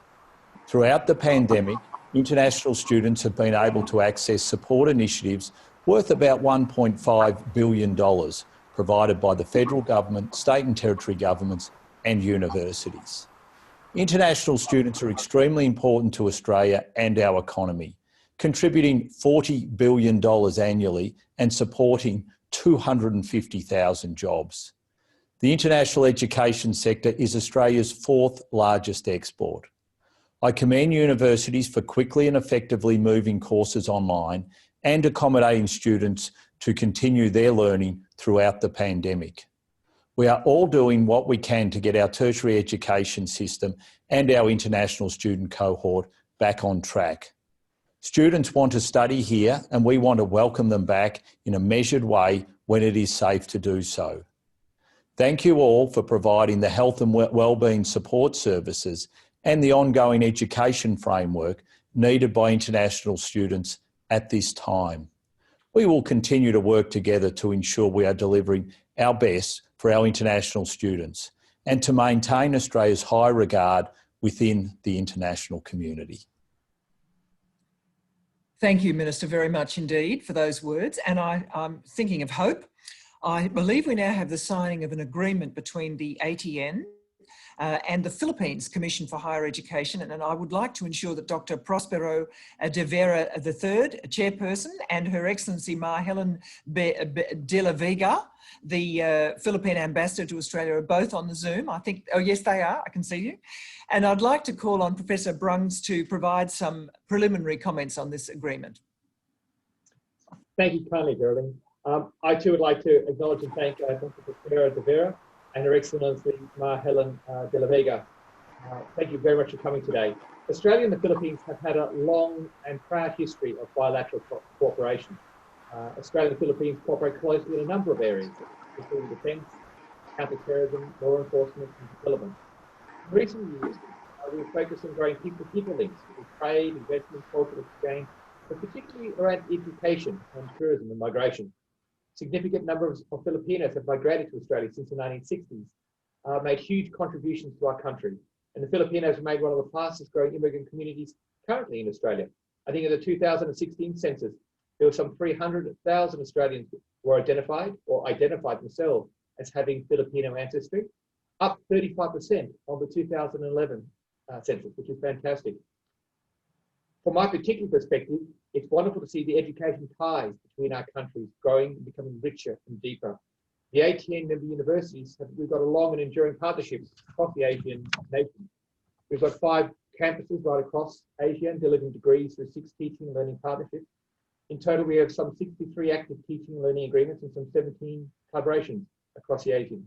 Throughout the pandemic, international students have been able to access support initiatives worth about $1.5 billion provided by the federal government, state and territory governments and universities. International students are extremely important to Australia and our economy, contributing $40 billion annually and supporting 250,000 jobs. The international education sector is Australia's fourth largest export. I commend universities for quickly and effectively moving courses online and accommodating students to continue their learning throughout the pandemic. We are all doing what we can to get our tertiary education system and our international student cohort back on track. Students want to study here, and we want to welcome them back in a measured way when it is safe to do so. Thank you all for providing the health and wellbeing support services and the ongoing education framework needed by international students at this time. We will continue to work together to ensure we are delivering our best for our international students and to maintain Australia's high regard within the international community. Thank you, Minister, very much indeed for those words. And I'm thinking of hope. I believe we now have the signing of an agreement between the ATN and the Philippines Commission for Higher Education, and I would like to ensure that Dr. Prospero de Vera III, Chairperson, and Her Excellency Ma Helen de la Vega, the Philippine Ambassador to Australia, are both on the Zoom. I think, oh yes, they are, I can see you. And I'd like to call on Professor Brungs to provide some preliminary comments on this agreement. Thank you kindly, Geraldine. I too would like to acknowledge and thank Dr. Prospero de Vera and Her Excellency Ma Helen de la Vega. Thank you very much for coming today. Australia and the Philippines have had a long and proud history of bilateral cooperation. Australia and the Philippines cooperate closely in a number of areas, including defence, counter-terrorism, law enforcement and development. In recent years, we've focused on growing people-to-people links with trade, investment, cultural exchange, but particularly around education and tourism and migration. Significant numbers of Filipinos have migrated to Australia since the 1960s, made huge contributions to our country. And the Filipinos remain one of the fastest growing immigrant communities currently in Australia. I think in the 2016 census, there were some 300,000 Australians who were identified or identified themselves as having Filipino ancestry, up 35% on the 2011 census, which is fantastic. From my particular perspective, it's wonderful to see the education ties between our countries growing and becoming richer and deeper. The ATN member universities, we've got a long and enduring partnership across the Asian nations. We've got 5 campuses right across Asia, delivering degrees through 6 teaching and learning partnerships. In total, we have some 63 active teaching and learning agreements and some 17 collaborations across the ATN.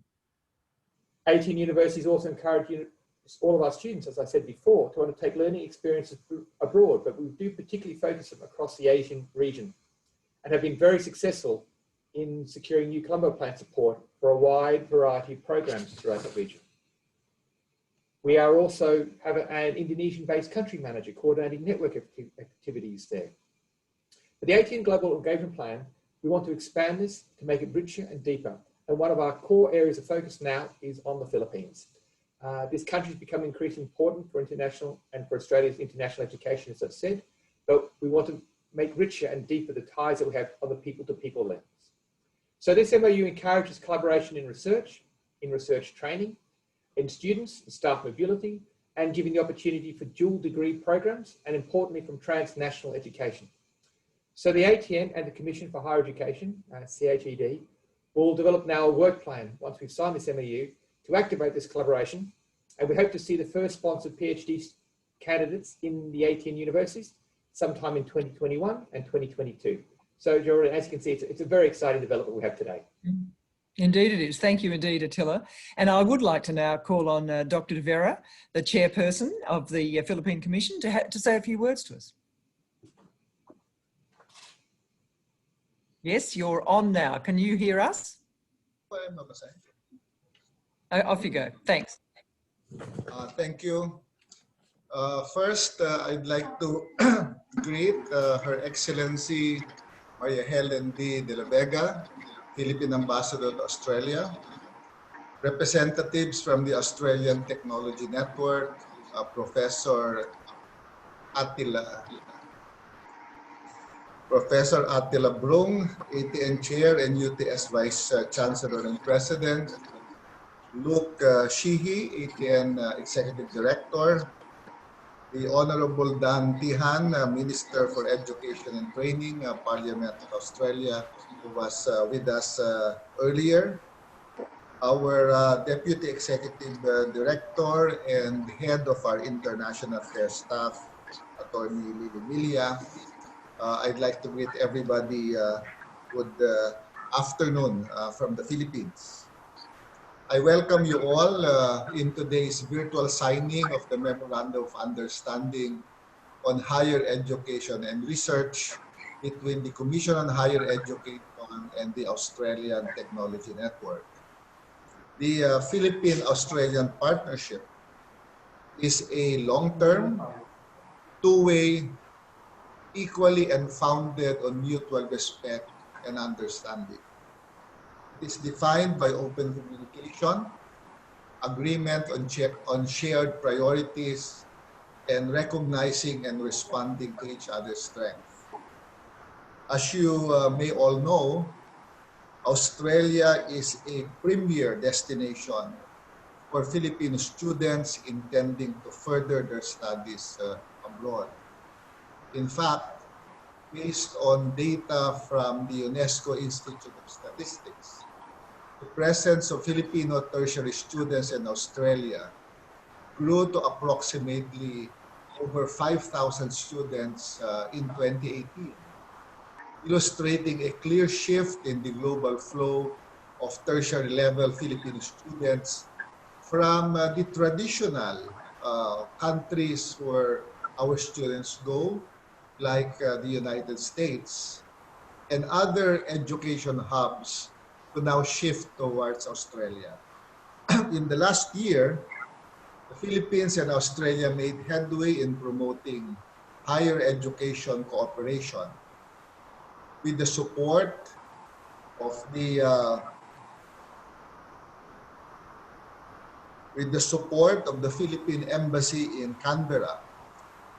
ATN universities also encourage all of our students, as I said before, to undertake learning experiences abroad, but we do particularly focus them across the Asian region and have been very successful in securing new Colombo Plan support for a wide variety of programs throughout the region. We are also have an Indonesian-based country manager coordinating network activities there. For the ATN Global Engagement Plan, we want to expand this to make it richer and deeper. And one of our core areas of focus now is on the Philippines. This country has become increasingly important for international and for Australia's international education, as I've said, but we want to make richer and deeper the ties that we have on the people-to-people lens. So this MOU encourages collaboration in research training, in students and staff mobility, and giving the opportunity for dual degree programs, and importantly from transnational education. So the ATN and the Commission for Higher Education, CHED, will develop now a work plan once we've signed this MOU to activate this collaboration, and we hope to see the first sponsored PhD candidates in the ATN universities sometime in 2021 and 2022. So, Geraldine, as you can see, it's a very exciting development we have today. Indeed it is. Thank you indeed, Attila. And I would like to now call on Dr. De Vera, the chairperson of the Philippine Commission, to say a few words to us. Yes, you're on now. Can you hear us? Off you go. Thanks. Thank you. First, I'd like to greet Her Excellency Maria Helen D. de la Vega, Philippine Ambassador to Australia, representatives from the Australian Technology Network, Professor Attila Brung, ATN Chair and UTS Vice Chancellor and President, Luke Sheehy, ATN Executive Director, the Honorable Dan Tihan, Minister for Education and Training, Parliament of Australia, who was with us earlier, our Deputy Executive Director and Head of our International Affairs Staff, Attorney Lily Milia. I'd like to greet everybody good afternoon from the Philippines. I welcome you all in today's virtual signing of the Memorandum of Understanding on Higher Education and Research between the Commission on Higher Education and the Australian Technology Network. The Philippine-Australian Partnership is a long-term, two-way, equally and founded on mutual respect and understanding. It is defined by open communication, agreement on shared priorities, and recognizing and responding to each other's strengths. As you may all know, Australia is a premier destination for Filipino students intending to further their studies abroad. In fact, based on data from the UNESCO Institute of Statistics, the presence of Filipino tertiary students in Australia grew to approximately over 5,000 students in 2018, illustrating a clear shift in the global flow of tertiary level Filipino students from the traditional countries where our students go, like the United States, and other education hubs to now shift towards Australia. In the last year, the Philippines and Australia made headway in promoting higher education cooperation with the support of the Philippine Embassy in Canberra,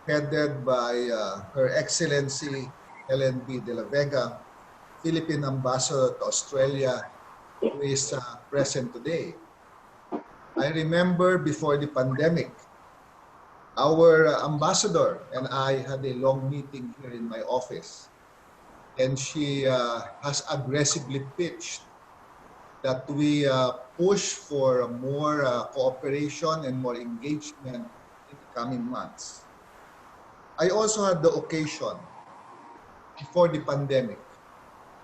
headed by Her Excellency Helen B. de la Vega, Philippine Ambassador to Australia, who is present today. I remember before the pandemic, our ambassador and I had a long meeting here in my office, and she has aggressively pitched that we push for more cooperation and more engagement in the coming months. I also had the occasion before the pandemic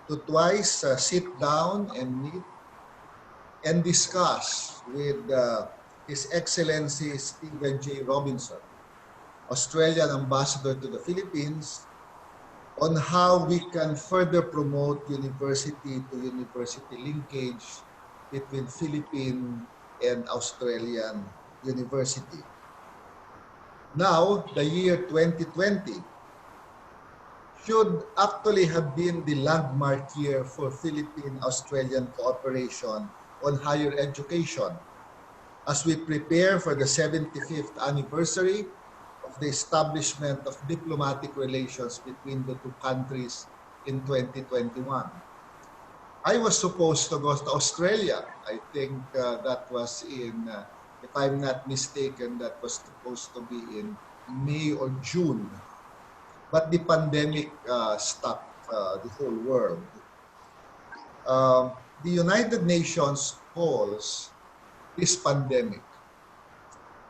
to twice sit down and meet and discuss with His Excellency Stephen J. Robinson, Australian Ambassador to the Philippines, on how we can further promote university-to-university linkage between Philippine and Australian university. Now, the year 2020 should actually have been the landmark year for Philippine-Australian cooperation on higher education as we prepare for the 75th anniversary of the establishment of diplomatic relations between the two countries in 2021. I was supposed to go to Australia. I think that was in, if I'm not mistaken, that was supposed to be in May or June. But the pandemic stopped the whole world. The United Nations calls this pandemic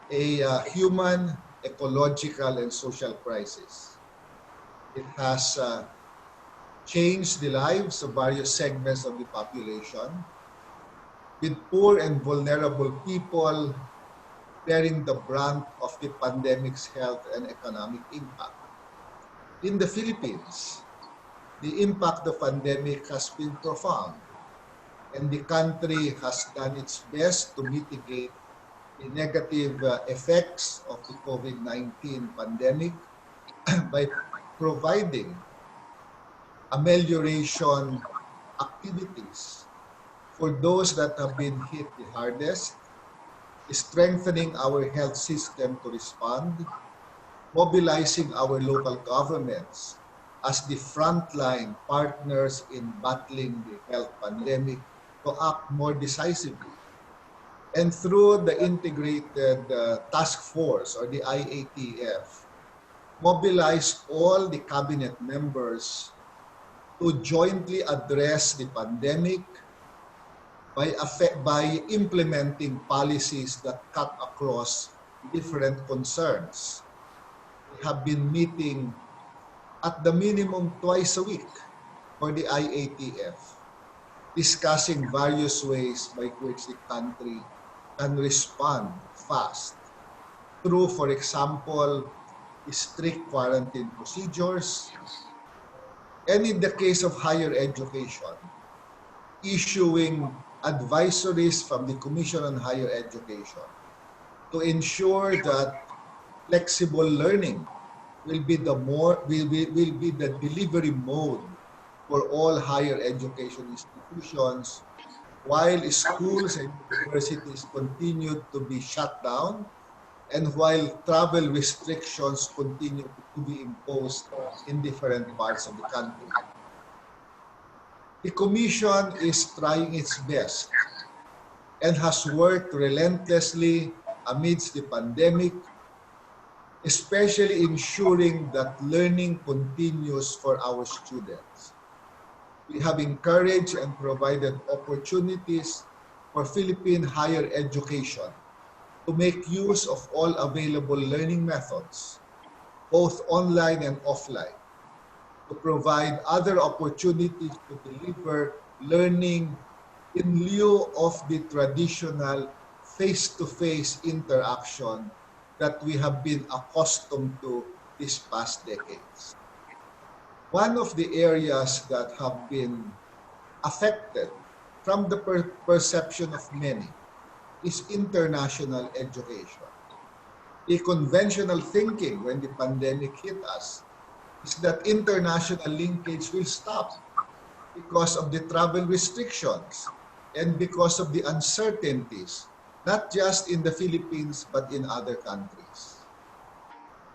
a human, ecological, and social crisis. It has changed the lives of various segments of the population, with poor and vulnerable people bearing the brunt of the pandemic's health and economic impact. In the Philippines, the impact of the pandemic has been profound, and the country has done its best to mitigate the negative effects of the COVID-19 pandemic by providing amelioration activities for those that have been hit the hardest, strengthening our health system to respond, mobilizing our local governments as the frontline partners in battling the health pandemic to act more decisively. And through the Integrated Task Force, or the IATF, mobilize all the cabinet members to jointly address the pandemic by implementing policies that cut across different concerns. We have been meeting at the minimum twice a week for the IATF, discussing various ways by which the country can respond fast through, for example, strict quarantine procedures, and in the case of higher education, issuing advisories from the Commission on Higher Education to ensure that flexible learning will be the delivery mode for all higher education institutions, while schools and universities continue to be shut down and while travel restrictions continue to be imposed in different parts of the country. The Commission is trying its best and has worked relentlessly amidst the pandemic, especially ensuring that learning continues for our students. We have encouraged and provided opportunities for Philippine higher education to make use of all available learning methods, both online and offline, to provide other opportunities to deliver learning in lieu of the traditional face-to-face interaction that we have been accustomed to these past decades. One of the areas that have been affected from the perception of many is international education. A conventional thinking when the pandemic hit us is that international linkage will stop because of the travel restrictions and because of the uncertainties, not just in the Philippines, but in other countries.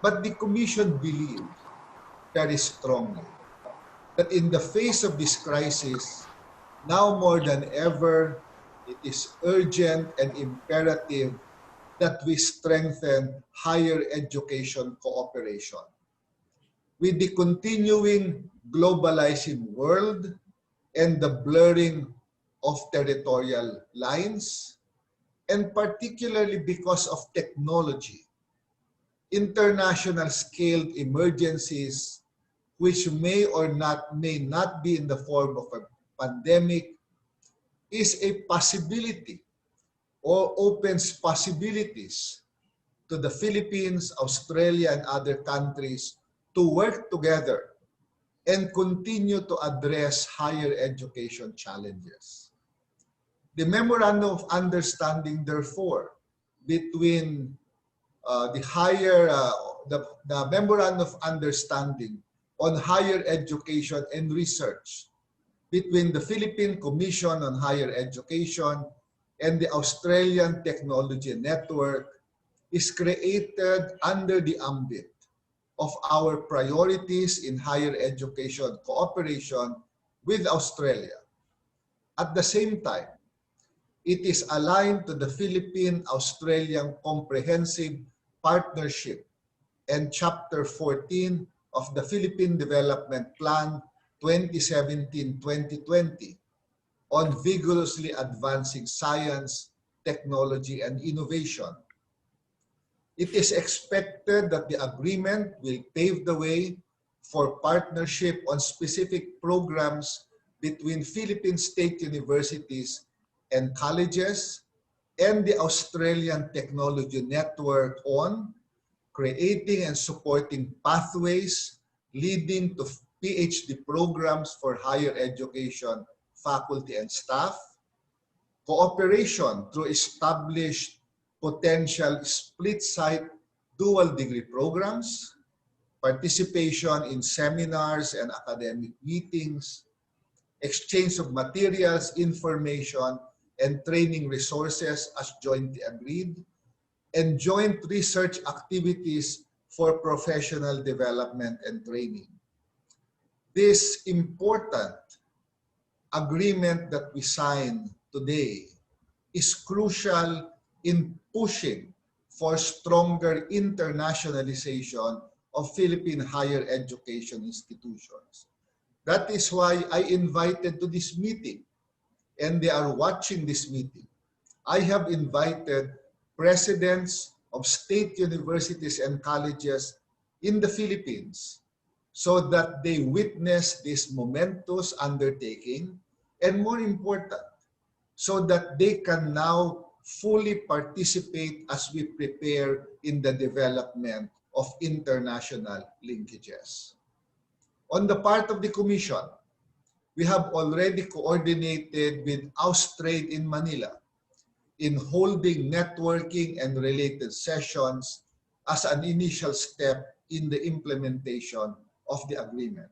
But the Commission believes very strongly that in the face of this crisis, now more than ever, it is urgent and imperative that we strengthen higher education cooperation. With the continuing globalizing world and the blurring of territorial lines, and particularly because of technology, international scaled emergencies which may not be in the form of a pandemic is a possibility or opens possibilities to the Philippines, Australia, and other countries to work together and continue to address higher education challenges. The Memorandum of Understanding, therefore, between the Memorandum of Understanding on Higher Education and Research between the Philippine Commission on Higher Education and the Australian Technology Network is created under the ambit of our priorities in higher education cooperation with Australia. At the same time, it is aligned to the Philippine-Australian Comprehensive Partnership and Chapter 14 of the Philippine Development Plan 2017-2020 on vigorously advancing science, technology, and innovation. It is expected that the agreement will pave the way for partnership on specific programs between Philippine state universities and colleges and the Australian Technology Network on creating and supporting pathways leading to PhD programs for higher education faculty and staff, cooperation through established potential split-site dual degree programs, participation in seminars and academic meetings, exchange of materials, information, and training resources as jointly agreed, and joint research activities for professional development and training. This important agreement that we signed today is crucial in pushing for stronger internationalization of Philippine higher education institutions. That is why I invited to this meeting, and they are watching this meeting. I have invited presidents of state universities and colleges in the Philippines so that they witness this momentous undertaking, and more important, so that they can now fully participate as we prepare in the development of international linkages. On the part of the Commission, we have already coordinated with Austrade in Manila in holding networking and related sessions as an initial step in the implementation of the agreement.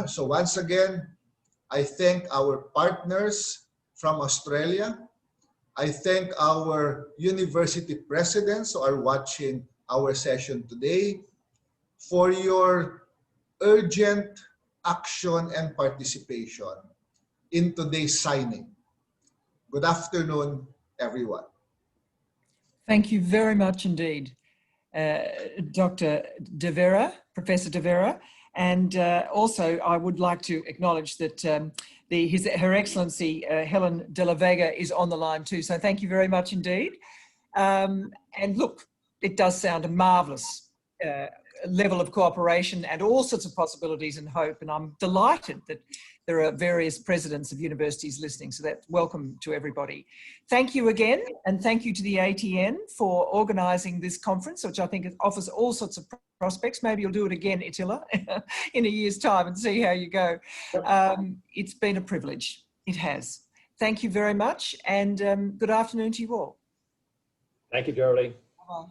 So once again, I thank our partners from Australia. I thank our university presidents who are watching our session today for your urgent action and participation in today's signing. Good afternoon, everyone. Thank you very much indeed, Dr. De Vera, Professor De Vera. And also I would like to acknowledge that Her Excellency Helen de la Vega is on the line too. So thank you very much indeed. And look, it does sound a marvellous level of cooperation and all sorts of possibilities and hope. And I'm delighted that there are various presidents of universities listening. So that's welcome to everybody. Thank you again. And thank you to the ATN for organising this conference, which I think offers all sorts of prospects. Maybe you'll do it again, Attila, in a year's time and see how you go. It's been a privilege. It has. Thank you very much. And good afternoon to you all. Thank you, Geraldine. Bye-bye.